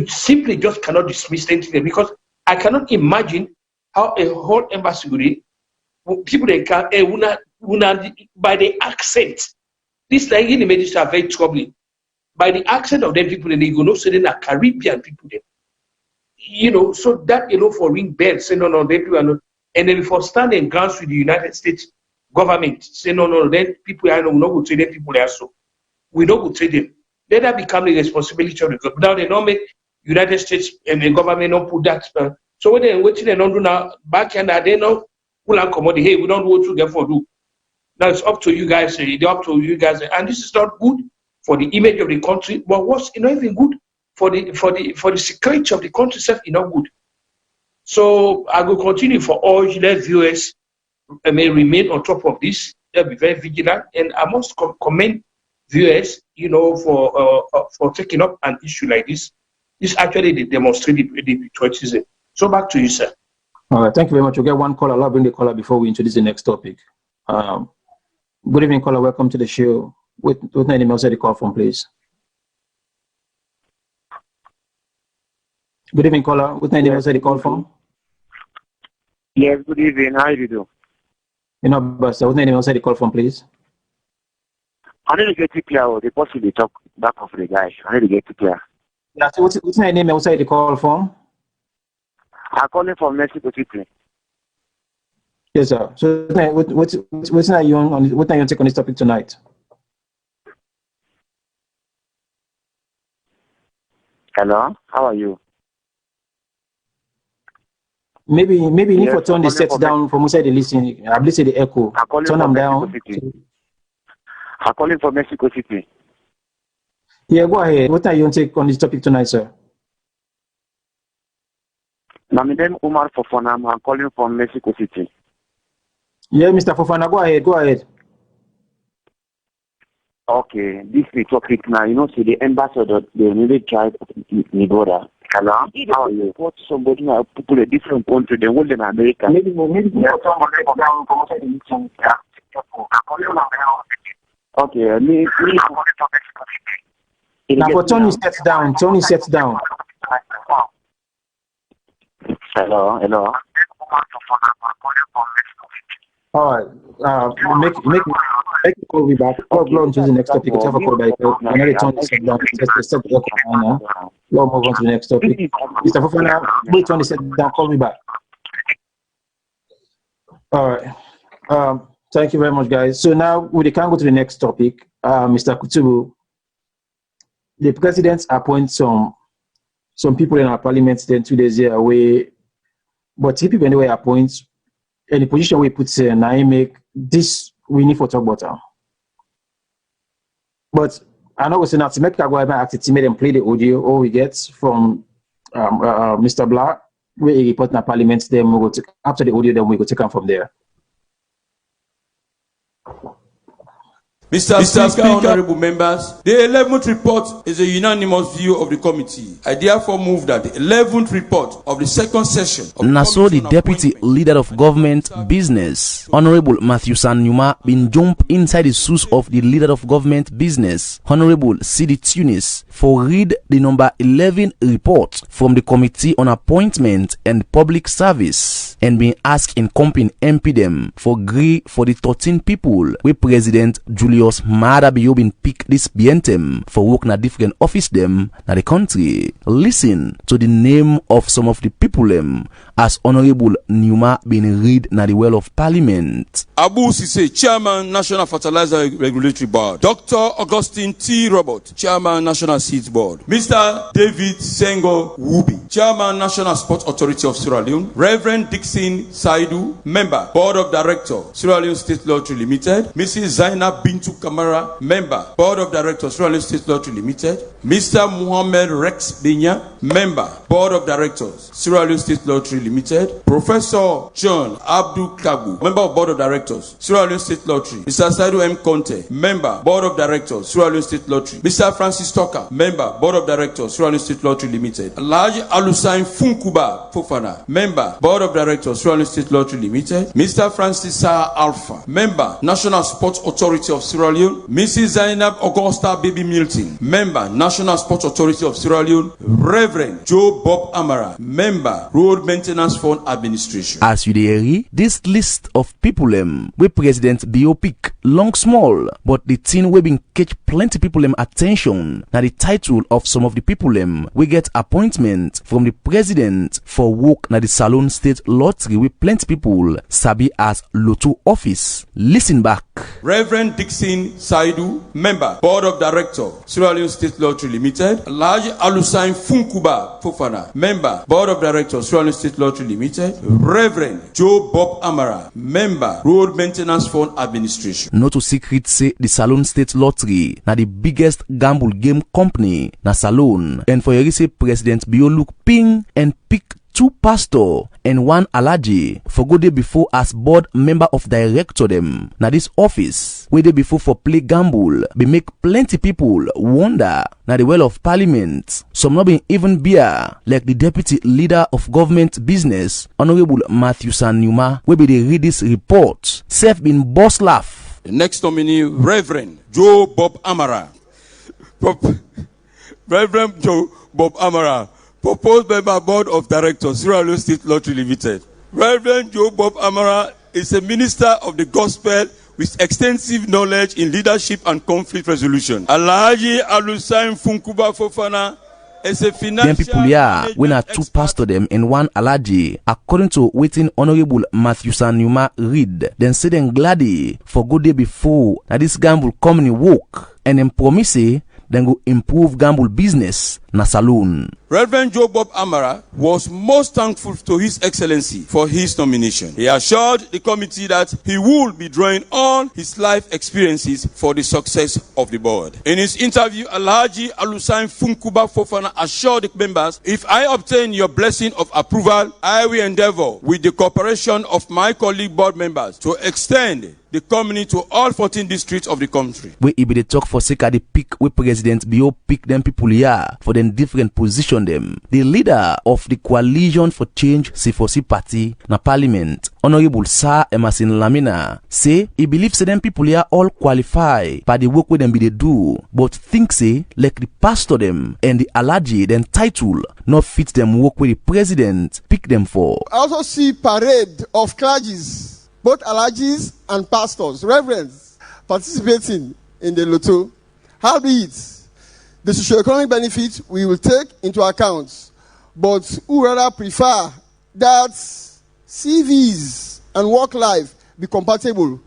simply just cannot dismiss anything because I cannot imagine how a whole embassy would people they can by the accent. This like in the medicine are very troubling. By the accent of them people they go no say they are Caribbean people there. So that for ring bells, say no, they people are not. And then for standing grounds with the United States government, say no, then people are not going to trade them, people are so. We don't go trade them. Let that become the responsibility of the government. Now they don't make United States and the government don't put that. So when they're waiting and don't do now, back and they know who are commodity. Hey, we don't want to get for do. Now it's up to you guys. It's up to you guys. And this is not good. for the image of the country, but what's not even good for the security of the country itself is not good. So I will continue for all let viewers may remain on top of this. They'll be very vigilant, and I must commend viewers, for taking up an issue like this. This actually they demonstrate the patriotism. So back to you, sir. All right, thank you very much. We'll get one caller. I'll bring the caller before we introduce the next topic. Good evening, caller. Welcome to the show. What name else the call from, please? Good evening, caller. What name else the call from? Yes, good evening. How you do? But what name else the call from, please? I need to get it clear. The person they talk back of the guy. I need to get it clear. Yeah, so what's the name outside the call from? I'm calling from Mexico City. Yes, sir. So what's not you on? What are you take on this topic tonight? Hello, how are you? Maybe you need to turn the sets down from outside the listening. I believe the echo. Turn them down. I'm calling from Mexico City. Yeah, go ahead. What are you on take on this topic tonight, sir? My name is Umar Fofana. I'm calling from Mexico City. Yeah, Mr. Fofana, go ahead. Go ahead. Okay, this is the topic now. See the ambassador, they really tried the border. Hello, how are you? What somebody now people a different country, they hold in America. Maybe okay, me. Now for Tony sets down. Tony sets down. Hello. All right. Make the call be back. I'll go on to the next topic. Have a call back. Another Tony set down. Just set the echo now. We'll move on to the next topic. Mr. Fofana, wait, Tony set down. Call me back. All right. Thank you very much, guys. So now we can go to the next topic. Mr. Kutubu, the president appoints some people in our parliament then 2 days away, but he people anyway appoints any position we put and I make this we need for talk about. But I know we're saying that to make a go ahead and made them play the audio all we get from Mr. Black, where he report in our parliament, then we go after the audio, then we go take them from there. Mr. Speaker, honorable members, the 11th report is a unanimous view of the committee. I therefore move that the 11th report of the second session of Naso the deputy leader of government business, Honorable Matthew Sanyuma, been jump inside the shoes of the leader of government business, Honorable Sidi Tunis, for read the number 11 report from the Committee on Appointment and Public Service, and been asked in company MP them for agree for the 13 people with President Julius Maada Biobin pick this bientem for work na different office them na the country. Listen to the name of some of the people them as Honorable Numa been read na the well of Parliament. Abu Sise, Chairman, National Fertilizer Regulatory Board. Dr. Augustine T. Robert, Chairman, National Seeds Board. Mr. David Sengo Wubi, Chairman, National Sports Authority of Sierra Leone. Reverend Dixon Saidu, Member, Board of Directors, Sierra Leone State Lottery Limited. Mrs. Zainab Bintu Kamara, Member, Board of Directors, Sierra Leone State Lottery Limited. Mr. Muhammad Rex Binya, Member, Board of Directors, Sierra Leone State Lottery Limited. Professor John Abdul Kabu, Member of Board of Directors, Sierra Leone State Lottery. Mr. Saidu M. Conte, Member, Board of Directors, Sierra Leone State Lottery. Mr. Francis Tucker, Member, Board of Directors, Sierra Leone State Lottery Limited. Alhaji Alusain Funkuba Fofana, Member, Board of Directors, Sierra Leone State Lottery Limited. Mr. Francis Sa Alpha, Member, National Sports Authority of Sierra Leone. Mrs. Zainab Augusta Baby Milton, Member, National Sports Authority of Sierra Leone. Reverend Joe Bob Amara, Member, Road Maintenance Fund Administration. As you hear, this list of people with President Biopik long small, but the thing we been catch plenty people attention. Now the title of some of the people we get appointment from the president for work na the Salone State Lottery with plenty people sabi as Lotto office. Listen back. Reverend Dixon Saidu, Member, Board of Directors, Sierra Leone State Lottery Limited. Alhaji Alusain Funkuba Fofana, Member, Board of Directors, Sierra Leone State Lottery Limited, Reverend Joe Bob Amara, member, Road Maintenance Fund Administration. Not to secret say the Salone State Lottery na the biggest gamble game company na Salone, and for your say President Bio look ping and pick 2 pastor and 1 alaji for go day before as board member of director them. Now this office where they before for play gamble be make plenty people wonder. Now the well of parliament, some not being even beer like the deputy leader of government business, Honorable Matthew Sanuma, where be they read this report, self been boss laugh. The next nominee, Reverend Joe Bob Amara. Reverend Joe Bob Amara, proposed by my board of directors, Sierra Leone State Lottery Limited. Reverend Joe Bob Amara is a minister of the gospel with extensive knowledge in leadership and conflict resolution. Alhaji Alusain Funkuba Fofana is a financial. Them people here, when are 2 pastor them and 1 alaji, according to waiting Honorable Matthew Sanuma read, then say them gladly for good day before that this gamble company work and then promise then go improve gamble business na Salone. Reverend Joe Bob Amara was most thankful to His Excellency for his nomination. He assured the committee that he would be drawing on his life experiences for the success of the board. In his interview, Alhaji Alusain Funkuba Fofana assured the members, if I obtain your blessing of approval, I will endeavor with the cooperation of my colleague board members to extend the company to all 14 districts of the country. We be the talk for sake of the pick we President Bio pick them people here for them different position them. The leader of the Coalition for Change C4C party na parliament, Honorable Sir Emerson Lamina, say he believes them people here all qualify by the work with them be they do, but think say like the pastor them and the alaji then title not fit them work with the president pick them for. I also see parade of clergies, both alajis and pastors, reverends, participating in the lotto. Howbeit, the socioeconomic benefit we will take into account, but who rather prefer that CVs and work life be compatible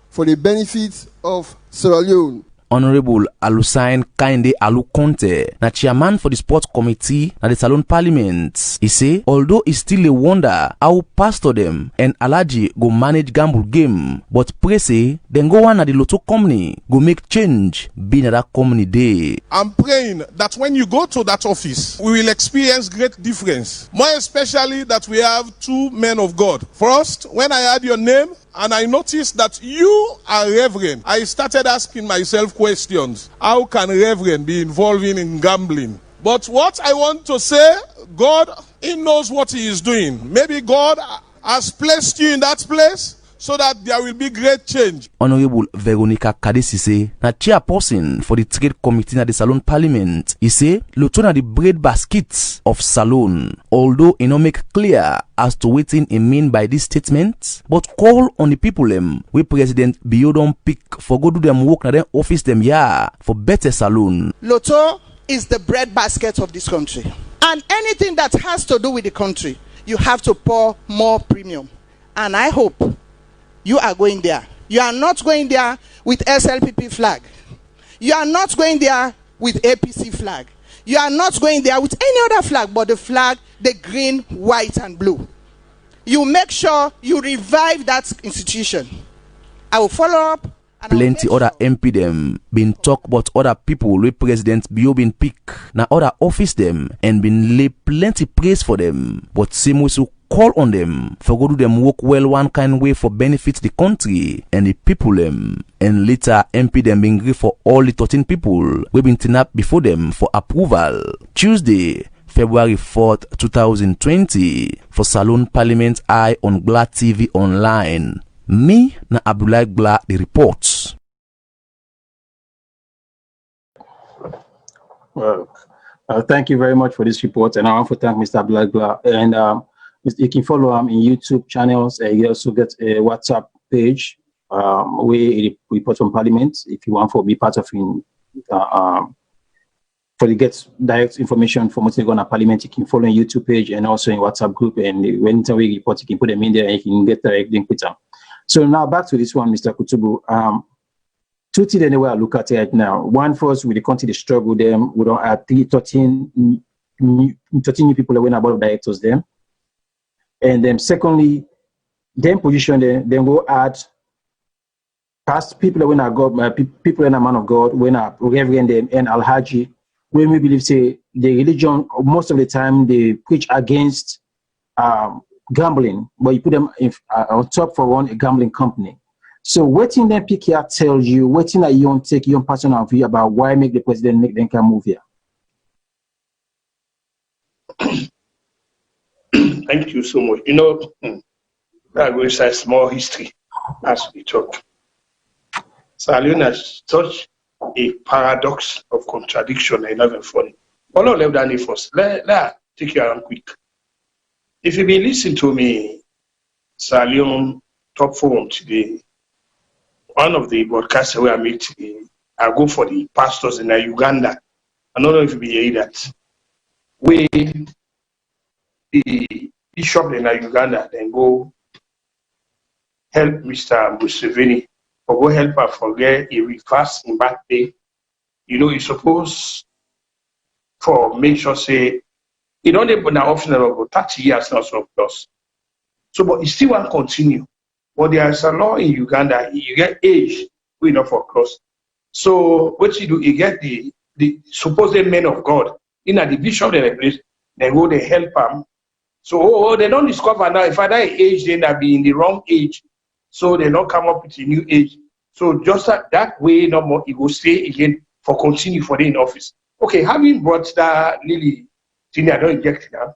for the benefit of Sierra Leone. Honorable Alusain Kainde Alukonte, na chairman for the sports committee na the Salone Parliament, he say, although it's still a wonder how pastor them and alaji go manage gamble game, but pray say, then go on at the lotto company, go make change, being at that company day. I'm praying that when you go to that office, we will experience great difference. More especially that we have 2 men of God. First, when I heard your name, and I noticed that you are reverend, I started asking myself questions. How can reverend be involving in gambling? But what I want to say, God, He knows what He is doing. Maybe God has placed you in that place so that there will be great change. Honorable Veronica Kadesi say, na chairperson for the trade committee na the Salone Parliament, he say, lotto na the bread baskets of Salone. Although he no make clear as to what he mean by this statement, but call on the people we President Bio don pick for go do them work na them office them for better Salone. Lotto is the bread basket of this country. And anything that has to do with the country, you have to pour more premium. And I hope you are going there. You are not going there with SLPP flag. You are not going there with APC flag. You are not going there with any other flag but the flag, the green, white, and blue. You make sure you revive that institution. I will follow up. Plenty other MP them been talk about other people where President Bio been pick na other office them and been lay plenty praise for them, but same way so call on them for go do them work well one kind way for benefit the country and the people them. And later MP them been agree for all the 13 people we been turn up before them for approval. Tuesday, February 4th, 2020 for Salone Parliament Eye on Glad TV Online. Me na Abdullah Gla the reports. Well, thank you very much for this report, and I want to thank Mr. Abdullah Gla. And you can follow him in YouTube channels. You also get a WhatsApp page where he reports from Parliament. If you want to be part of him, for the get direct information from what's going on at Parliament, you can follow in YouTube page and also in WhatsApp group. And when we report, you can put them in there and you can get direct link with them. So now back to this one, Mr. Kutubu. 2 things anyway I look at it right now. One, first, we continue to struggle them. We don't have 13 new people that went about directors them. And then secondly, then position then go add past people when are God, people in a man of God, when are Reverend and Al-Haji, when we believe say the religion most of the time they preach against gambling, but you put them on top for one a gambling company. So what in them PKR tells you, what in that you don't take your personal view about why make the president make them can move here? Thank you so much. That was a small history as we talk. Salone has such a paradox of contradiction and not even funny. But not left that first. Let take you around quick. If you be listening to me, Salone top forum today, one of the broadcasts where I make today, I go for the pastors in Uganda. I don't know if you be hearing that. We the bishop in Uganda then go help Mr. Museveni or go help her forget a reverse in back day. You suppose for make sure say you don't even an option of 30 years now so plus. So but you still want to continue. But there is a law in Uganda, you get age we not for cross. So what you do, you get the supposed men of God in the bishop they place, they go they help them. So they don't discover now if I die age, then I be in the wrong age. So they don't come up with a new age. So just that way, no more, it will stay again for continue for the in office. Okay, having brought that Lily thing, I don't inject it now.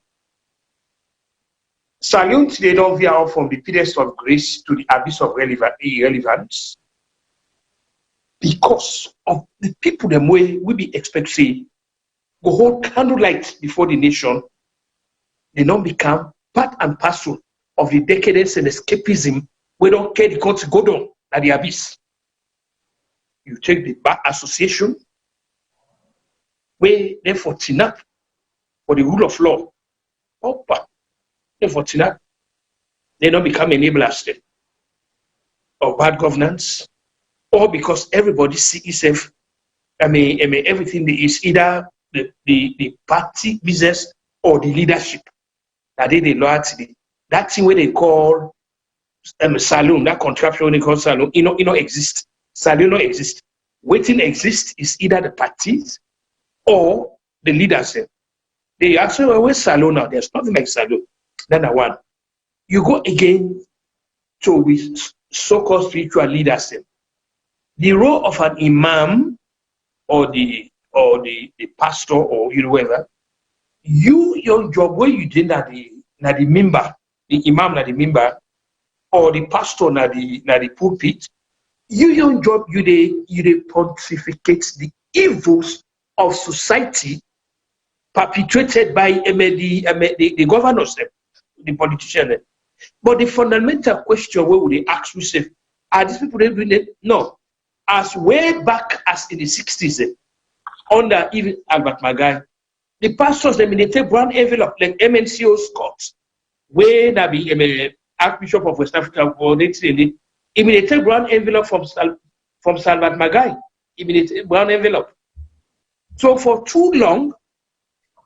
Salone today don't veer off from the pedestal of grace to the abyss of irrelevance because of the people them way we be expect say go hold candlelight before the nation. They don't become part and parcel of the decadence and escapism. We don't care the country go down at the abyss. You take the Bar Association, where they for TINAP, for the rule of law. Opa, they for TINAP. They don't become enablers then of bad governance, or because everybody see itself. Everything is either the party business or the leadership. That they loyalty. That thing where they call Salone, that contraption they call Salone, it don't exist. Salone don't exist. Waiting exists is either the parties or the leaders. They actually always Salone now. There's nothing like Salone. Then one. You go again to with so-called spiritual leaders. The role of an imam or the pastor or whoever, your job where you did that the member, the imam na the member, or the pastor na the pulpit, your job you they pontificate the evils of society perpetrated by the governors, the politicians. But the fundamental question where would they ask yourself, are these people doing it? No. As way back as in the 60s, under even Albert Magai, the pastors they take brown envelope like MNCO Scott, where that be Archbishop of West Africa, or they take brown envelope from Salvat Magai, immediate brown envelope. So for too long,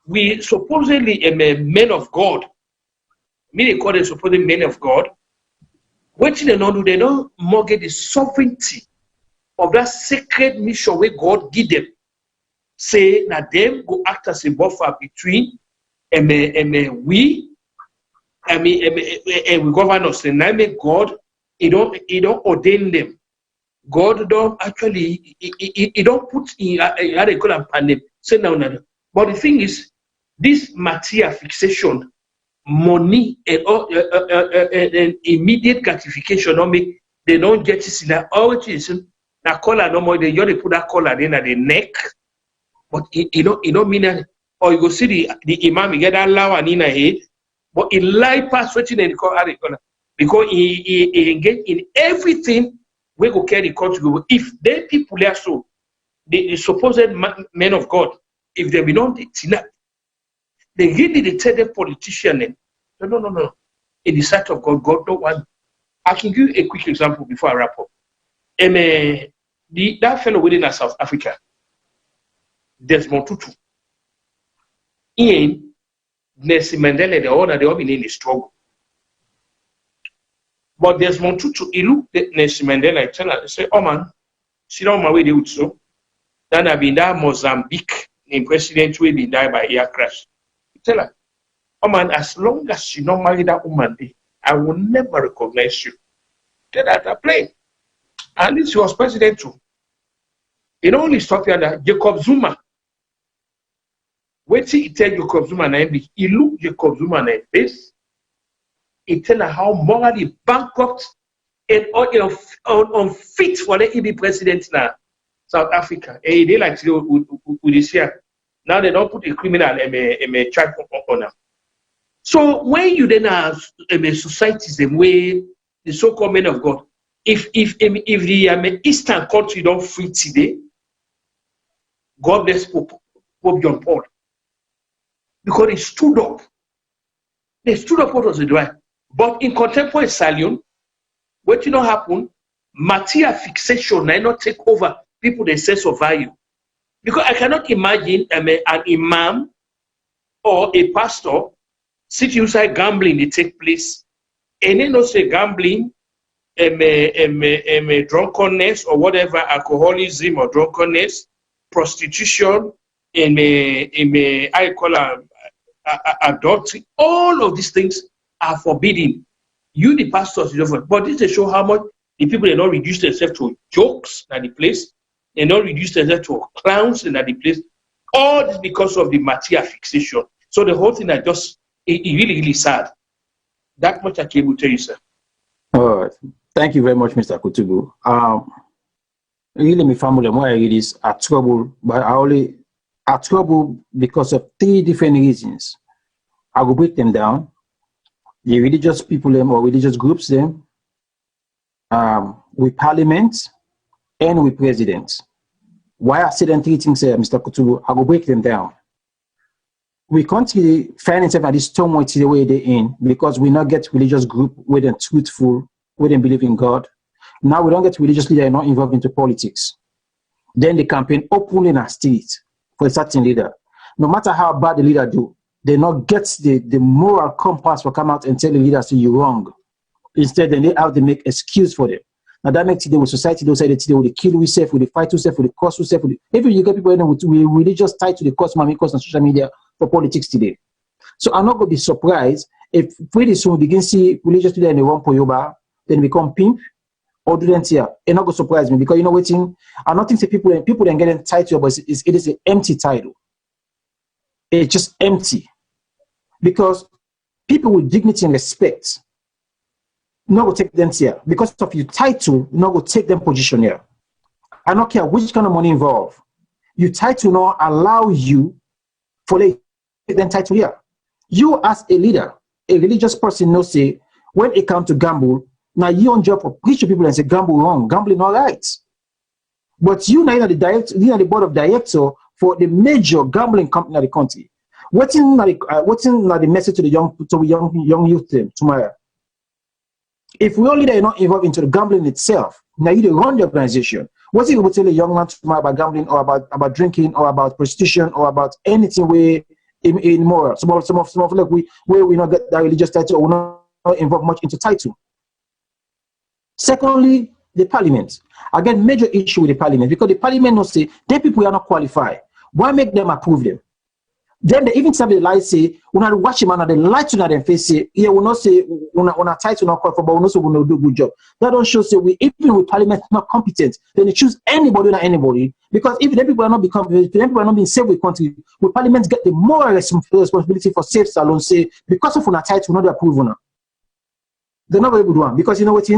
we supposedly men of God. They call them supposedly men of God. What they don't do, they don't mortgage the sovereignty of that sacred mission where God give them. Say that them go act as a buffer between we govern us. And I make God, he don't ordain them. God don't actually he don't put in how they call them. Say now. But the thing is, this material fixation, money and immediate gratification don't make they don't get it in that all it is that collar no more. They just put that collar in at the neck. But it don't mean that, or you go see the imam get that law and in a head, but it lie past switching and because he engage in everything we go carry the country. If they people there so the supposed men of God, if they be not they really tell the politician no. In the sight of God, God don't want. I can give you a quick example before I wrap up. That fellow within South Africa, Desmond Tutu. Ian, Nelson Mandela, they all been in the struggle. But there's one to he looked at Nelson Mandela and tell her, say, oh man, sit down my way they would so. Then I've been there Mozambique in president will be died by air crash. Tell her, oh man, as long as you don't marry that woman, I will never recognize you. Tell her to play. And this was president too. You know, only talking that Jacob Zuma. Wait till he tell Jacob Zuma and he look Jacob Zuma in the face. He tell her how morally bankrupt and unfit for the EB president now, South Africa. And they like to with this year. Now they don't put a criminal a charge on them. So when you then have societies the way the so-called men of God, if the Eastern country don't free today, God bless Pope John Paul. Because they stood up. They stood up what was the right. But in contemporary Salone, what you know happen, material fixation may not take over people their sense of value. Because I cannot imagine an imam or a pastor sitting inside gambling they take place. And then not say gambling, drunkenness or whatever, alcoholism or drunkenness, prostitution, I call adultery. All of these things are forbidden. You, the pastors, but this they show how much the people they not reduce themselves to jokes at the place. They not reduce themselves to clowns at the place. All this because of the material fixation. So the whole thing is just really, really sad. That much I can able to tell you, sir. All right. Thank you very much, Mr. Kutubu. Really, my family, why I read this are trouble, but I only are trouble because of 3 different reasons. I will break them down. The religious people or religious groups them, with parliament, and with presidents. Why I say them 3 things, Mr. Kutubu, I will break them down. We continue find itself at this turmoil the way they're in because we not get religious group where they're truthful, where they believe in God. Now we don't get religious leaders not involved into politics. Then they campaign openly in a state for a certain leader. No matter how bad the leader do, they not get the moral compass for come out and tell the leader say you're wrong. Instead, then they have to make excuse for them. Now that makes it with society, those say they will kill yourself, will fight yourself, will cost yourself. Even you get people with religious tied to the cause on social media for politics today. So I'm not going to be surprised if pretty soon we begin to see religious leaders in the wrong Poyoba, then become pimp or do that here. It's not going to surprise me because you know what? I'm not thinking people then getting title, but it is an empty title. It's just empty because people with dignity and respect not going to take them here because of your title. Not going to take them position here. I don't care which kind of money involved. Your title not allow you for the title here. You as a leader, a religious person, know say when it comes to gamble, now you on job for preach to people and say gamble wrong, gambling all right. But you now the the board of director for the major gambling company in the country. What's in the message to the young youth tomorrow? If we only are not involved into the gambling itself, now you run the organization. What's it going to tell a young man tomorrow about gambling or about drinking or about prostitution or about anything where in moral? Some of like we not get that religious title or we not involved much into title. Secondly, the parliament. Again, major issue with the parliament because the parliament not say they people are not qualified. Why make them approve them? Then they even tell the lie say, when I watch him and they lie to them face say, yeah, we not say when I title not qualified, but we not say we not do a good job. That don't show say we even with parliament not competent, then they choose anybody not anybody. Because if the people are not being saved with country, will parliament get the moral responsibility for safe Salone say because of una title not approve una. They're not very good one because you know what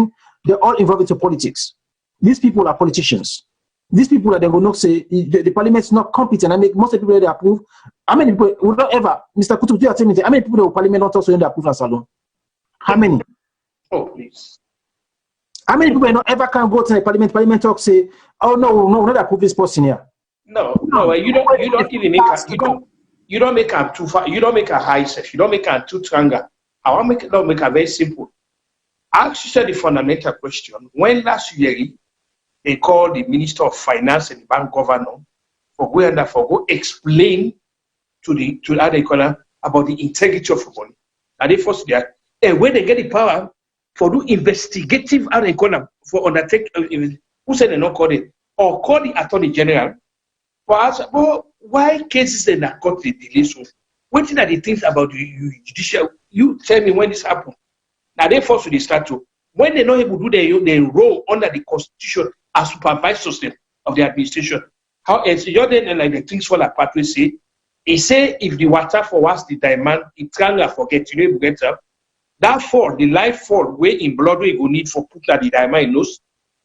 they're all involved into politics. These people are politicians. These people that they will not say the parliament is not competent. I make most of the people that they approve. How many people would not ever, Mr. Kutu, tell me, how many people in parliament not also approve of Salone? How many? Oh, please. How many people not ever can go to the parliament? Parliament talk say, oh no, not approve this person here. No, you don't even make you don't make them too far. You don't make a high set. You don't make them too stronger. I want to make a very simple. I asked you the fundamental question. When last year they called the Minister of Finance and the bank governor for go explain to how they call them about the integrity of the money. And they forced there, where they get the power, for do investigative for undertake who said they not call it or call the Attorney General for us. Well, why cases in the court they delay so? What are the things about the judicial? You tell me when this happened. Now they forced to the statute. When they're not able to do their role under the constitution as supervisors of the administration. How else you then like the things fall apart we say. He say if the water for us the demand, it can't forget, you know, get up. That fall, the life fall where in blood we go need for put that the diamond in nose,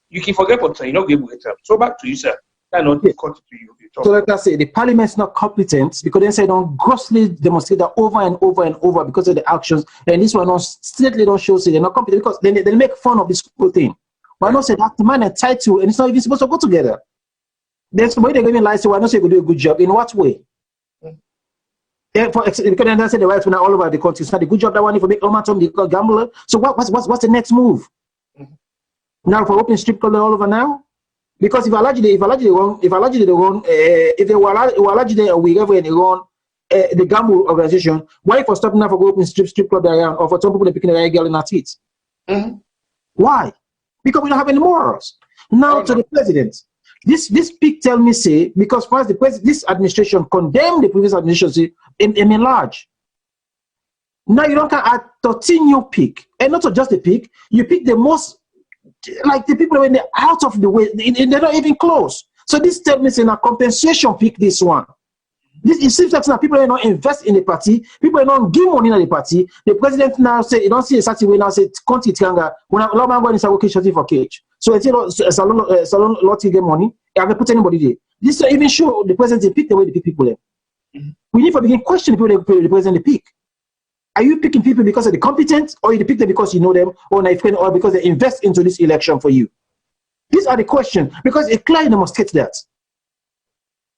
you can forget what you're not able to get up. So back to you, sir. Not cut to you. So like I say, the parliament's not competent because they say don't grossly demonstrate that over and over and over because of the actions. And this one strictly don't show say they're not competent because they make fun of this whole thing. But I don't say that the man and title and it's not even supposed to go together. There's somebody they're giving lies to I don't say you do a good job. In what way? Because then say the rights all over the country. It's not a good job that one if we make Omatom the gambler. So what's the next move? Now for open strip club all over now? Because if they run the gamble organization, why for stopping now for go open strip club around or for some people they picking a girl in her teeth? Why? Because we don't have any morals. Now to the president. This peak tell me say because first this administration condemned the previous administration in large. Now you don't can add 13 new peak, and not just the peak, you pick the most like the people when they're out of the way, they're not even close. So this tells me saying a compensation pick this one. This it seems like now people are not invest in the party, people are not give money in the party. The president now say you don't see a certain way now say country Tiganga when a lot of money is allocated for cage. So it's Salone lot to get money, I haven't put anybody there. This even show the president pick the way they pick people there. We need to begin questioning people the president pick. Are you picking people because of the competence, or you pick them because you know them, or because they invest into this election for you? These are the questions, because a client demonstrates that.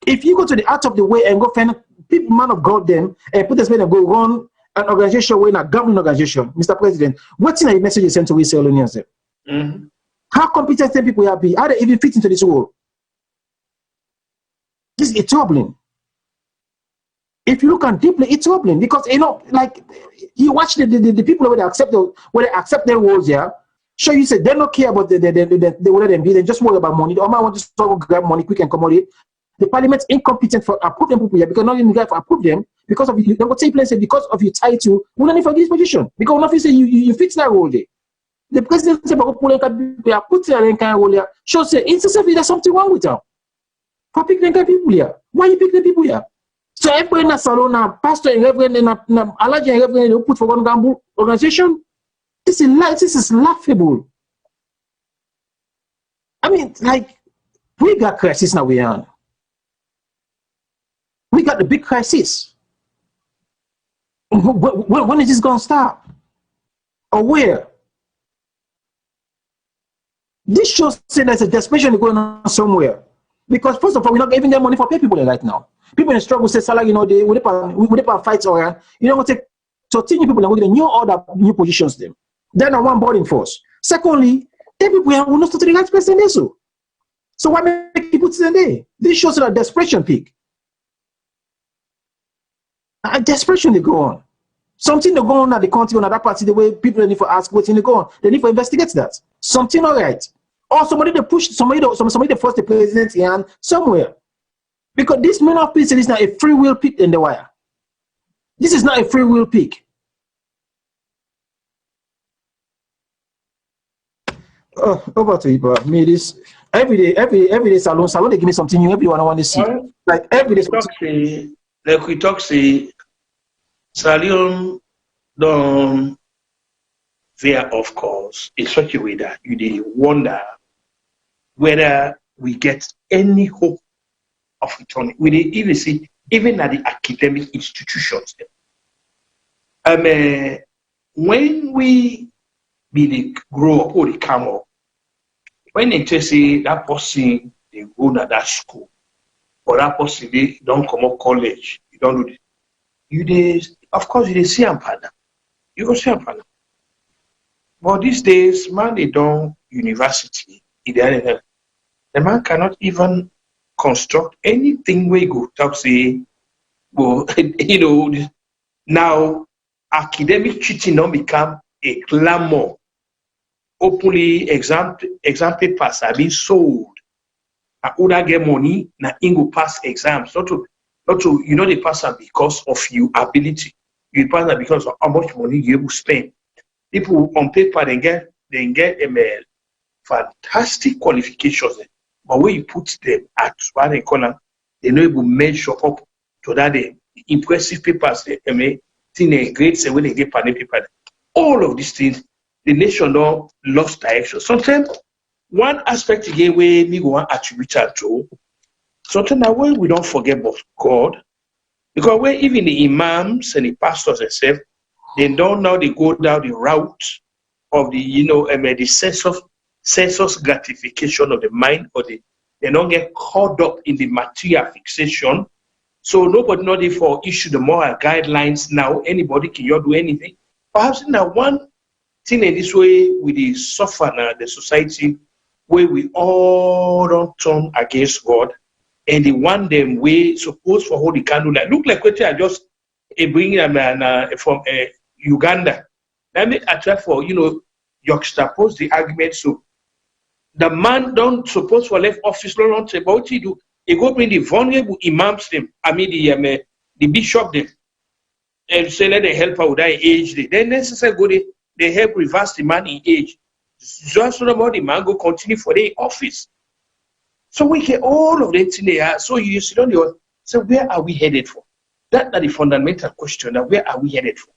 If you go to the out of the way and go find people, man of God, them, and put this man and go run an organization, in a government organization, Mr. President, what's in the message you send to we Salonians? How competent some people have been? How they even fit into this role? This is troubling. If you look at deeply, it's troubling because like you watch the people where they accept their roles here. Sure, you say they don't care about the whether they be, they just worry about money. The Oma want to grab money quick and commodity. The parliament's incompetent for approving people here because not even guy for approve them because of you. They will take place because of your title. We don't need for this position because nothing say you fit that role there. The president said, "Put that role here." Sure, say it's there's something wrong with them. For picking people here, why you pick the people here? So everybody in a Salone, pastor and reverend and allergy and reverend they put for one gamble organization. This is laughable. I mean, like we got crisis now we are. We got the big crisis. When is this going to stop? Or where? This shows there's a desperation going on somewhere. Because first of all, we're not giving them money for pay people right now. People in struggle say salary, they would fight around. You know, take 13 people and we get new order, new positions them. Then on one boarding force. Secondly, the people will not to the right person there. So why make people sit there? This shows a desperation peak. A desperation they go on. Something they go on at the country on that party, the way people need to ask what's in the go on. They need to investigate that. Something all right. Or somebody they push somebody they force the president in somewhere. Because this man of peace is not a free will pick in the wire. This is not a free will pick. Oh, over to you, bro. Me this every day Salone they give me something new. Everyone I want to see. Like every day. Like we talk say Salone don't veer off course in such a way that you wonder whether we get any hope of returning. We even see, even at the academic institutions. When we grow up or they come up, when they say that person they go to that school, or that person they don't come up college, you don't do this. Of course you see them partner. You go see them partner. But these days, man, they don't university. The man cannot even construct anything where you go talk say, well, now academic cheating don't become a clamor openly exam papers are being sold. I would get money, na ingo pass exams. Not to they pass them because of your ability. You pass them because of how much money you able to spend. People on paper they get fantastic qualifications, but when you put them at what they call them, they know able to measure up to that impressive papers. Grades when they get panel paper. All of these things, the nation now lost direction. Sometimes one aspect again where me go and attribute to, sometimes that way we don't forget about God, because where even the imams and the pastors themselves, they don't now they go down the route of the the sense of gratification of the mind, or they don't get caught up in the material fixation. So nobody know they for issue the moral guidelines now. Anybody can do anything. Perhaps now one thing in this way with the suffer now the society where we all don't turn against God, and the one them way supposed for holy candle like look like what I just bring them from Uganda. Let me attract for juxtapose the argument. So the man don't suppose for left office don't say about he do. He go bring the vulnerable imams them. I mean the bishop them, and say let the help out with that age. Then necessarily go they help reverse the man in age. Just so about the man go continue for the office. So we get all of them in there. So you sit on your so where are we headed for? That's the fundamental question. That where are we headed for?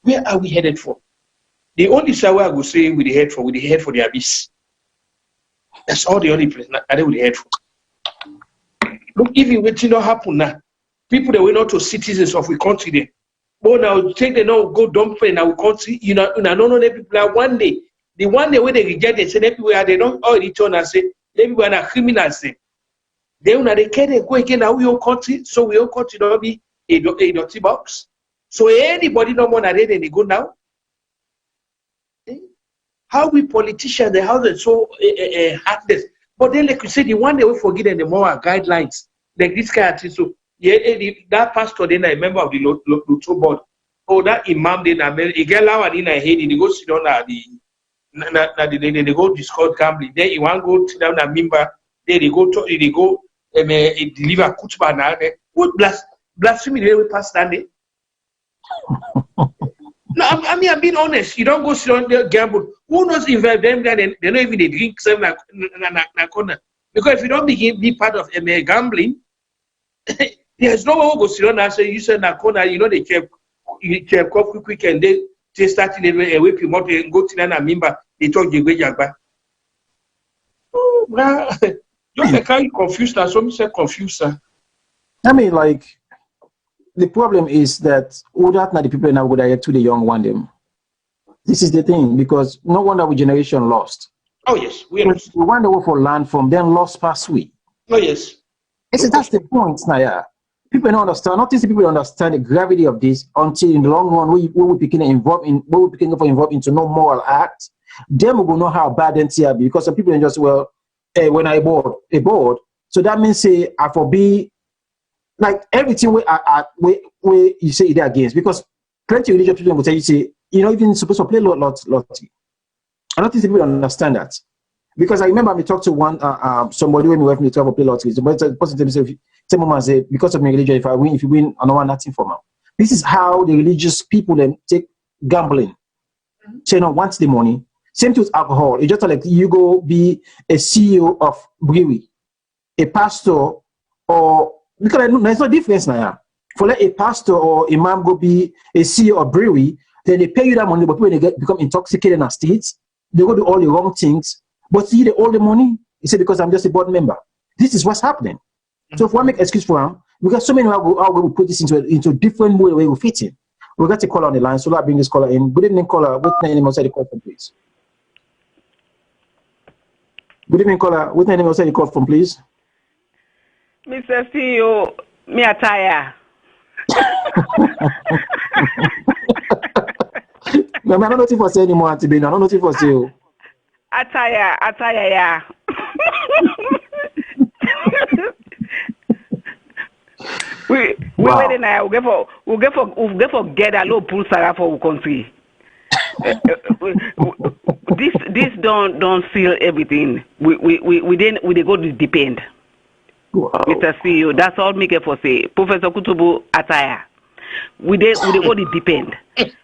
Where are we headed for? The only side where I go say we head for the abyss. That's all the only place that we head for. Look, even when things don't happen now, people that were not to citizens of we country there. But now take them now go dump in our country. No people are one day. The one day when they reject they say everywhere they don't all return and say everyone are criminals. They when they care they go again now we own country, so we own country don't be a dirty box. So anybody no more than they go now. How we politicians they have it so heartless. But then like you say, the one they will forget the moral guidelines like this kind of thing. So that pastor then a member of the Lotto board. Oh, that imam then he get loud in a head, he go sit down at they go discuss gambling. Then he want go sit down and member. Then they go deliver kutba now. What blasphemy they will pass that day? No, I mean I'm being honest. You don't go sit down there gamble. Who knows if them guys they don't even they drink some na corner. Because if you don't be part of gambling, there's no one who go sit down and say you said na corner. They check quick and they start in a way people and go to and member they talk the way jagba. Oh, bro, just like how you confused now. Some say confused, sir. I mean, like the problem is that all that now the people now go direct to the young one them. This is the thing because no wonder our generation lost. Oh yes, we lost. The one that work for land from then lost past week. Oh yes. That's the point now. Yeah. People don't understand. Not people don't understand the gravity of this until in the long run, we begin to involve into no moral act. Then we will know how bad they are because some people are just when I board. So that means say I forbid like everything where you say it against because plenty of religious people will tell you say you're not even supposed to play lottery. I don't think people understand that because I remember I talked to one somebody when we went to travel play lottery. The person say because of my religion, if you win, I don't want nothing from them. This is how the religious people then take gambling. So wants the money. Same to alcohol. It's just like you go be a CEO of brewery, a pastor, or because there's no difference now. For like a pastor or imam go be a CEO of brewery, then they pay you that money, but when they become intoxicated in states, they go do all the wrong things. But see all the money, he said because I'm just a board member. This is what's happening. So if we make excuse for him, we got so many how we put this into a different way we fit in. We got a caller on the line, so let's bring this caller in. Good evening, caller. What's the name outside the call from, please? Good evening, caller. What's the name outside the call from, please? Mr. CEO, me attire. No, I'm not nothing for say anymore, Auntie Bino. I'm not nothing for say you. Attire, yeah. We wait now. We'll get for get a low pool salary for our country. This don't seal everything. We they go to depend. Wow. Mr. CEO, that's all me get for say. Professor Kutubu attire. We they go to depend.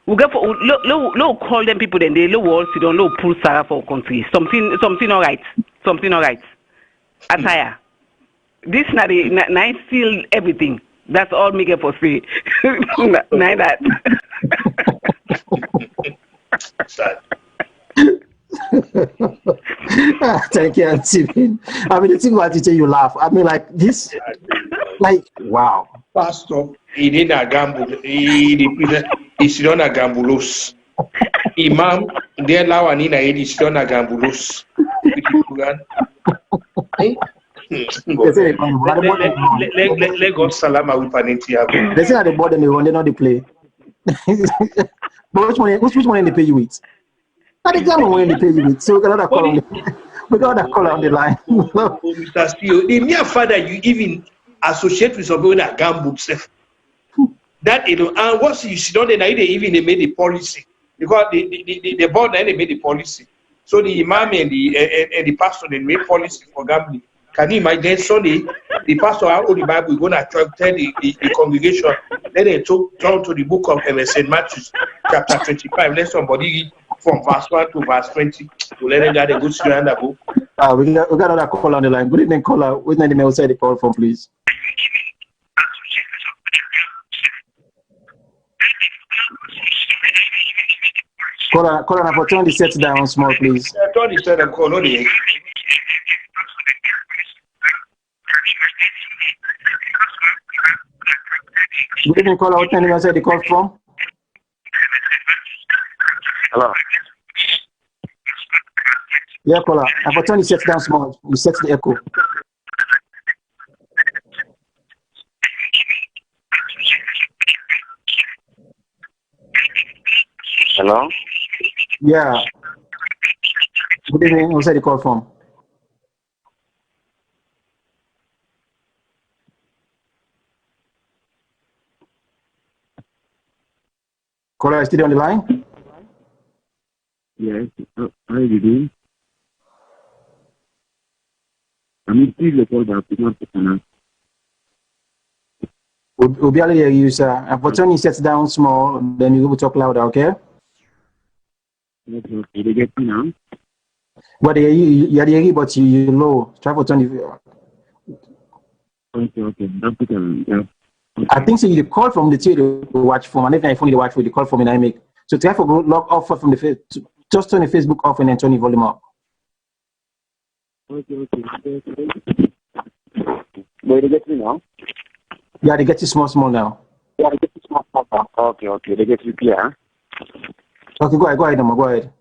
We get for low call them people then they low walls you don't low pull Sarah for country. Something all right. Something all right. Attire. This not the nice seal everything. That's all me get for say. Not that. Thank you, Stephen. I mean, the thing about teacher, you laugh. I mean, like this, like wow. Pastor, he didn't a gamble. He's not a gambulos. Imam, they allow an in a he's not a gambulos. Let God salama with Panentia. They say at the bottom they run, they know they play. But which one they pay you with? Not the gamble when they pay you with. So we got another call on the line. Mr. CEO, the mere fact that you even associate with somebody that gamble self. That you know, and once you sit down there, they even made the policy because the board then they made the policy. So the imam and the pastor they made policy for gambling. Can you imagine? Then Sunday, the pastor out of the Bible gonna tell the congregation. Then they turn to the book of St. Matthew, chapter 25. Let somebody read from verse 1 to verse 20. To let them get a good story and the book. We got another call on the line. Good evening, caller. Which name may outside the call from, please? Caller, for turn the set down small, please. Turn the set and call on the. Good evening, caller. What name may outside the call from? Hello. Yeah, caller. I for turn the set down small. We set the echo. Hello. Yeah. Good evening. Who's the call from? Caller, is still on the line? Yes. How are you doing? I'm still the call back. We'll be able to hear you, sir. And for turning set down small, then you will talk louder, okay? Okay. They get me now. But you're hearing, but you're low. Try for turn the. Okay. That's okay. Yeah. I think so. You call from the TV to watch from, and if I phone you watch for the call from, and I make. So try for go log off from the just turn the Facebook off and then turn the volume up. Okay. Wait, they get me now? Yeah, they get you small now. Yeah, they get you small. Okay. They get you clear. Okay, go ahead, Mama. Go ahead.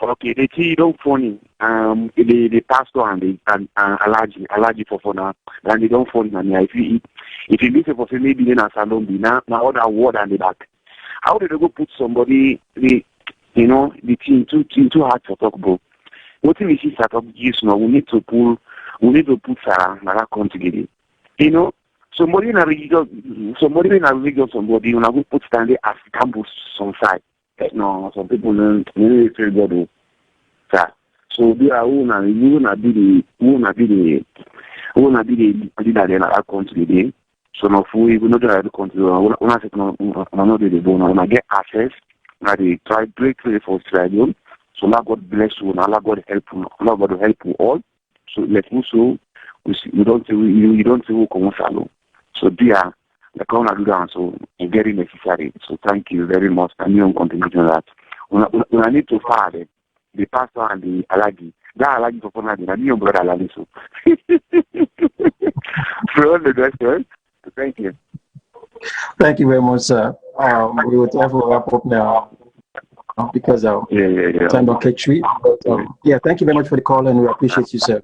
Okay, the tea don't funny. The pastor and the allergy for now, and they don't funny. And if you listen for maybe in a salon, now all that word and the back. How did they go put somebody the team too hard to talk about? What if we start up use now? We need to put Sarah and that come together. You know, somebody in a religion, somebody when I go put standing as campus on side. No, some people don't really feel good. So they are who wanna be the leader in our country today. So now we not try to continue. When I say no, they don't. When I get access, now they try breakthrough for Australia. So now God bless you, and Allah God help you. Allah God help you all. So let me so you don't see who come Salone. So dear, the corner do that. So it's very necessary. So thank you very much. And you continue to that. When I need to fire the pastor and the alagi. That alagi for fun, and your brother alagi so. For all the best, thank you. Thank you very much, sir. We will have to wrap up now because time don't catch me. But thank you very much for the call, and we appreciate you, sir.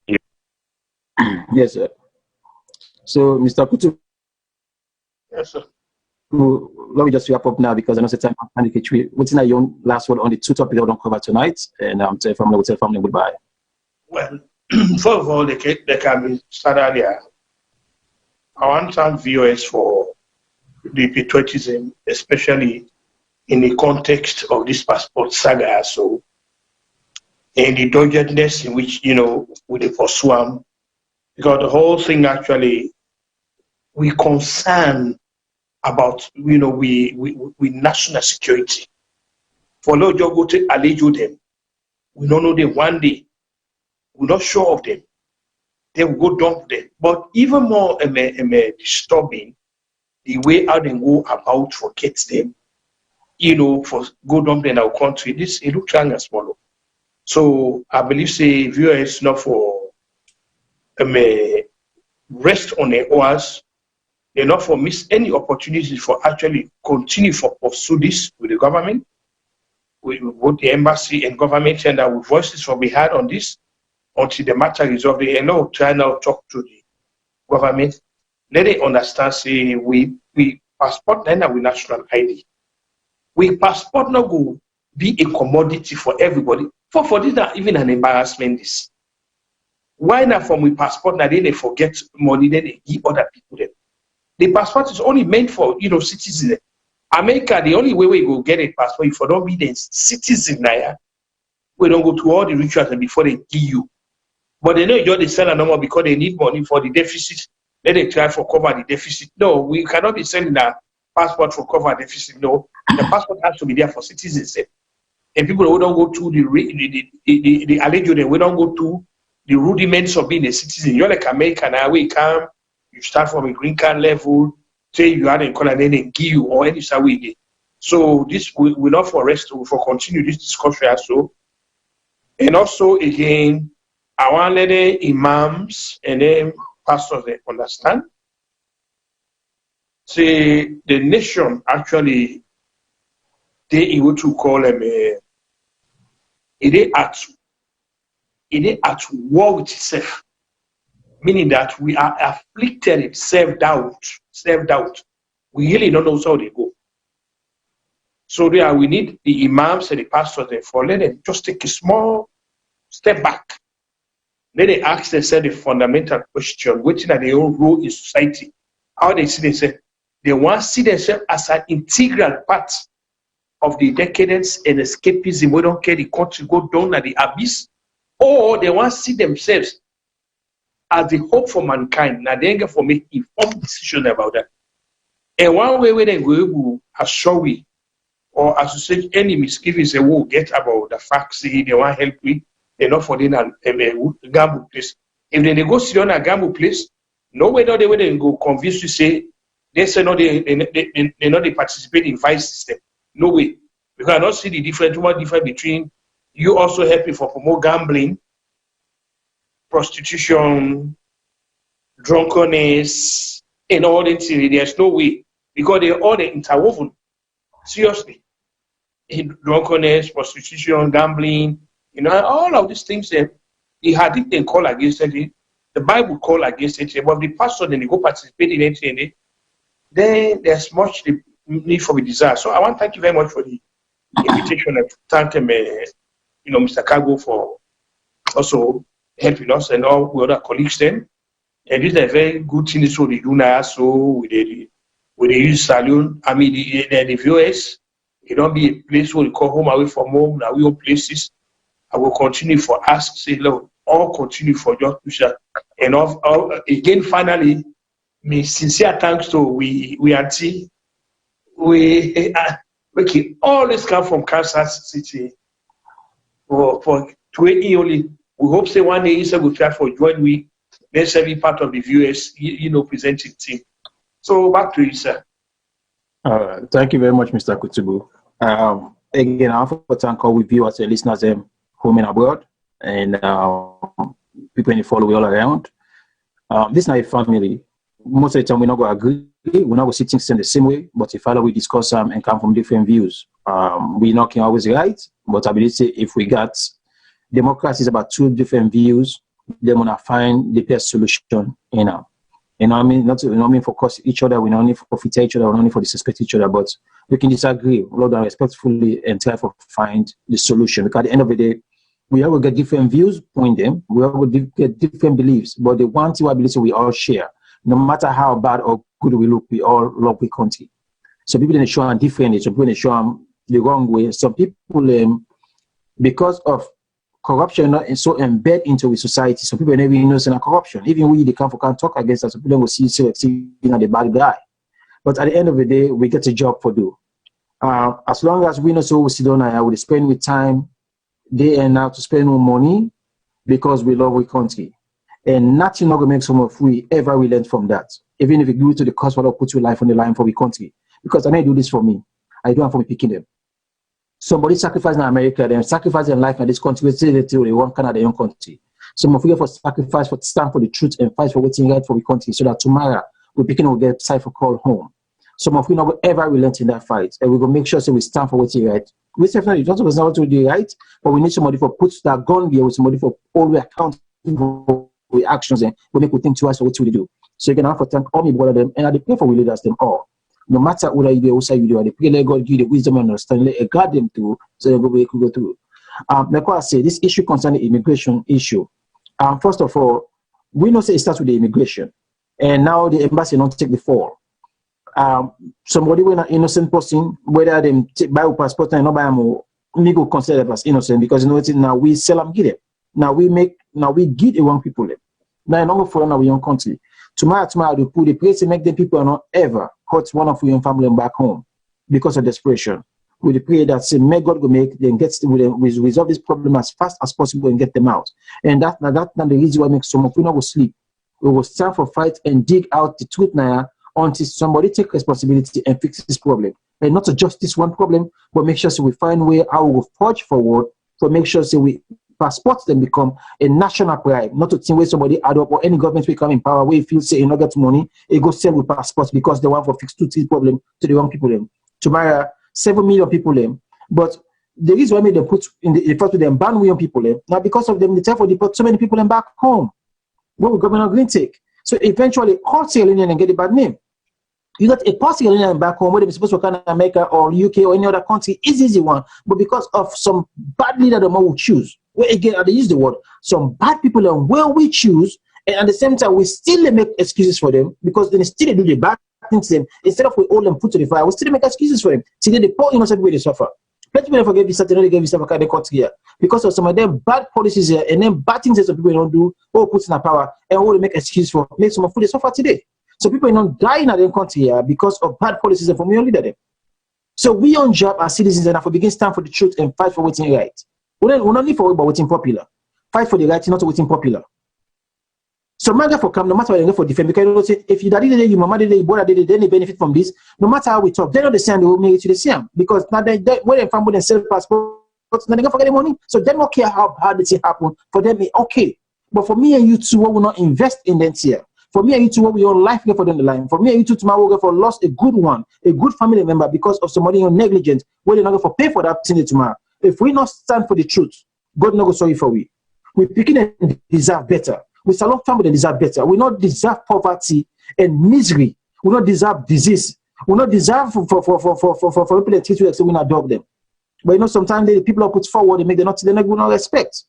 Yeah. Yes, sir. So, Mr. Kutu. Yes, sir. Let me just wrap up now because I know the time and catch me. What's in your last word on the two topics I don't cover tonight, and I'm tell family goodbye. Well, first of all, they can be started earlier. I want to thank viewers for the patriotism, especially in the context of this passport saga, so and the doggedness in which, with the pursue, because the whole thing actually, we concern about, we national security. For no job go to allege them, we don't know them one day, we're not sure of them, they will go dump them. But even more disturbing, the way how they go about forget them, for go dump them in our country, this it looks young and small. So I believe say viewers not for rest on their oars, they're not for miss any opportunities for actually continue for pursue this with the government, with both the embassy and government, and our voices will be heard on this until the matter is resolved. And now try now talk to the government. Let they understand say we passport then with national ID. We passport not go be a commodity for everybody. For this not even an embarrassment this. Why not from we passport now then they forget money, then they give other people them. The passport is only meant for citizens. America, the only way we go get a passport if you don't be the citizen now, we don't go to all the rituals before they give you. But they know you just sell a number because they need money for the deficit. Then they try for cover the deficit. No, we cannot be selling a passport for cover deficit. No, the passport has to be there for citizens. And people who don't go to the alleged, we don't go to the rudiments of being a citizen. You're like American, now we come, you start from a green card level, say you are in color, then they give you or any way. So this will not for rest for continue this discussion also. And also again, I want to let the imams and then pastors they understand. Say the nation actually they able to call them it is at war with itself, meaning that we are afflicted with self-doubt. We really don't know how they go. So there we need the imams and the pastors therefore let them just take a small step back. Let them ask themselves the fundamental question, which are their own role in society. How they see themselves. They want to see themselves as an integral part of the decadence and escapism. We don't care the country go down at the abyss. Or they want to see themselves as the hope for mankind. Now they get for make informed decision about that. And one way they go able assure we or associate any misgivings they will get about the facts they want help with, they're not for them a gamble place. If they go sit on a gamble place, no way they will go convince you say they say no they participate in vice system. No way. You cannot see the difference between you also helping for more gambling, prostitution, drunkenness, and all that. There's no way because they're all interwoven. Seriously, in drunkenness, prostitution, gambling, all of these things. The hadith they call against it. The Bible call against it. But the pastor then they go participate in it, then there's much need for the desire. So I want to thank you very much for the invitation and thank him, Mr. Cargo for also helping us and all the other colleagues then. And this is a very good thing so they do now. So with the use Salone, I mean the viewers, it don't be a place where we call home away from home, now we own places. I will continue for ask, say, Lord, all continue for your future. And again, finally, my sincere thanks to we auntie. We can always come from Kansas City for 20 only. We hope say one day Isa will try for join we let's be part of the viewers, presenting team. So back to you, sir. Thank you very much, Mr. Kutubu. Again, I have to thank all viewers and listeners home and abroad, and people in the follow all around. This is not a family. Most of the time, we're not going to agree. We're not going to see things in the same way, but if we discuss and come from different views, we're not always right. But I believe if we got democracy is about two different views, they're going to find the best solution, You know what I mean? Not for cause each other, we not only for fit each other, we not only for disrespect each other, but we can disagree, Lord, and respectfully and try to find the solution. Because at the end of the day, we all will get different views, point them, we all will get different beliefs, but the one thing I believe we all share, no matter how bad or good we look, we all love the country. So people in the show are different, so people in the show the wrong way. Some people, because of corruption, not so embedded into society, some people never even know it's corruption. Even we, they can't talk against us, some people will see the bad guy. But at the end of the day, we get a job for do. As long as we know so we sit down, I would spend with time, day and night to spend more money because we love our country. And nothing not going to make some of we ever relent from that. Even if you do it to the cost of put your life on the line for the country. Because I don't do this for me. I do it for me picking them. Somebody sacrificed in America, they sacrifice their life in this country, they want Canada, their own country. Some of you for sacrifice, for stand for the truth and fight for what's right for the country so that tomorrow we picking will get cipher call home. Some of you not will ever relent in that fight. And we're going to make sure so we stand for what's right. We definitely don't know to do right, but we need somebody for put that gun there with somebody for all the account for actions and we make we think twice for what we do. So you can have to thank all me brother them and I pray for we leaders them all. No matter what you do, also you do, I pray let God give you the wisdom and understanding, let guide them through so they could go through. Like I say, this issue concerning immigration issue. First of all, we know say it starts with the immigration, and now the embassy not take the fall. Somebody when an innocent person, whether they buy a passport and not buy them, we go consider them as innocent because you know what? Now we sell them, get them. Now we give the wrong people them. Now not for our young country. Tomorrow they put the place and make the people not ever hurt one of your family back home because of desperation. We pray that say, may God go make them resolve this problem as fast as possible and get them out. And that's not the reason why make some of we not go sleep. We will stand for fight and dig out the truth now until somebody take responsibility and fix this problem. And not just this one problem, but make sure so we find a way how we will forge forward to make sure so we passports then become a national pride, not to think where somebody add up or any government will come in power where you feel say you not get money, it go sell with passports because they want to fix 2-3 problem to the wrong people them. Tomorrow 7 million people them. But the reason why they put in the first with them ban 1 million people them, now because of them they tell for deport so many people them back home. What will government green take? So eventually call Sierra Leone and get a bad name. You got a past Sierra Leone back home, whether it's supposed to come to America or UK or any other country, it's easy one. But because of some bad leader the more will choose. Well, again, I use the word, some bad people and where we choose, and at the same time, we still make excuses for them because they still do the bad things to them. Instead of we all them put to the fire, we still make excuses for them. See, the poor innocent way they suffer. Plenty people forget this, they give this kind of country here because of some of them bad policies here and then bad things that some people don't do, or put in power, and all they make excuses for, make some of food they suffer today. So people are not dying at their country here because of bad policies and from your leader them. So we on job as citizens and have to begin stand for the truth and fight for what's right. We don't need for about what's popular. Fight for the right, not what's popular. So man for come, no matter what they go for defend, because you know, say, if you daddy did, your mama did, your brother did, then they benefit from this. No matter how we talk, they're not the same, they will make it to the same. Because now they when they family and sell passports, now they go forget the money. So they don't care how hard it happen. For them, it's okay. But for me and you two, we will not invest in them here. For me and you two, what we own life for them the line. For me and you two, tomorrow we'll go for lost a good one, a good family member because of somebody negligent, where they're not going to pay for that thing tomorrow. If we not stand for the truth, God not go sorry for we. We picking and deserve better. We Salone family that deserve better. We not deserve poverty and misery. We not deserve disease. We not deserve for people that treat you like we not dog them. But you know sometimes the people are put forward, they not respect.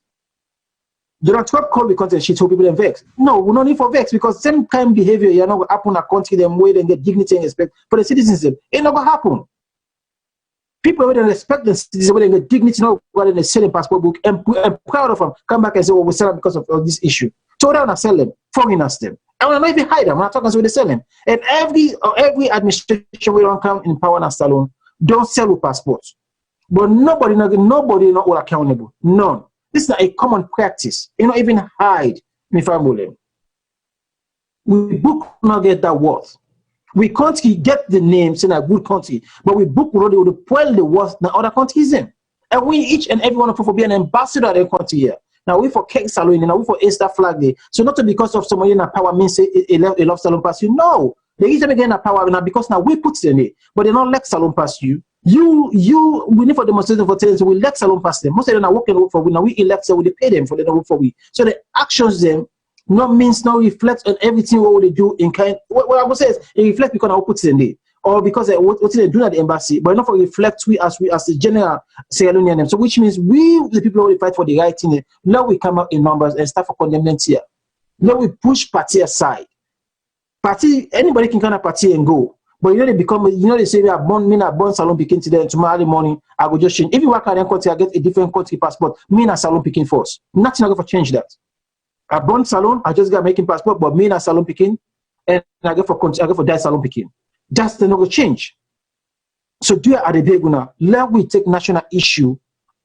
Do not call the content shit so people and vex. No, we don't need for vex because same kind of behavior you're not going to happen in a country them way and get dignity and respect for the citizens. It ain't not going to happen. People who don't respect the citizens, where they get dignity, not rather than selling passport book and proud of them, come back and say, well, we sell them because of this issue. So we don't sell them, foreigners them. And we're not even hide them, we're not talking so they sell them. And every administration we don't come in power and Salone don't sell with passports. But nobody not all accountable. None. This is not a common practice. You know, even hide me family. We book not get that worth. We can't get the name saying a good country, but we book already with the point the worth in other countries in. And we each and every one of us for be an ambassador of their country here. Now we for King Salone, now we for Easter flag day. So not because of somebody in power means a love Salone pass you. No, the reason they get in power now because now we put in it, but they don't let Salone pass you. We need for demonstration for telling so we let Salone pass them. Most of them are working for we now we elect so we pay them for them to work for we. So the actions them not means now reflect on everything what they do in kind. What I would say is it reflects because I put it in there. Or because what they do at the embassy, but not for reflect we as the general Sierra Leonean. So which means we the people who fight for the right thing, now we come out in numbers and start for condemnment here. Now we push party aside. Party, anybody can kind of party and go. But they become, they say, I born Salone Pikin today, and tomorrow morning, I will just change. If you work at a country, I get a different country passport, me and Salone Pikin first. Nothing going to change that. I born Salone, I just got making passport, but me and Salone Pikin, and I go for that Salone Pikin. That's the no change. So do at the day gonna let we take national issue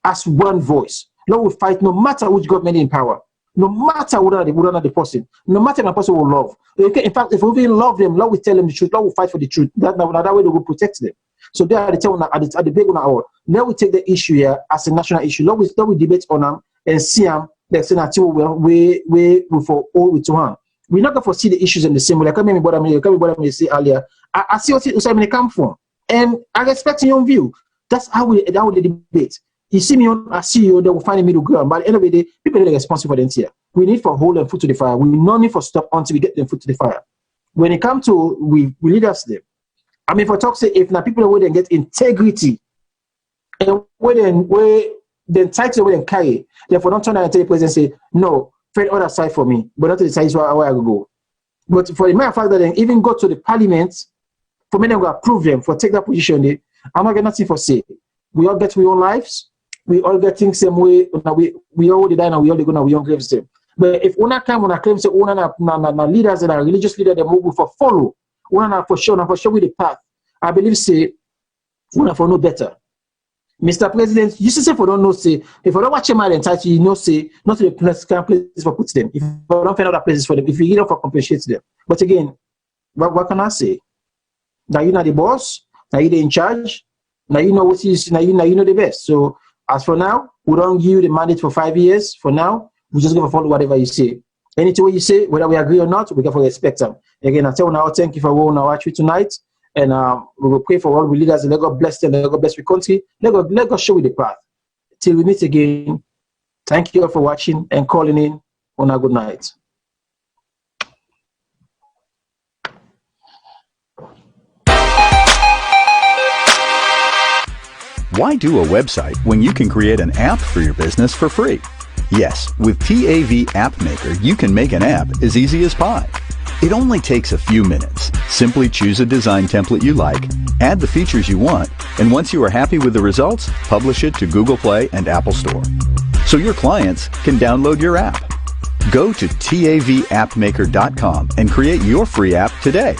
as one voice. Let we fight no matter which government in power, no matter whether the person, no matter the person will love. Okay, in fact, if we even love them, let we tell them the truth, let we fight for the truth. That way they will protect them. So they are the tell at the big one. Let we take the issue here as a national issue. Let we debate on them and see them. They say that we for all with one. We're not going to foresee the issues in the same way. Like what I say earlier. I see what they come from, and I respect your own view. That's how we debate. You see me on, I see you. They will find a middle ground. But at the end of the day, people are responsible for them here. We need for hold them foot to the fire. We no need for stop until we get them foot to the fire. When it comes to we lead us them. I mean, for talk say if now people where they get integrity and where the entitled where they carry, therefore don't turn around and tell the president say no. Find other side for me, but not to the side where I go. But for the matter of fact that they even go to the parliament, for me, they will approve them for take that position. I'm not getting nothing for say. We all get our own lives. We all get things same way. We all die now. We all go now. We all graves them. But if una come on claim say una na leaders and religious leaders, they move for follow. Una for sure with the path. I believe say una for no better. Mr. President, you say for don't know say if I don't watch him entitled, you know say not to the place for put them. If I don't find other places for them, if you either for compensate them. But again, what can I say? Now you know the boss, now you in charge, now you know what is now you know the best. So as for now, we don't give you the mandate for 5 years. For now, we're just gonna follow whatever you say. Anything you say, whether we agree or not, we can respect them. Again, I tell now thank you for watching tonight. And we will pray for all the leaders and let God bless them, let God bless the country, let God show you the path. Till we meet again, thank you all for watching and calling in on a good night. Why do a website when you can create an app for your business for free? Yes, with TAV App Maker, you can make an app as easy as pie. It only takes a few minutes. Simply choose a design template you like, add the features you want, and once you are happy with the results, publish it to Google Play and Apple Store. So your clients can download your app. Go to TAVAppmaker.com and create your free app today.